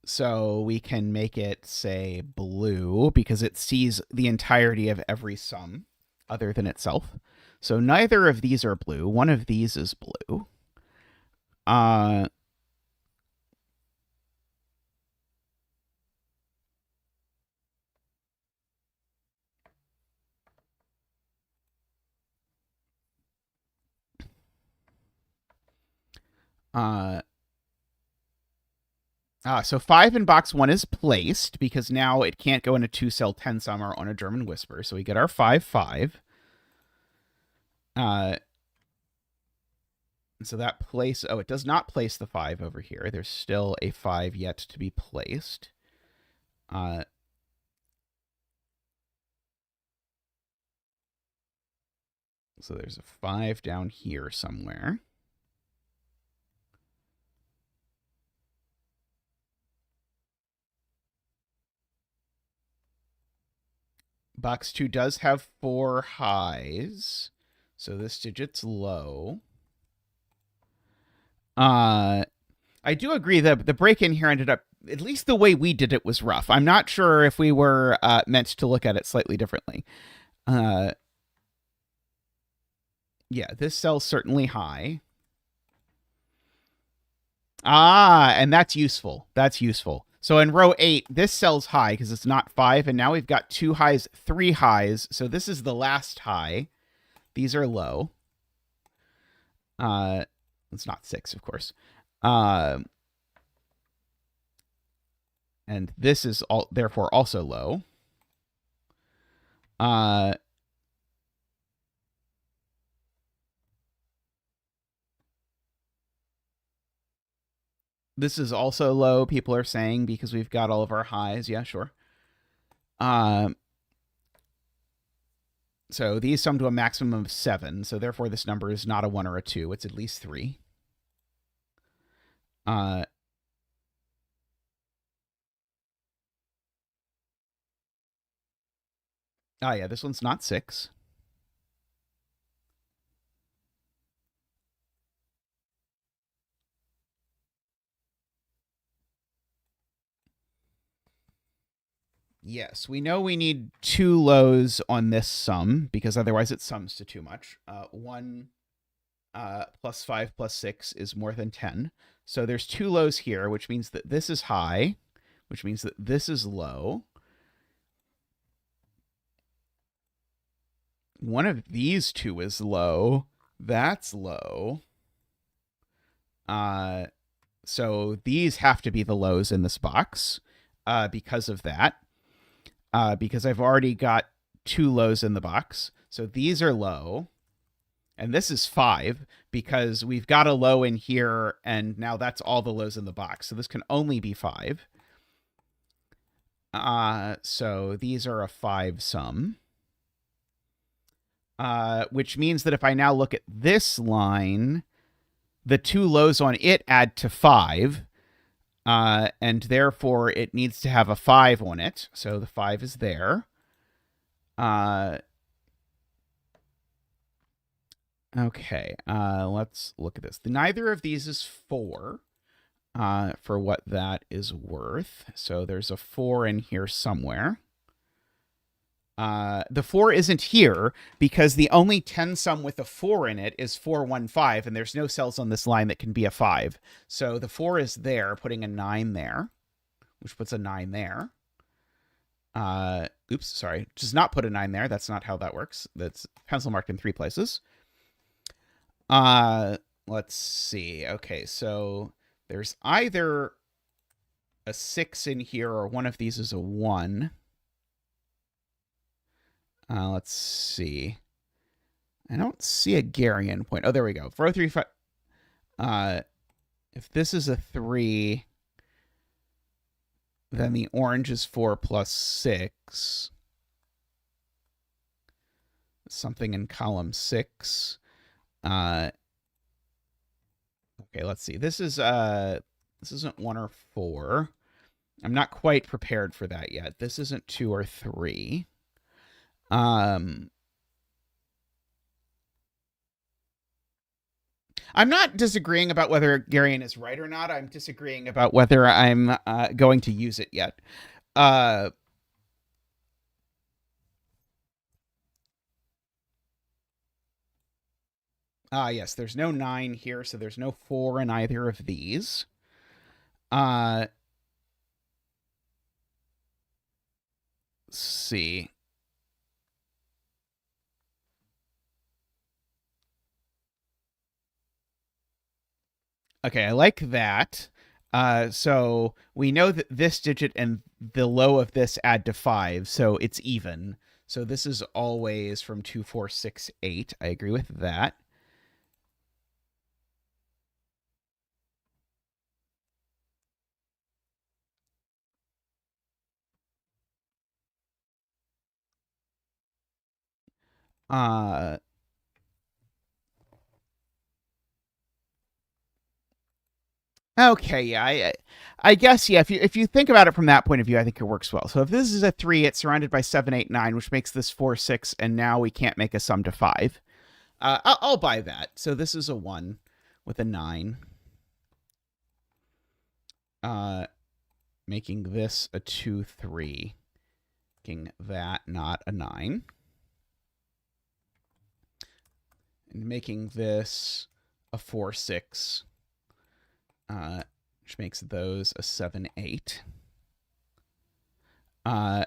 [SPEAKER 1] So we can make it, say, blue because it sees the entirety of every sum other than itself. So neither of these are blue. One of these is blue. So 5 in box 1 is placed because now it can't go in a 2-cell 10 summer on a German whisper. So we get our 5, 5. So that place, it does not place the 5 over here. There's still a 5 yet to be placed. So there's a 5 down here somewhere. Box 2 does have 4 highs. So this digit's low. I do agree that the break-in here ended up, at least the way we did it, was rough. I'm not sure if we were meant to look at it slightly differently. Yeah, this cell's certainly high. And that's useful. That's useful. So in row 8, this cell's high because it's not 5, and now we've got 2 highs, 3 highs. So this is the last high. These are low. It's not 6, of course. And this is therefore also low. This is also low, people are saying, because we've got all of our highs. Yeah, sure. So these sum to a maximum of 7. So therefore, this number is not a 1 or a 2. It's at least 3. Yeah, this one's not 6. Yes, we know we need 2 lows on this sum because otherwise it sums to too much. 1 plus 5 plus 6 is more than 10. So there's 2 lows here, which means that this is high, which means that this is low. One of these 2 is low. That's low. So these have to be the lows in this box because of that. Because I've already got 2 lows in the box. So these are low. And this is 5 because we've got a low in here, and now that's all the lows in the box. So this can only be 5. So these are a 5 sum. Which means that if I now look at this line, the 2 lows on it add to 5. And therefore it needs to have a 5 on it. So the 5 is there. Okay, let's look at this. Neither of these is 4 for what that is worth. So there's a 4 in here somewhere. The 4 isn't here because the only 10 sum with a 4 in it is 415, and there's no cells on this line that can be a 5. So the 4 is there, putting a 9 there, which puts a 9 there. Oops, sorry. Just not put a 9 there. That's not how that works. That's pencil marked in 3 places. Let's see. Okay, so there's either a 6 in here or one of these is a 1. Let's see. I don't see a Garian point. Oh, there we go. 4, 3, 5. If this is a 3, then the orange is 4 plus 6. Something in column 6. Okay, let's see. This isn't 1 or 4. I'm not quite prepared for that yet. This isn't 2 or 3. I'm not disagreeing about whether Garian is right or not. I'm disagreeing about whether I'm going to use it yet. Yes, there's no 9 here, so there's no 4 in either of these. Let's see. Okay, I like that. So we know that this digit and the low of this add to 5, so it's even. So this is always from 2, 4, 6, 8. I agree with that. Okay, yeah, I guess yeah. If you think about it from that point of view, I think it works well. So if this is a 3, it's surrounded by 7, 8, 9, which makes this 4, 6, and now we can't make a sum to 5. I'll buy that. So this is a 1 with a 9. Making this a 2, 3. Making that not a 9. And making this a 4, 6. Which makes those a 7, 8. I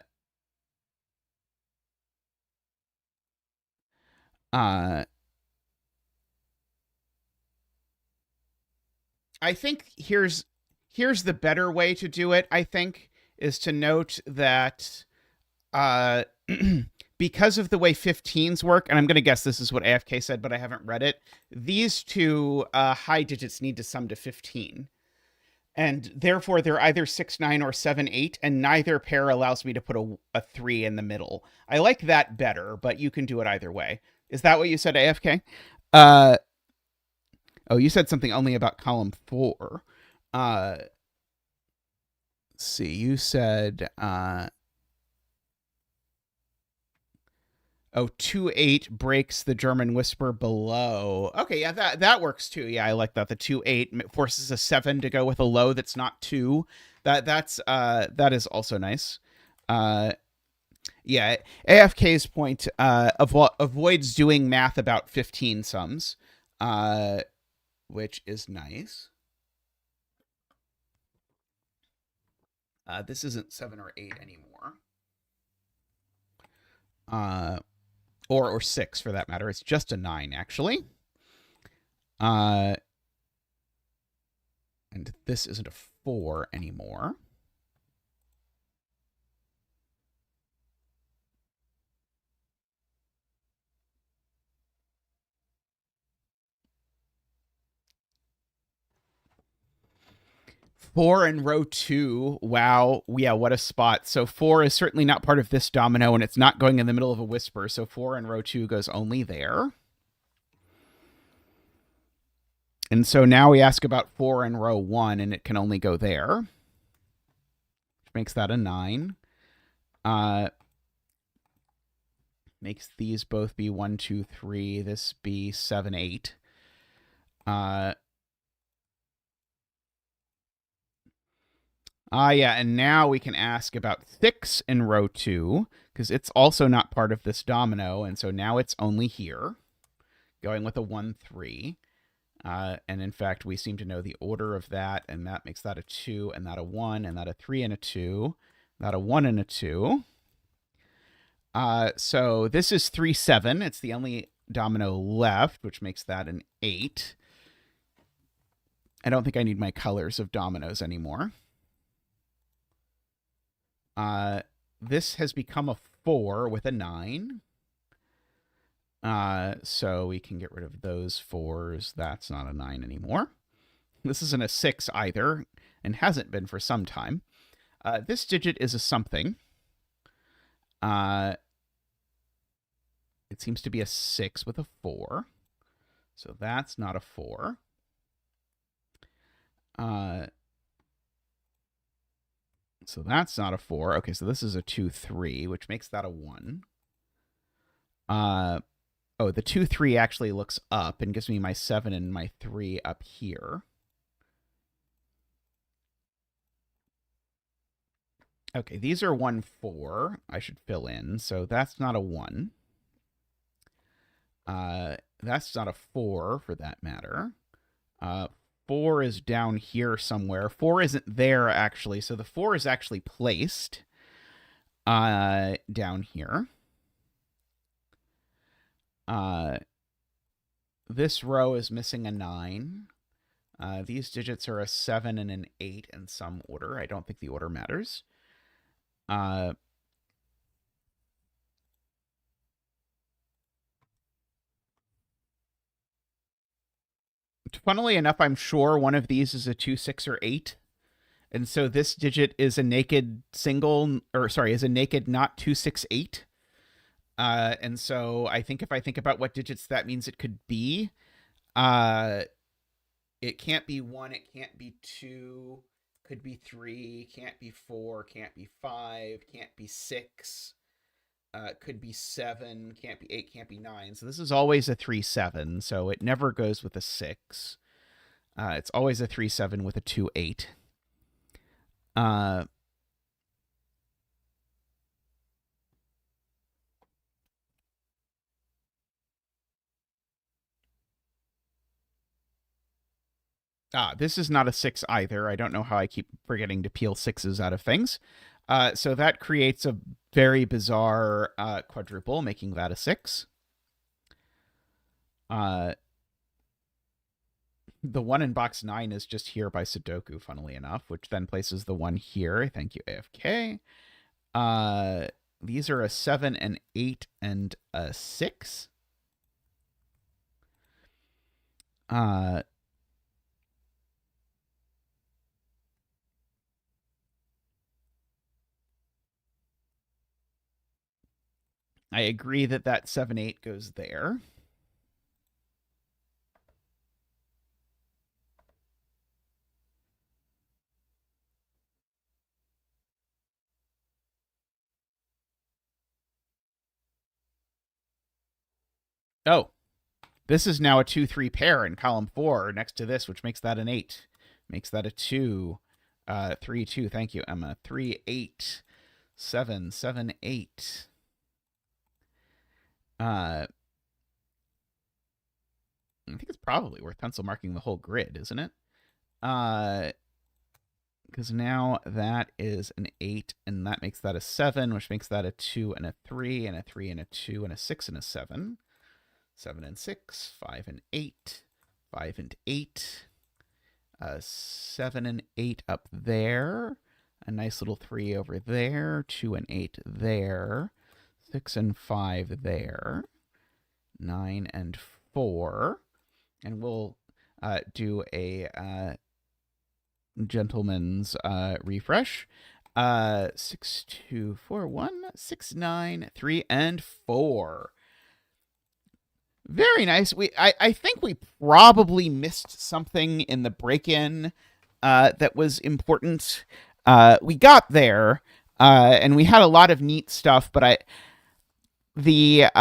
[SPEAKER 1] think here's the better way to do it, I think, is to note that because of the way 15s work, and I'm going to guess this is what AFK said, but I haven't read it, these two high digits need to sum to 15. And therefore, they're either 6, 9 or 7, 8, and neither pair allows me to put a 3 in the middle. I like that better, but you can do it either way. Is that what you said, AFK? Oh, you said something only about column 4. Let's see, you said... Oh, 2, 8 breaks the German whisper below. Okay, yeah, that works too. Yeah, I like that. The 2, 8 forces a 7 to go with a low that's not 2. That is also nice. Yeah, AFK's point avoids doing math about 15 sums, which is nice. This isn't 7 or 8 anymore. Or 6 for that matter. It's just a 9, actually. And this isn't a 4 anymore. Four in row 2. Wow. Yeah, what a spot. So 4 is certainly not part of this domino, and it's not going in the middle of a whisper. So 4 in row 2 goes only there. And so now we ask about 4 in row 1, and it can only go there. Which makes that a 9. Makes these both be 1, 2, 3. This be 7, 8. Yeah, and now we can ask about 6 in row 2, because it's also not part of this domino, and so now it's only here, going with a 1, 3. And in fact, we seem to know the order of that, and that makes that a 2, and that a 1, and that a 3 and a 2, that a 1 and a 2. So this is 3, 7. It's the only domino left, which makes that an 8. I don't think I need my colors of dominoes anymore. This has become a 4 with a 9. So we can get rid of those 4s. That's not a 9 anymore. This isn't a 6 either, and hasn't been for some time. This digit is a something. It seems to be a 6 with a 4. So that's not a 4. So that's not a 4. Okay, so this is a 2, 3, which makes that a 1. Oh, the 2, 3 actually looks up and gives me my 7 and my 3 up here. Okay, these are 1, 4. I should fill in. So that's not a 1. That's not a 4 for that matter. 4 is down here somewhere. 4 isn't there, actually. So the 4 is actually placed down here. This row is missing a 9. These digits are a 7 and an 8 in some order. I don't think the order matters. Funnily enough, I'm sure one of these is a 2, 6, or 8. And so this digit is a naked single, or sorry, is a naked not 2, 6, 8. And so I think if I think about what digits that means it could be, it can't be 1, it can't be 2, could be 3, can't be 4, can't be 5, can't be 6, could be 7, can't be 8, can't be 9. So this is always a 3, 7. So it never goes with a 6. It's always a 3, 7 with a 2, 8. This is not a 6 either. I don't know how I keep forgetting to peel 6s out of things. So that creates a very bizarre quadruple, making that a 6. The 1 in box 9 is just here by Sudoku, funnily enough, which then places the 1 here. Thank you, AFK. These are a 7, an 8, and a 6. I agree that that 7, 8 goes there. Oh, this is now a 2, 3 pair in column 4 next to this, which makes that an 8. Makes that a 2. 3, 2. Thank you, Emma. 3, 8. 7, 7, 8. I think it's probably worth pencil marking the whole grid, isn't it? Because now that is an 8, and that makes that a 7, which makes that a 2 and a 3, and a 3 and a 2, and a 6 and a 7. 7 and 6, 5 and 8, 5 and 8, 7 and 8 up there, a nice little 3 over there, 2 and 8 there, 6 and 5 there, 9 and 4, and we'll do a gentleman's refresh. 6, 2, 4, 1, 6, 9, 3, and 4. Very nice. I think we probably missed something in the break-in that was important. We got there, and we had a lot of neat stuff, but it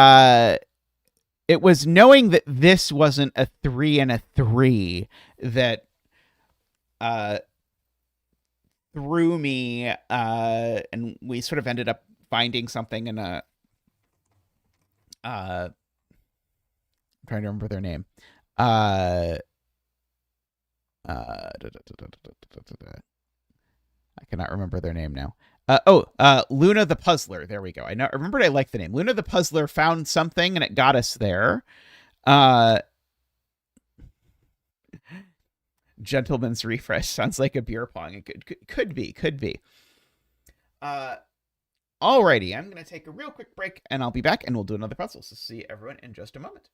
[SPEAKER 1] was knowing that this wasn't a 3 and a 3 that threw me, and we sort of ended up finding something in a I'm trying to remember their name. I cannot remember their name now. Luna the Puzzler. There we go. I remembered I liked the name. Luna the Puzzler found something and it got us there. Gentleman's Refresh sounds like a beer pong. It could be. Alrighty, I'm gonna take a real quick break and I'll be back and we'll do another puzzle. So see everyone in just a moment.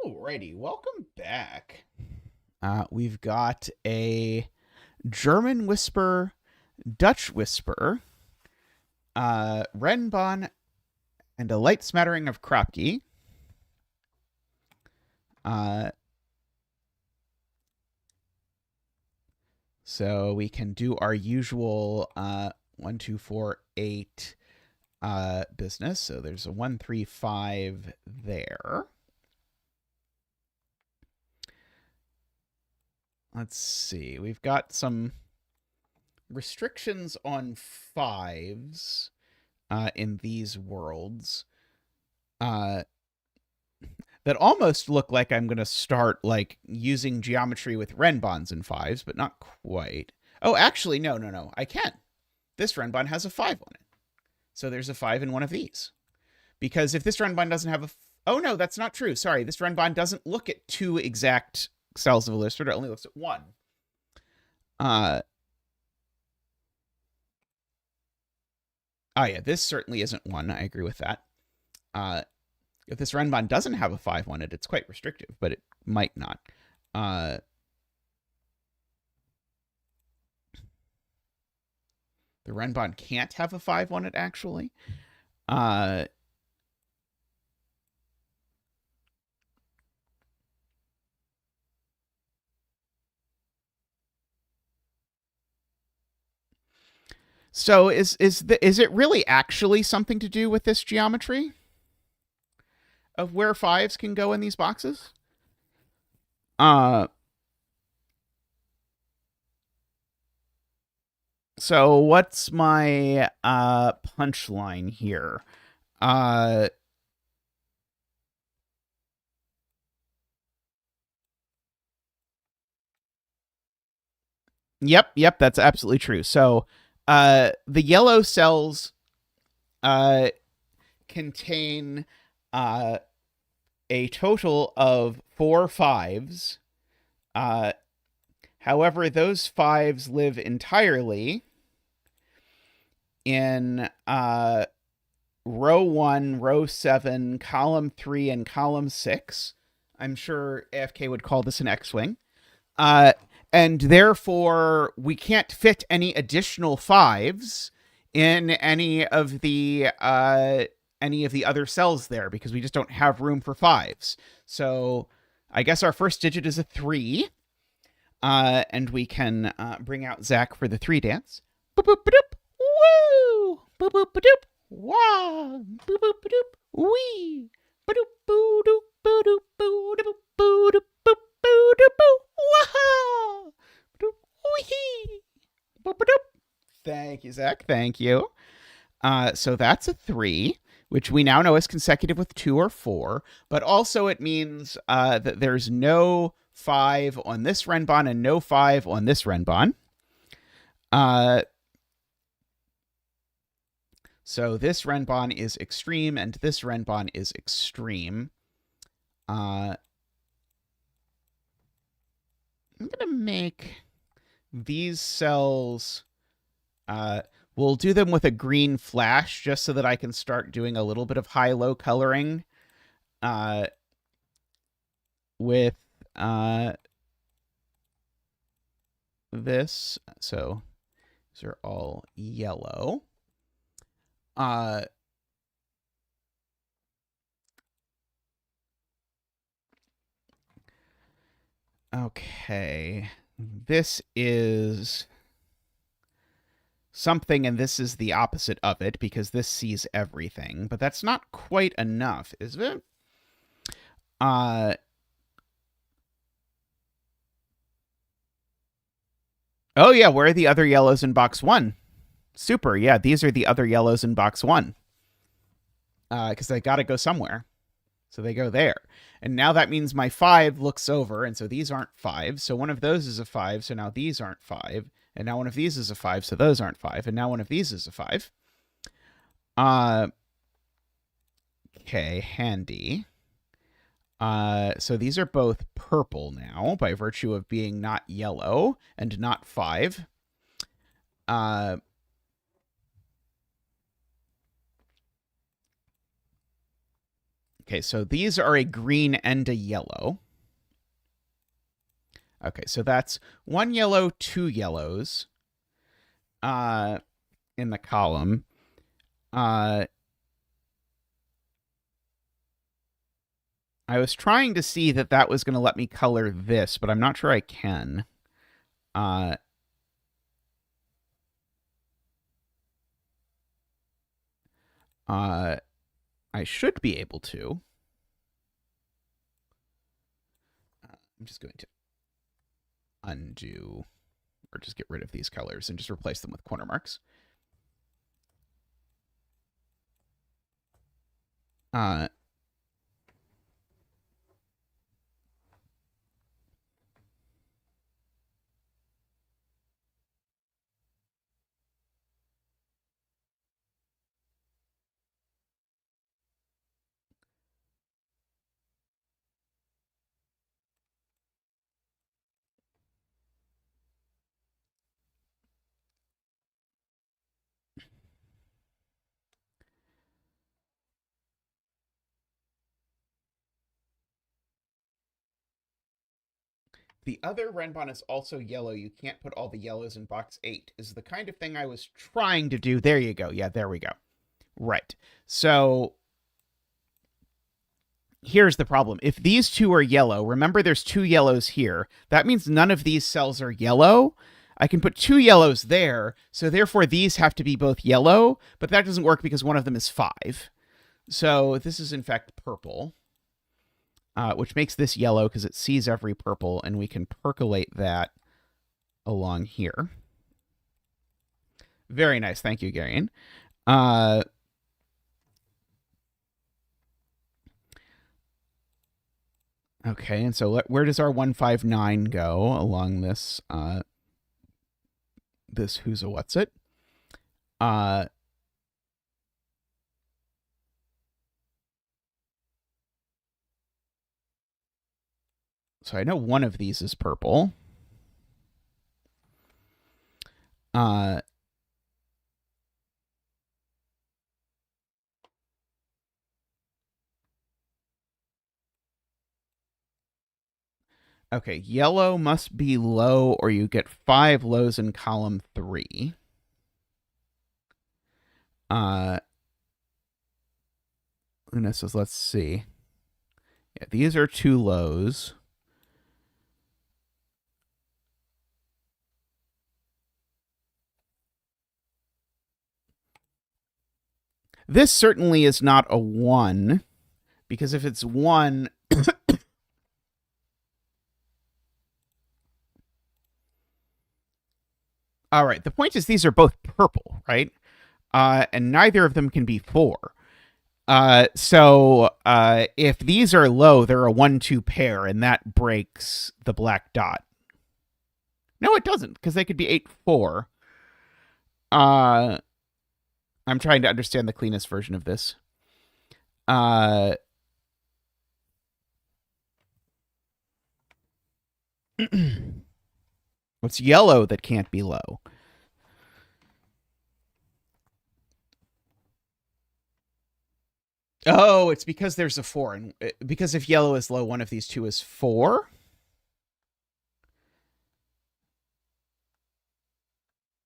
[SPEAKER 1] Alrighty, welcome back. We've got a German Whisper, Dutch Whisper, Renbon, and a light smattering of Kropke. So we can do our usual 1, 2, 4, 8 business. So there's a 1, 3, 5 there. Let's see. We've got some restrictions on 5s in these worlds that almost look like I'm going to start like using geometry with Renbons in 5s, but not quite. Oh, actually, no. I can. This Renbon has a 5 on it. So there's a 5 in one of these. Because if this Renbon doesn't have a... Oh, no, that's not true. Sorry, this Renbon doesn't look at 2 exact cells of illustrator. It only looks at 1. Oh, yeah, this certainly isn't 1. I agree with that. If this Renbon doesn't have a 5 on it, it's quite restrictive, but it might not. The Renbon can't have a 5 on it, actually. So is it really actually something to do with this geometry of where 5s can go in these boxes? So what's my punchline here? Yep, that's absolutely true. So the yellow cells contain a total of 4 5s. However, those 5s live entirely in row 1, row 7, column 3, and column 6. I'm sure AFK would call this an X-wing. And therefore, we can't fit any additional 5s in any of the other cells there because we just don't have room for 5s. So I guess our first digit is a 3. And we can bring out Zach for the 3 dance. Boop boop doop. Woo! Boop boop doop. Wah! Boop boop doop. Wee! Boop boop doop. Boop boop doop. Boop doop boop. Boop doop boop. Wah! Doop wee! Boop doop. Thank you, Zach. Thank you. So that's a 3, which we now know is consecutive with 2 or 4, but also it means that there's no 5 on this renbon and no 5 on this renbon. So this renbon is extreme and this renbon is extreme. I'm going to make these cells... we'll do them with a green flash just so that I can start doing a little bit of high-low coloring with this. So these are all yellow. Okay. This is something, and this is the opposite of it, because this sees everything. But that's not quite enough, is it? Oh, yeah, where are the other yellows in box 1? Super, yeah, these are the other yellows in box 1. Because they got to go somewhere. So they go there. And now that means my 5 looks over, and so these aren't 5. So one of those is a 5, so now these aren't 5. And now one of these is a 5, so those aren't 5. And now one of these is a 5. Okay, handy. So these are both purple now, by virtue of being not yellow and not 5. Okay, so these are a green and a yellow. Okay, so that's 1 yellow, 2 yellows in the column. I was trying to see that that was going to let me color this, but I'm not sure I can. I should be able to. I'm just going to undo, or just get rid of these colors and just replace them with corner marks. The other renbon is also yellow. You can't put all the yellows in box 8 is the kind of thing I was trying to do. There you go. Yeah, there we go. Right. So here's the problem. If these two are yellow, remember there's 2 yellows here. That means none of these cells are yellow. I can put 2 yellows there, so therefore these have to be both yellow, but that doesn't work because one of them is 5. So this is in fact purple. Which makes this yellow because it sees every purple, and we can percolate that along here. Very nice. Thank you, Garion. Okay, and so where does our 159 go along this, this who's a what's it? So I know one of these is purple. Okay, yellow must be low, or you get 5 lows in column 3. Luna says, let's see. Yeah, these are 2 lows. This certainly is not a 1, because if it's 1... All right. The point is these are both purple, right? And neither of them can be 4. So if these are low, they're a 1-2 pair, and that breaks the black dot. No, it doesn't, because they could be 8-4. I'm trying to understand the cleanest version of this. What's yellow that can't be low? Oh, it's because there's a 4, and because if yellow is low, one of these two is 4.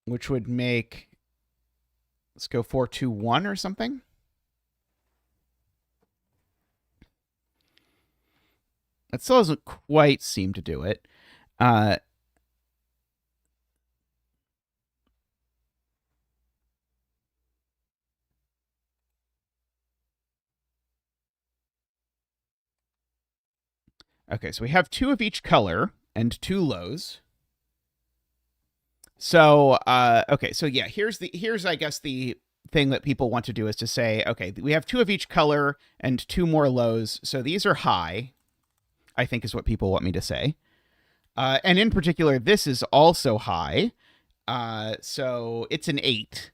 [SPEAKER 1] Which would make, let's go 4-2-1 or something. That still doesn't quite seem to do it. Okay, so we have 2 of each color and 2 lows. So okay, so yeah, here's I guess the thing that people want to do is to say, okay, we have 2 of each color and 2 more lows, so these are high, I think is what people want me to say. And in particular, this is also high. So it's an 8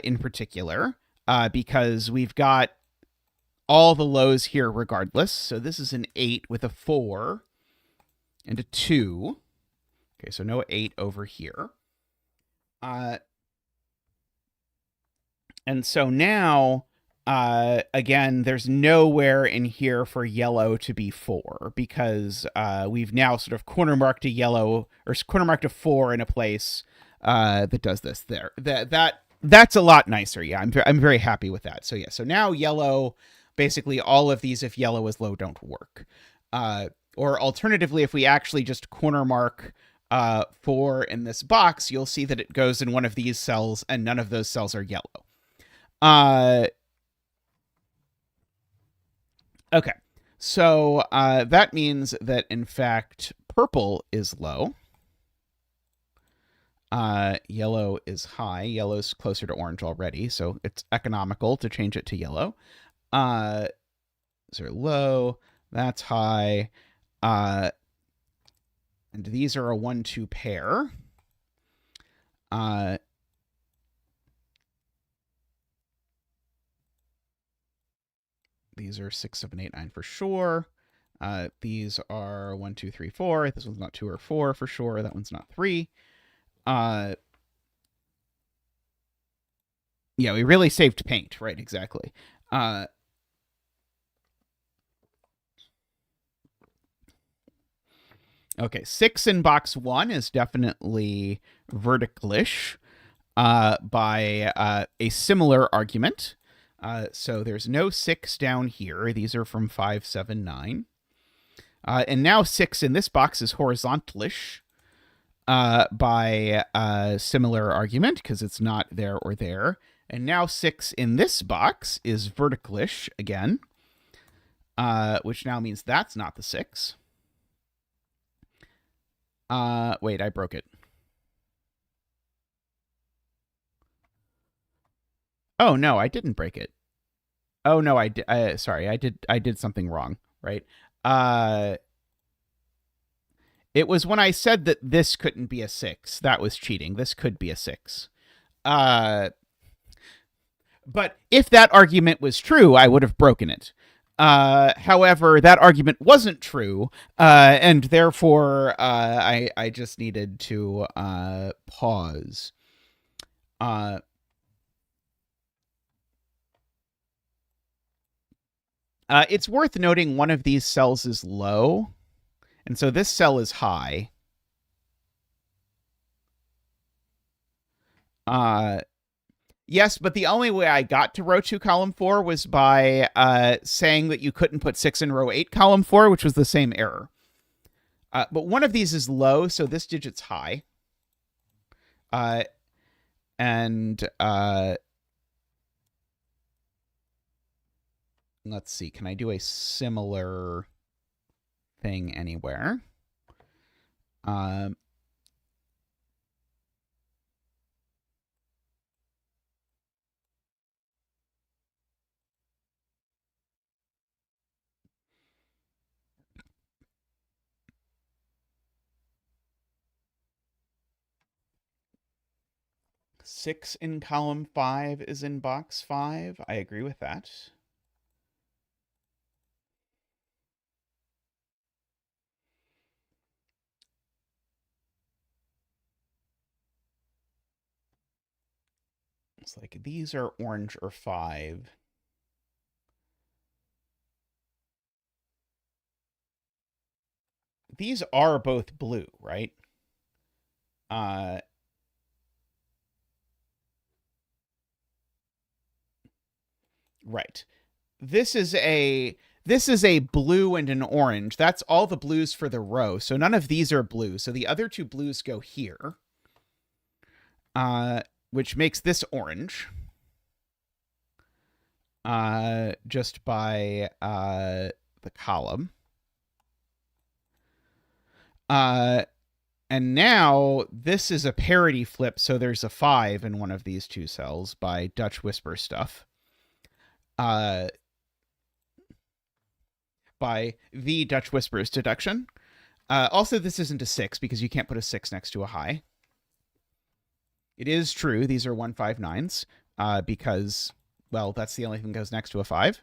[SPEAKER 1] in particular, because we've got all the lows here regardless. So this is an 8 with a 4 and a 2. Okay, so no 8 over here. And so now, again, there's nowhere in here for yellow to be 4, because we've now sort of corner marked a yellow, or corner marked a 4 in a place that does this there. That's a lot nicer. Yeah, I'm very happy with that. So yeah, so now yellow, basically all of these, if yellow is low, don't work. Or alternatively, if we actually just corner mark 4 in this box, you'll see that it goes in one of these cells, and none of those cells are yellow. Okay, so that means that in fact purple is low. Yellow is high. Yellow's closer to orange already, so it's economical to change it to yellow. These are low. That's high. And these are a 1-2 pair. These are 6, 7, 8, 9 for sure. These are 1, 2, 3, 4. This one's not 2 or 4 for sure. That one's not 3. Yeah, we really saved paint, right? Exactly. Okay, 6 in box 1 is definitely verticalish by a similar argument. So there's no 6 down here. These are from 5, 7, 9. And now 6 in this box is horizontalish by a similar argument, because it's not there or there. And now 6 in this box is verticalish again, which now means that's not the 6. Wait, I broke it. Oh no, I didn't break it. Oh no, I did. Sorry, I did something wrong. Right. It was when I said that this couldn't be a 6. That was cheating. This could be a 6. But if that argument was true, I would have broken it. However, that argument wasn't true, and therefore I just needed to pause. It's worth noting one of these cells is low, and so this cell is high. Yes, but the only way I got to row 2, column 4 was by saying that you couldn't put 6 in row 8, column 4, which was the same error. But one of these is low, so this digit's high. And let's see, can I do a similar thing anywhere? 6 in column 5 is in box 5. I agree with that. It's like these are orange or 5. These are both blue, right? Right. This is a blue and an orange. That's all the blues for the row. So none of these are blue. So the other two blues go here, which makes this orange. Just by the column. And now this is a parity flip, so there's a 5 in one of these two cells by Dutch Whisper stuff. By the Dutch Whisper's deduction. Also, this isn't a 6 because you can't put a 6 next to a high. It is true. These are 159s because, well, that's the only thing that goes next to a 5.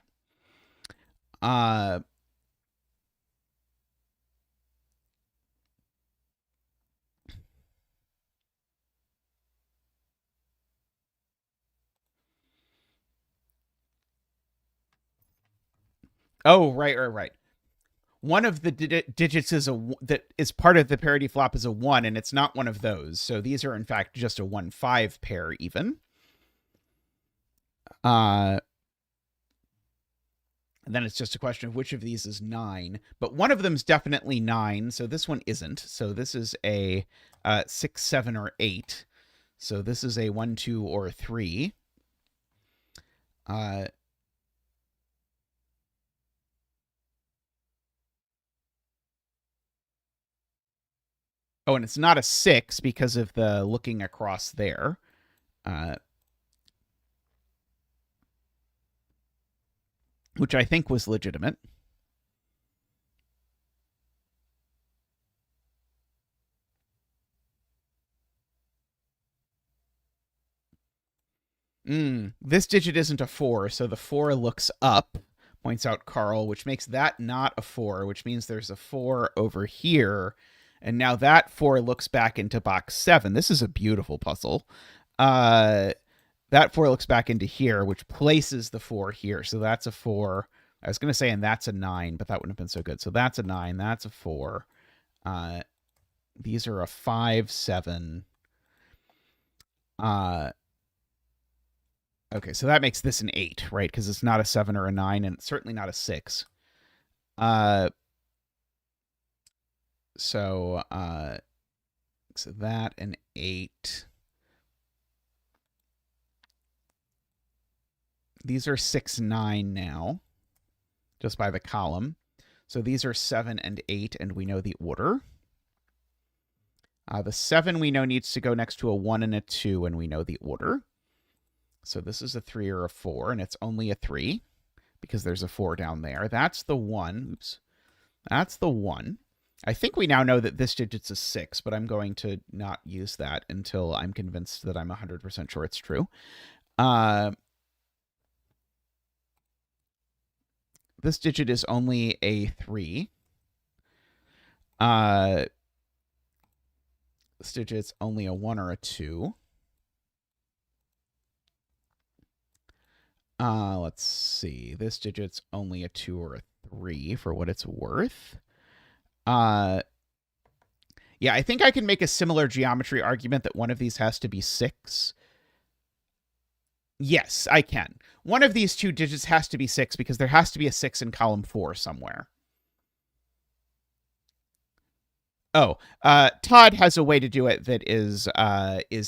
[SPEAKER 1] Oh, right. One of the digits is that is part of the parity flop is a 1, and it's not one of those. So these are in fact just a 1-5 pair even. And then it's just a question of which of these is 9. But one of them is definitely 9, so this one isn't. So this is a 6, 7, or 8. So this is a 1, 2, or 3. Oh, and it's not a 6 because of the looking across there. Which I think was legitimate. This digit isn't a 4, so the 4 looks up, points out Carl, which makes that not a 4, which means there's a 4 over here. And now that 4 looks back into box 7. This is a beautiful puzzle. That 4 looks back into here, which places the 4 here. So that's a 4. I was going to say, and that's a 9, but that wouldn't have been so good. So that's a 9. That's a 4. These are a 5, 7. Okay, so that makes this an 8, right? Because it's not a 7 or a 9, and it's certainly not a 6. So that an 8. These are 6, 9 now, just by the column. So these are 7 and 8, and we know the order. The 7 we know needs to go next to a 1 and a 2, and we know the order. So this is a 3 or a 4, and it's only a 3 because there's a 4 down there. That's the 1. Oops. That's the 1. I think we now know that this digit's a 6, but I'm going to not use that until I'm convinced that I'm 100% sure it's true. This digit is only a 3. This digit's only a 1 or a 2. Let's see. This digit's only a 2 or a 3 for what it's worth. Yeah, I think I can make a similar geometry argument that one of these has to be 6. Yes, I can. One of these two digits has to be 6 because there has to be a 6 in column 4 somewhere. Oh, Todd has a way to do it that is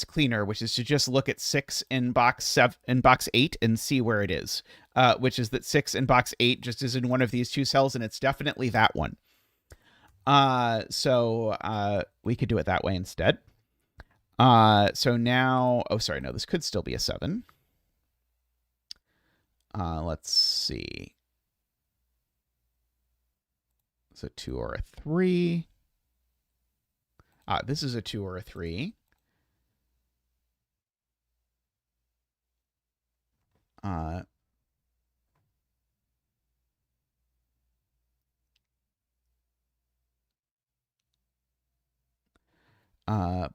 [SPEAKER 1] cleaner, which is to just look at 6 in box 8 and see where it is. Which is that 6 in box 8 just is in one of these two cells, and it's definitely that one. So we could do it that way instead. So now, oh, sorry, no, this could still be a 7. Let's see. It's a 2 or a 3. This is a 2 or a 3.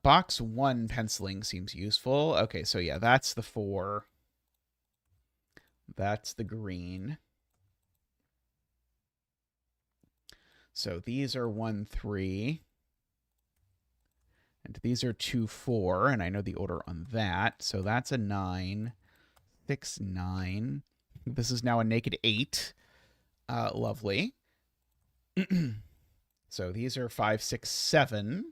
[SPEAKER 1] Box 1 penciling seems useful. Okay, so yeah, that's the 4. That's the green. So these are 1, 3. And these are 2, 4. And I know the order on that. So that's a 9, 6, 9. This is now a naked 8. Lovely. So these are 5, 6, 7.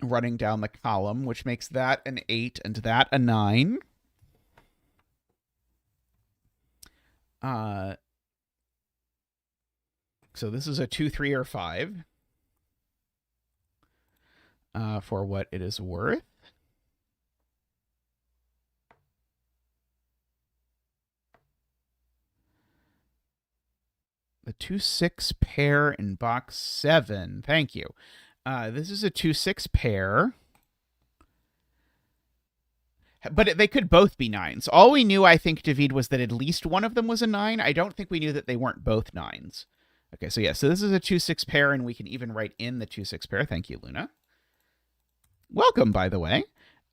[SPEAKER 1] Running down the column, which makes that an 8 and that a 9. So this is a 2, 3, or 5 for what it is worth. The 2, 6 pair in box 7. Thank you. This is a 2, 6 pair. But they could both be 9s. All we knew, I think, David, was that at least one of them was a 9. I don't think we knew that they weren't both 9s. Okay, so yeah, so this is a 2, 6 pair, and we can even write in the 2, 6 pair. Thank you, Luna. Welcome, by the way.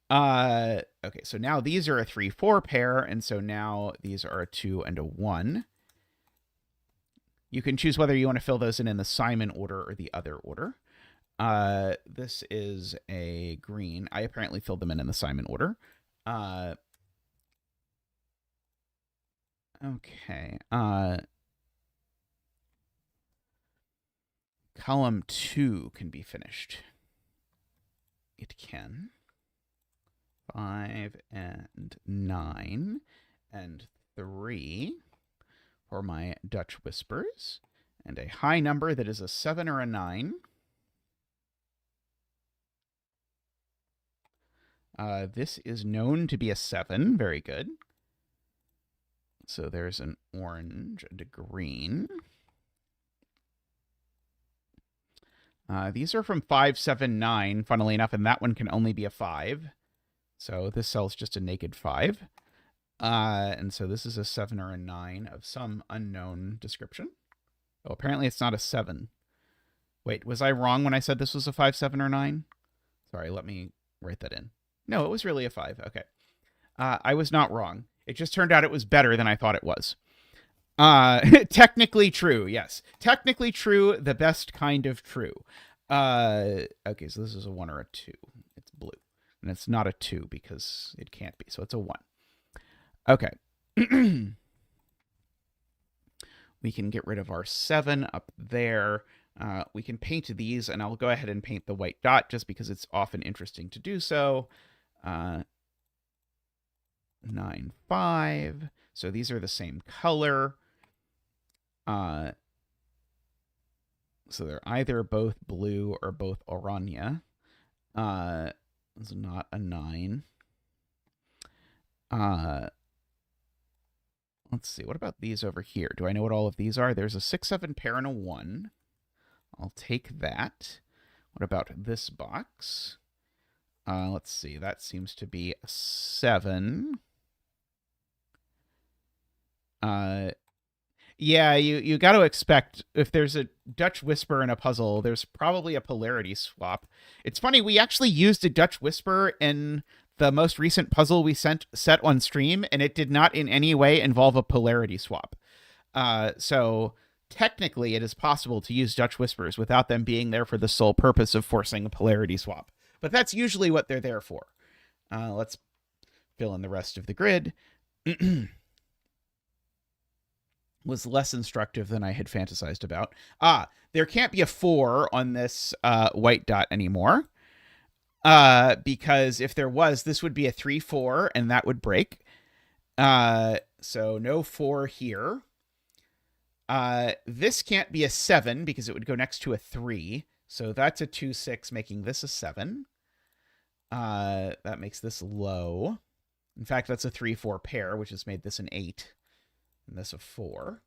[SPEAKER 1] Okay, so now these are a 3, 4 pair, and so now these are a 2 and a 1. You can choose whether you want to fill those in the Simon order or the other order. This is a green. I apparently filled them in the Simon order. Okay. Column 2 can be finished. It can. 5 and 9 and 3 for my Dutch whispers. And a high number that is a 7 or a 9. This is known to be a 7. Very good. So there's an orange and a green. These are from 5, 7, 9, funnily enough, and that one can only be a 5. So this cell's just a naked 5. And so this is a 7 or a 9 of some unknown description. Oh, apparently it's not a 7. Wait, was I wrong when I said this was a 5, 7, or 9? Sorry, let me write that in. No, it was really a 5. Okay. I was not wrong. It just turned out it was better than I thought it was. Technically true, yes. Technically true, the best kind of true. Okay, so this is a 1 or a 2. It's blue. And it's not a 2 because it can't be, so it's a 1. Okay. We can get rid of our 7 up there. We can paint these, and I'll go ahead and paint the white dot just because it's often interesting to do so. 9, 5. So these are the same color. So they're either both blue or both oranje. It's not a 9. Let's see. What about these over here? Do I know what all of these are? There's a 6, 7 pair and a 1. I'll take that. What about this box? Let's see. That seems to be a 7. Yeah, you got to expect if there's a Dutch whisper in a puzzle, there's probably a polarity swap. It's funny, we actually used a Dutch whisper in the most recent puzzle we set on stream, and it did not in any way involve a polarity swap. So technically, it is possible to use Dutch whispers without them being there for the sole purpose of forcing a polarity swap. But that's usually what they're there for. Let's fill in the rest of the grid. Was less instructive than I had fantasized about. There can't be a 4 on this white dot anymore. Because if there was, this would be a 3, 4, and that would break. So no 4 here. This can't be a 7 because it would go next to a 3. So that's a 2, 6, making this a 7. That makes this low. In fact, that's a 3, 4 pair, which has made this an 8. And this a 4.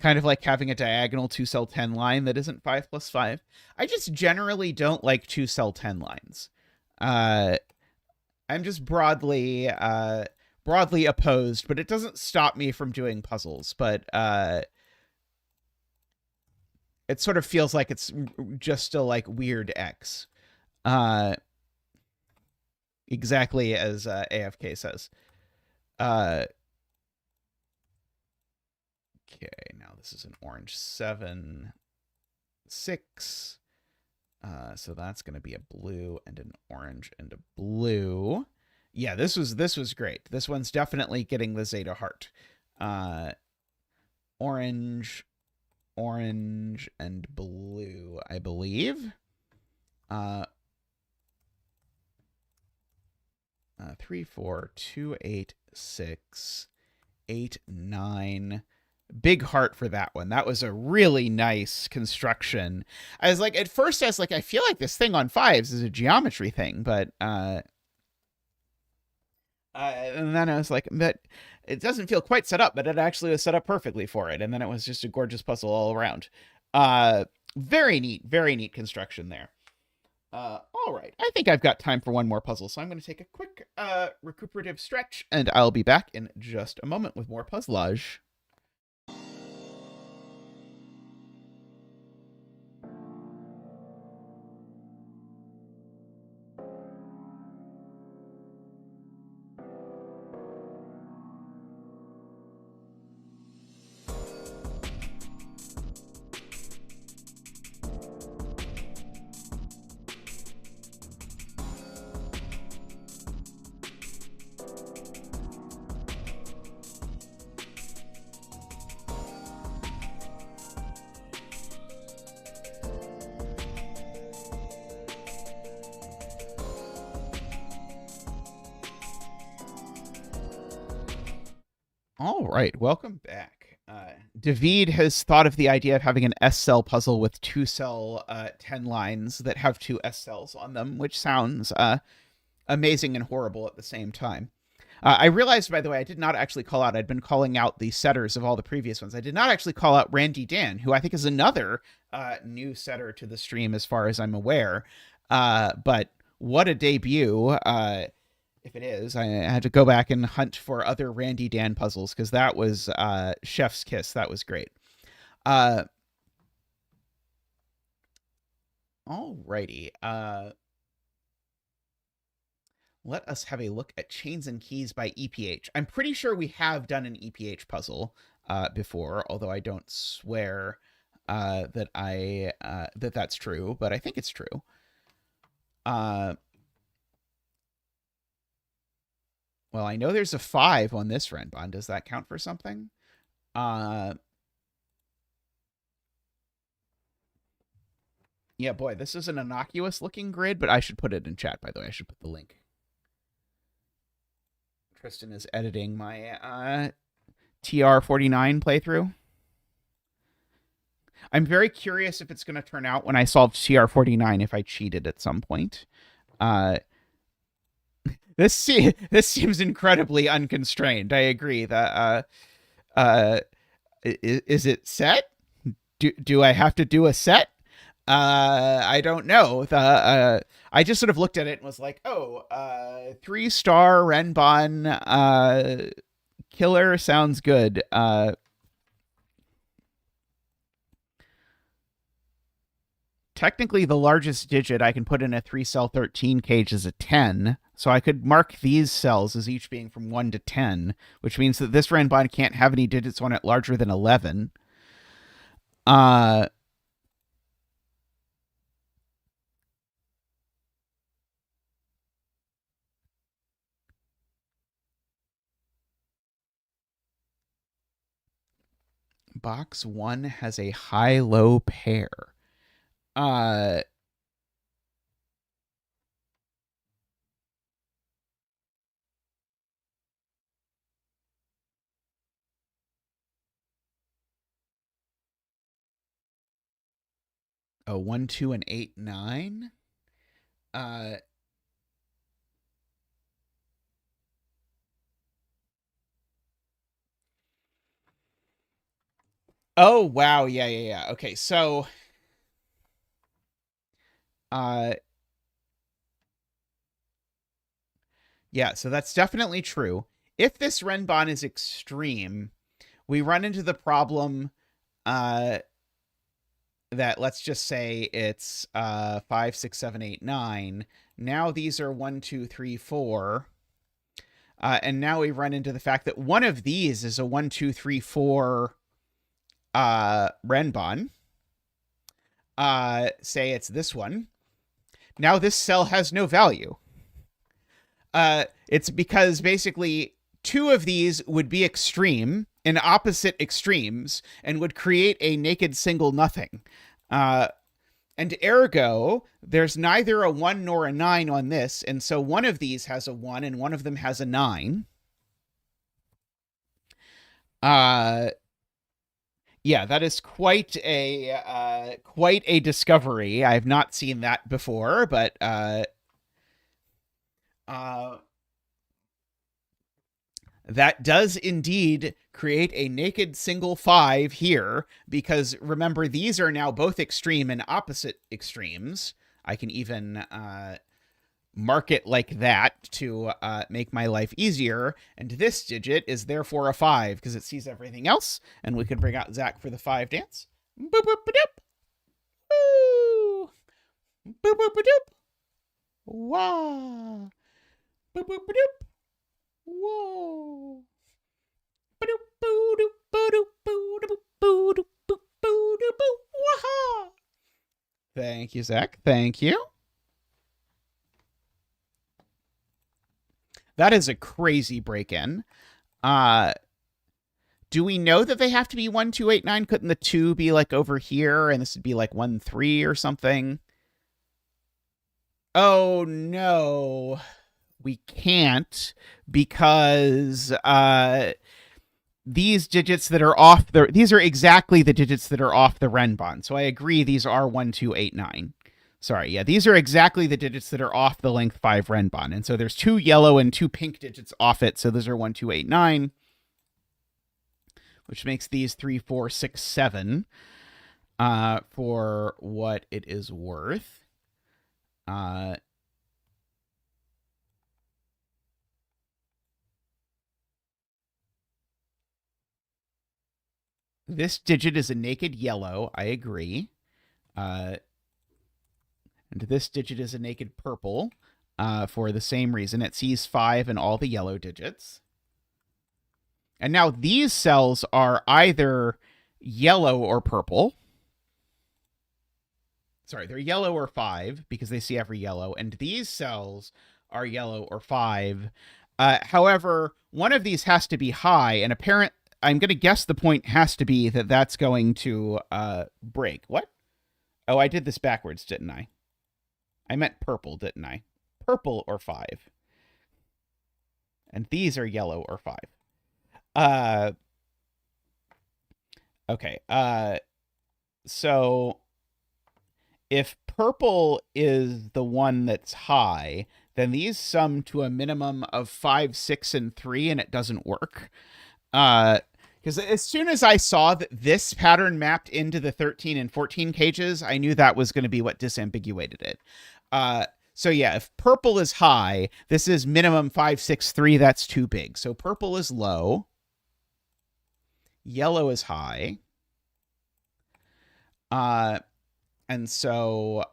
[SPEAKER 1] kind of like having a diagonal 2-cell 10 line that isn't 5 plus 5. I just generally don't like 2-cell 10 lines. I'm just broadly opposed, but it doesn't stop me from doing puzzles. But it sort of feels like it's just still like weird X. Exactly as AFK says. Okay, now this is an orange 7, 6. So that's going to be a blue and an orange and a blue. Yeah, this was great. This one's definitely getting the Zeta heart. Orange, orange, and blue, I believe. 3, 4, 2, 8, 6, 8, 9. Big heart for that one. That was a really nice construction. I was like, at first I was like, I feel like this thing on 5s is a geometry thing, but and then I was like, but it doesn't feel quite set up, but it actually was set up perfectly for it. And then it was just a gorgeous puzzle all around. Very neat construction there. All right, I think I've got time for one more puzzle, so I'm going to take a quick recuperative stretch, and I'll be back in just a moment with more puzzlage. All right, welcome back. David has thought of the idea of having an S-cell puzzle with 2-cell 10 lines that have 2 S-cells on them, which sounds amazing and horrible at the same time. I realized, by the way, I did not actually call out. I'd been calling out the setters of all the previous ones. I did not actually call out Randy Dan, who I think is another new setter to the stream as far as I'm aware. But what a debut. If it is, I had to go back and hunt for other Randy Dan puzzles because that was chef's kiss. That was great. Alrighty. Let us have a look at Chains and Keys by EPH. I'm pretty sure we have done an EPH puzzle before, although I don't swear that that's true, but I think it's true. Well, I know there's a 5 on this Renbon. Does that count for something? Yeah, boy, this is an innocuous looking grid, but I should put it in chat, by the way. I should put the link. Tristan is editing my TR49 playthrough. I'm very curious if it's going to turn out when I solve TR49 if I cheated at some point. This seems incredibly unconstrained. I agree that is it set? Do I have to do a set? I don't know. I just sort of looked at it and was like, oh, 3-star Renbon killer sounds good. Technically, the largest digit I can put in a 3-cell 13 cage is a 10. So I could mark these cells as each being from 1 to 10, which means that this Renbon can't have any digits on it larger than 11. Box 1 has a high-low pair. Oh, 1, 2, and 8, 9. Oh, wow. Yeah, yeah, yeah. Okay, so uh yeah, so that's definitely true. If this Renbon is extreme, we run into the problem uh that, let's just say it's 5, 6, 7, 8, 9. Now these are 1, 2, 3, 4. And now we run into the fact that one of these is a 1, 2, 3, 4 Renbon. Say it's this one. Now this cell has no value. It's because basically two of these would be extreme in opposite extremes and would create a naked single nothing. And ergo, there's neither a 1 nor a 9 on this, and so one of these has a 1 and one of them has a 9. Yeah, that is quite a discovery. I've not seen that before, but that does indeed create a naked single 5 here, because remember, these are now both extreme and opposite extremes. I can even mark it like that to make my life easier. And this digit is therefore a 5 because it sees everything else. And we can bring out Zach for the 5 dance. Boop, boop, ba-doop. Woo! Boop, boop, ba-doop. Wow. Boop, boop, ba-doop. Whoa. Ba-doop, boo-doop, ba-doop, boo-doop, boo-doop, boo-doop, boo-doop. Waha! Thank you, Zach. Thank you. That is a crazy break-in. Do we know that they have to be 1, 2, 8, 9? Couldn't the 2 be like over here and this would be like 1, 3 or something? Oh no. We can't, because these digits that are off these are exactly the digits that are off the Renbon. So I agree, these are 1, 2, 8, 9. Sorry, yeah, these are exactly the digits that are off the length 5 Renbon. And so there's 2 yellow and 2 pink digits off it. So those are 1, 2, 8, 9, which makes these 3, 4, 6, 7 for what it is worth. This digit is a naked yellow. I agree. And this digit is a naked purple for the same reason. It sees 5 in all the yellow digits. And now these cells are either yellow or purple. Sorry, they're yellow or 5 because they see every yellow. And these cells are yellow or 5. However, one of these has to be high, and I'm going to guess the point has to be that that's going to break. What? Oh, I did this backwards, didn't I? I meant purple, didn't I? Purple or 5. And these are yellow or 5. Okay. So if purple is the one that's high, then these sum to a minimum of 5, 6, and 3, and it doesn't work. Because as soon as I saw that this pattern mapped into the 13 and 14 cages, I knew that was going to be what disambiguated it. So yeah, if purple is high, this is minimum 5, 6, 3. That's too big. So purple is low. Yellow is high. And so,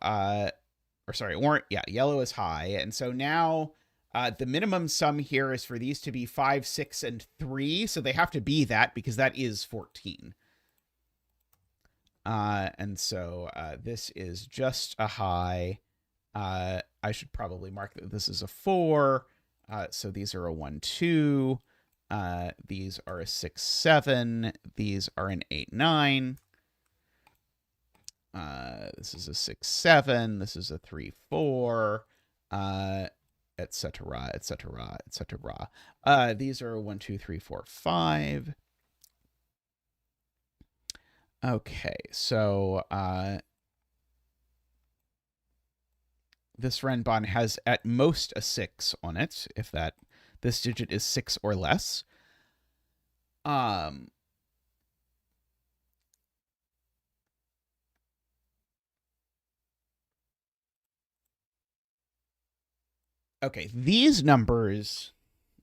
[SPEAKER 1] yellow is high. And so now the minimum sum here is for these to be 5, 6, and 3. So they have to be that because that is 14. And so this is just a high. I should probably mark that this is a 4. So these are a 1, 2. These are a 6, 7. These are an 8, 9. This is a 6, 7. This is a 3, 4. Etc. Etc. Etc. These are 1, 2, 3, 4, 5. Okay, so this Renbon has at most a 6 on it, if this digit is 6 or less. Okay, these numbers,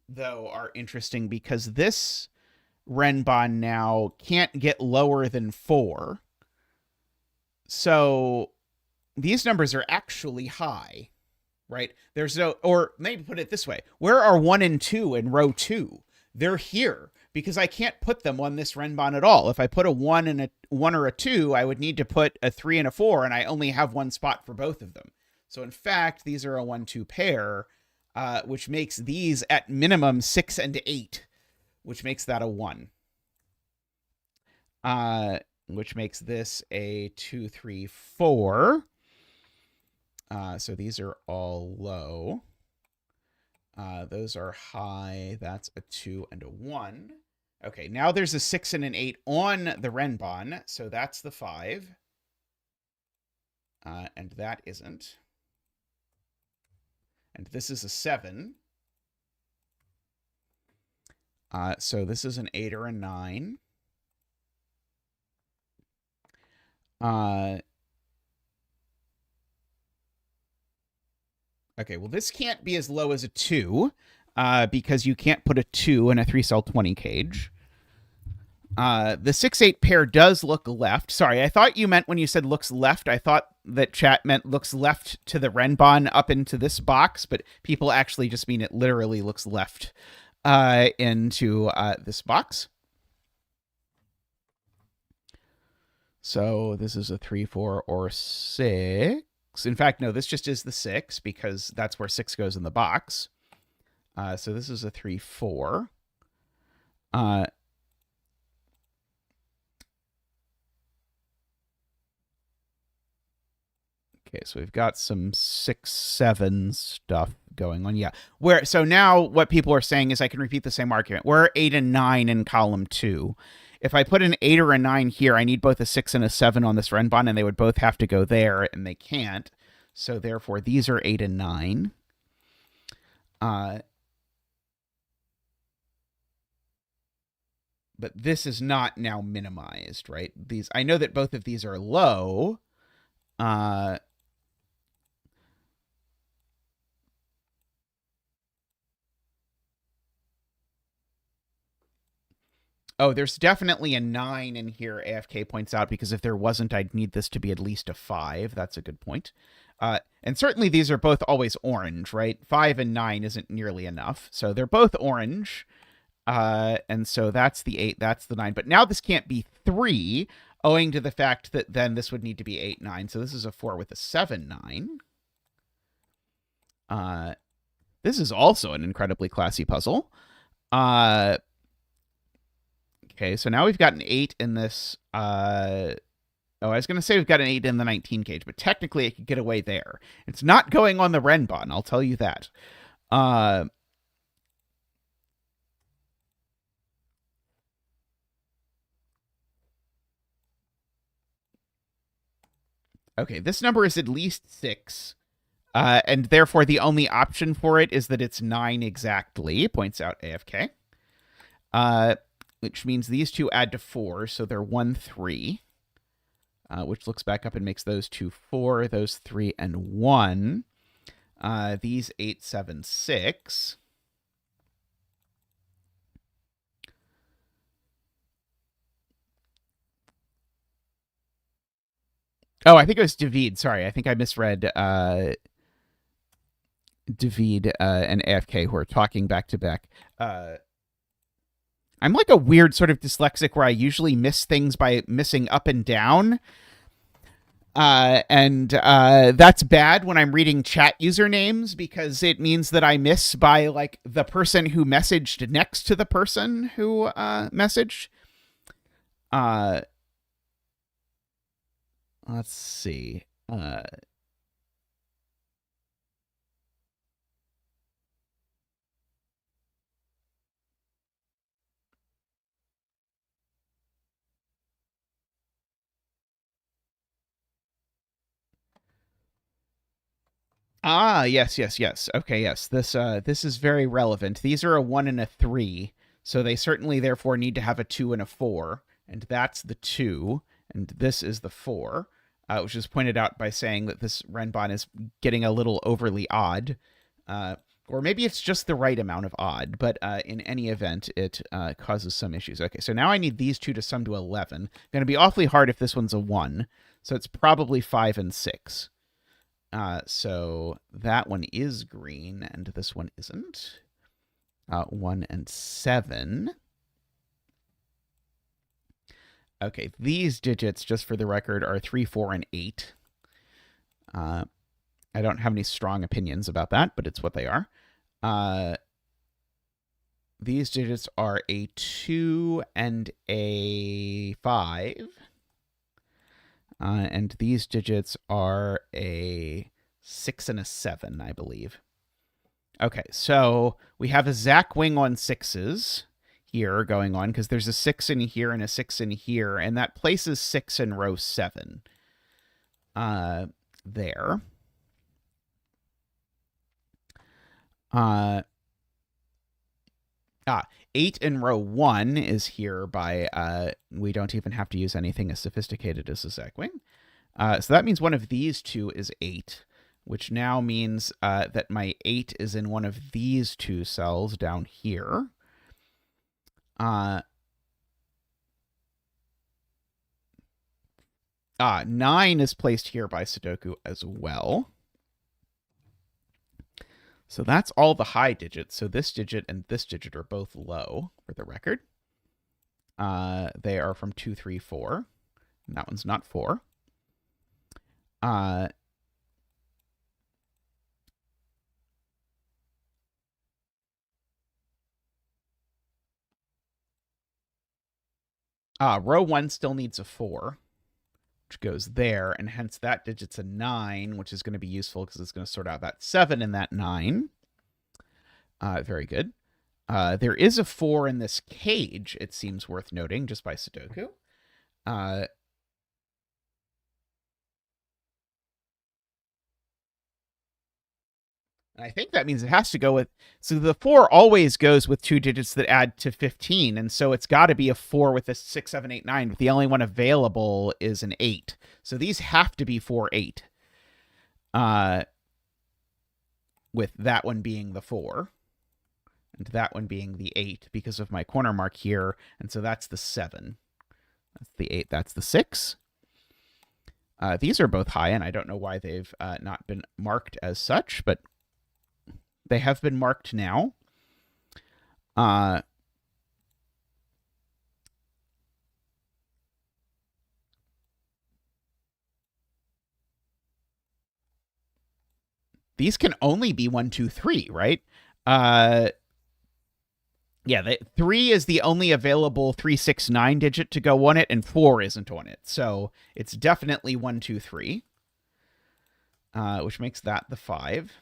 [SPEAKER 1] though, are interesting because this Renbon now can't get lower than 4. So these numbers are actually high, right? There's no, or maybe put it this way, where are 1 and 2 in row 2? They're here because I can't put them on this Renbon at all. If I put a 1 and a 1 or a 2, I would need to put a 3 and a 4, and I only have one spot for both of them. So in fact, these are a 1-2 pair, which makes these at minimum 6 and 8, which makes that a 1. Which makes this a 2, 3, 4. So these are all low. Those are high. That's a 2 and a 1. Okay, now there's a 6 and an 8 on the Renbon, so that's the 5. And that isn't. And this is a 7. So this is an 8 or a 9. Okay, well, this can't be as low as a 2, because you can't put a 2 in a 3-cell 20 cage. The 6-8 pair does look left. Sorry, I thought you meant when you said looks left, I thought that chat meant looks left to the Renbon up into this box, but people actually just mean it literally looks left into this box. So this is a 3, 4, or 6. In fact, no, this just is the 6 because that's where 6 goes in the box. So this is a 3, 4. Okay, so we've got some 6, 7 stuff going on. Yeah. So now what people are saying is I can repeat the same argument. We're 8 and 9 in column 2. If I put an 8 or a 9 here, I need both a 6 and a 7 on this Renbon, and they would both have to go there, and they can't. So therefore, these are 8 and 9. But this is not now minimized, right? I know that both of these are low. Oh, there's definitely a 9 in here, AFK points out, because if there wasn't, I'd need this to be at least a 5. That's a good point. And certainly these are both always orange, right? 5 and 9 isn't nearly enough. So they're both orange. And so that's the 8, that's the 9. But now this can't be 3, owing to the fact that then this would need to be 8, 9. So this is a 4 with a 7, 9. This is also an incredibly classy puzzle. Okay, so now we've got an 8 in this. I was going to say we've got an 8 in the 19 cage, but technically it could get away there. It's not going on the Renbon, I'll tell you that. Okay, this number is at least 6. And therefore the only option for it is that it's 9 exactly, points out AFK. Which means these two add to 4, so they're 1, 3. Which looks back up and makes those 2, 4, those 3, and 1. These 8, 7, 6. Oh, I think it was David. Sorry, I think I misread David and AFK who are talking back to back. I'm like a weird sort of dyslexic where I usually miss things by missing up and down. And that's bad when I'm reading chat usernames because it means that I miss by like the person who messaged next to the person who messaged. Let's see. Yes, yes, yes. Okay, yes. This is very relevant. These are a 1 and a 3, so they certainly therefore need to have a 2 and a 4, and that's the 2, and this is the 4, which is pointed out by saying that this Renbon is getting a little overly odd. Or maybe it's just the right amount of odd, but in any event, it causes some issues. Okay, so now I need these two to sum to 11. Going to be awfully hard if this one's a 1, so it's probably 5 and 6. So that one is green, and this one isn't. 1 and 7. Okay, these digits, just for the record, are 3, 4, and 8. I don't have any strong opinions about that, but it's what they are. These digits are a 2 and a 5. And these digits are a 6 and a 7, I believe. Okay, so we have a Zach wing on 6s here going on, because there's a 6 in here and a 6 in here, and that places 6 in row 7. There. 8 in row 1 is here by, we don't even have to use anything as sophisticated as a Zach wing. So that means one of these two is 8, which now means that my 8 is in one of these two cells down here. 9 is placed here by Sudoku as well. So that's all the high digits. So this digit and this digit are both low, for the record. They are from 2, 3, 4. And that one's not 4. Row 1 still needs a 4, which goes there, and hence that digit's a 9, which is going to be useful because it's going to sort out that 7 and that 9. Very good. There is a 4 in this cage, it seems worth noting, just by Sudoku. I think that means it has to go with... So the 4 always goes with two digits that add to 15, and so it's got to be a 4 with a 6, 7, 8, 9, but the only one available is an 8. So these have to be 4, 8. With that one being the 4. And that one being the 8 because of my corner mark here, and so that's the 7. That's the 8, that's the 6. These are both high, and I don't know why they've not been marked as such, but they have been marked now. These can only be 1, 2, 3, right? Yeah, 3 is the only available 3, 6, 9 digit to go on it, and 4 isn't on it. So it's definitely 1, 2, 3, which makes that the 5.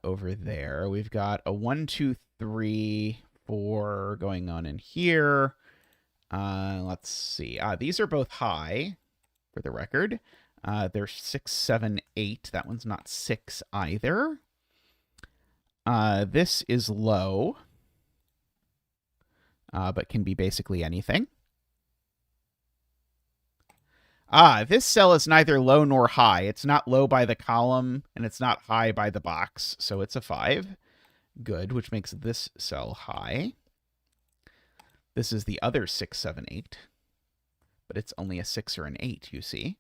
[SPEAKER 1] Over there, we've got a 1, 2, 3, 4 going on in here. Let's see. These are both high, for the record. They're 6, 7, 8. That one's not 6 either. This is low, but can be basically anything. This cell is neither low nor high. It's not low by the column, and it's not high by the box, so it's a 5. Good, which makes this cell high. This is the other 6, 7, 8, but it's only a 6 or an 8, you see.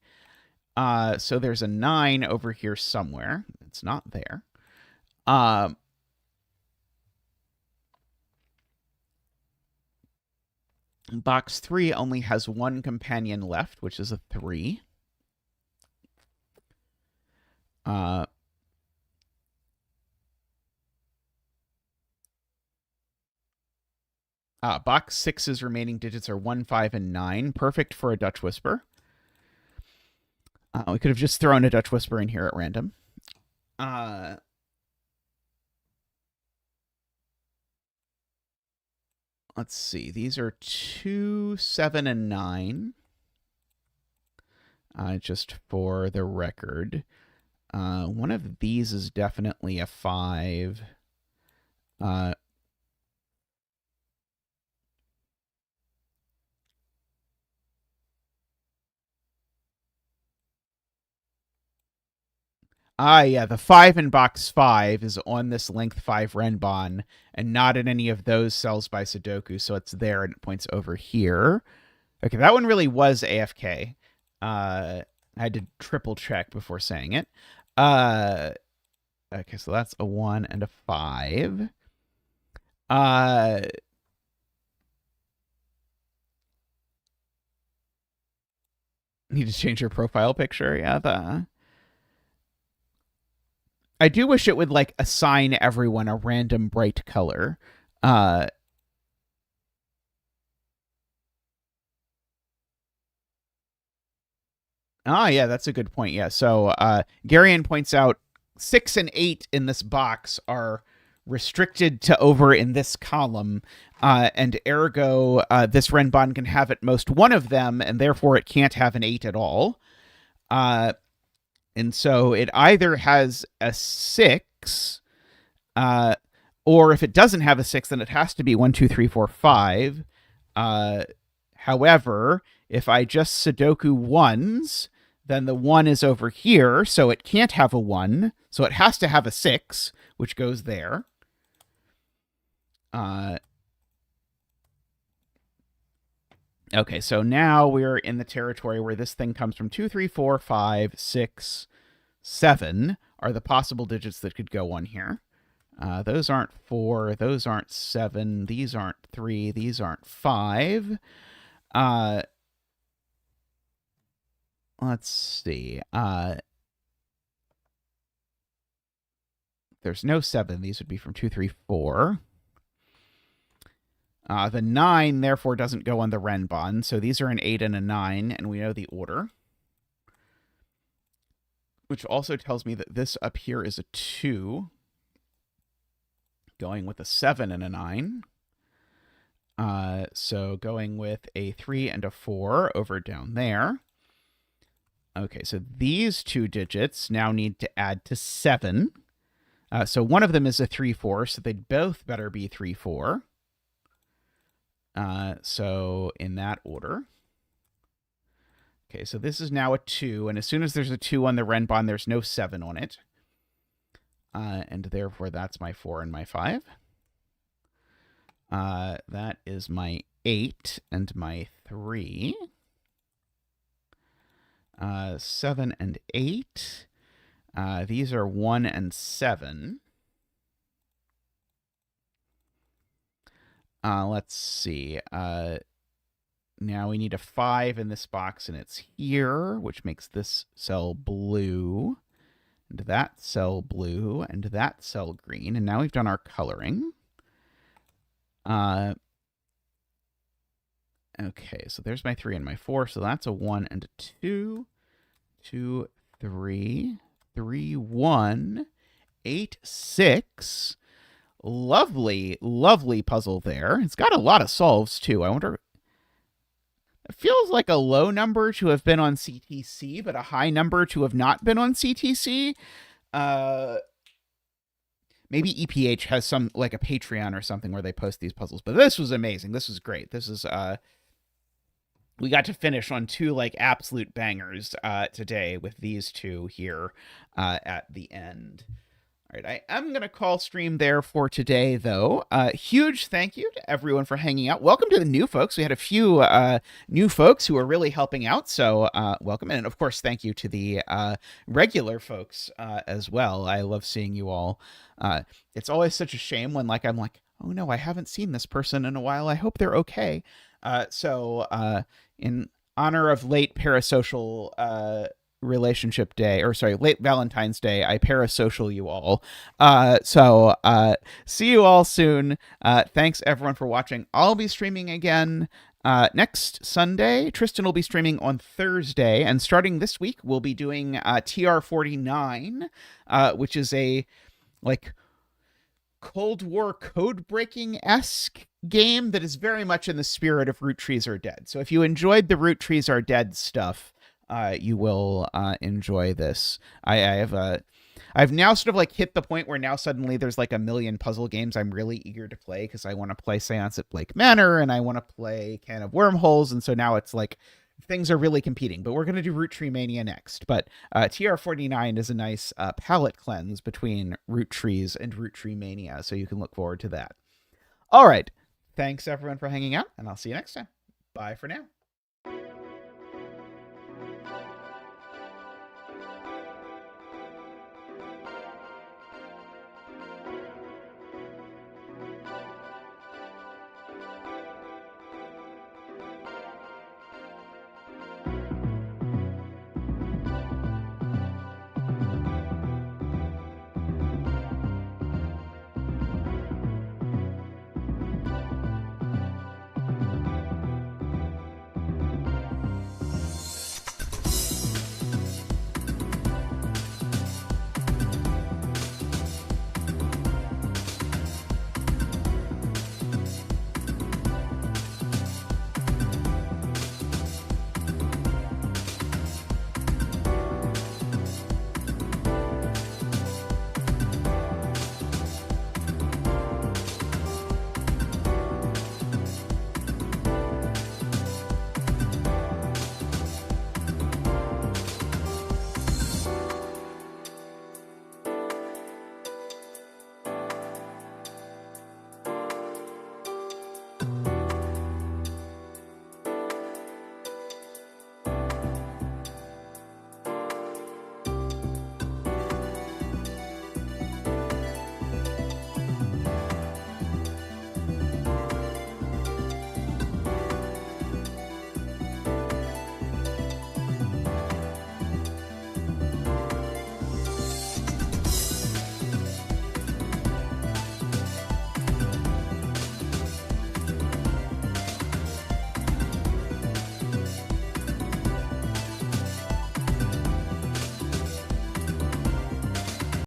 [SPEAKER 1] So there's a 9 over here somewhere. It's not there. Box 3 only has one companion left, which is a 3. Box 6's remaining digits are 1, 5, and 9. Perfect for a Dutch Whisper. We could have just thrown a Dutch Whisper in here at random. Let's see. These are 2, 7, and 9. Just for the record. One of these is definitely a 5. Yeah, the 5 in box 5 is on this length 5 Renbon and not in any of those cells by Sudoku, so it's there and it points over here. Okay, that one really was AFK. I had to triple check before saying it. Okay, so that's a 1 and a 5. Need to change your profile picture. Yeah, I do wish it would like assign everyone a random bright color. Yeah, that's a good point. Yeah, so Garion points out 6 and 8 in this box are restricted to over in this column, and ergo, this Renbon can have at most one of them, and therefore it can't have an 8 at all. And so it either has a 6, or if it doesn't have a 6, then it has to be 1, 2, 3, 4, 5. However, if I just Sudoku 1s, then the 1 is over here, so it can't have a 1, so it has to have a 6, which goes there. Okay, so now we're in the territory where this thing comes from 2, 3, 4, 5, 6, 7 are the possible digits that could go on here. Those aren't 4, those aren't 7, these aren't 3, these aren't 5. Let's see. There's no 7. These would be from 2, 3, 4. The 9, therefore, doesn't go on the Renbon, so these are an 8 and a 9, and we know the order. Which also tells me that this up here is a 2, going with a 7 and a 9. So going with a 3 and a 4 over down there. Okay, so these two digits now need to add to 7. So one of them is a 3, 4, so they'd both better be 3, 4. So in that order. Okay, so this is now a 2, and as soon as there's a 2 on the Renbon, there's no 7 on it. And therefore, that's my 4 and my 5. That is my 8 and my 3. 7 and 8. These are 1 and 7. Let's see. Now we need a 5 in this box, and it's here, which makes this cell blue, and that cell blue, and that cell green. And now we've done our coloring. Okay, so there's my 3 and my 4. So that's a 1 and a 2. 2, 3, 3, 1, 8, 6. Lovely, lovely puzzle there. It's got a lot of solves, too. I wonder... It feels like a low number to have been on CTC, but a high number to have not been on CTC. Maybe EPH has some, like a Patreon or something where they post these puzzles. But this was amazing. This was great. This is... we got to finish on 2, like, absolute bangers today with these 2 here at the end. All right, I am going to call stream there for today, though. Huge thank you to everyone for hanging out. Welcome to the new folks. We had a few new folks who are really helping out, so welcome. And, of course, thank you to the regular folks as well. I love seeing you all. It's always such a shame when, like, I'm like, oh, no, I haven't seen this person in a while. I hope they're okay. So in honor of late parasocial relationship day, or sorry, late Valentine's Day, I parasocial you all. So see you all soon. Thanks everyone for watching. I'll be streaming again next Sunday. Tristan will be streaming on Thursday, and starting this week, we'll be doing TR49, which is a like Cold War code-breaking-esque game that is very much in the spirit of Root Trees Are Dead. So if you enjoyed the Root Trees Are Dead stuff, you will enjoy this. I've now sort of like hit the point where now suddenly there's like a million puzzle games I'm really eager to play because I want to play Seance at Blake Manor and I want to play Can of Wormholes, and so now it's like things are really competing. But we're going to do Root Tree Mania next. But TR49 is a nice palette cleanse between root trees and Root Tree Mania, so you can look forward to that. All right. Thanks, everyone, for hanging out, and I'll see you next time. Bye for now.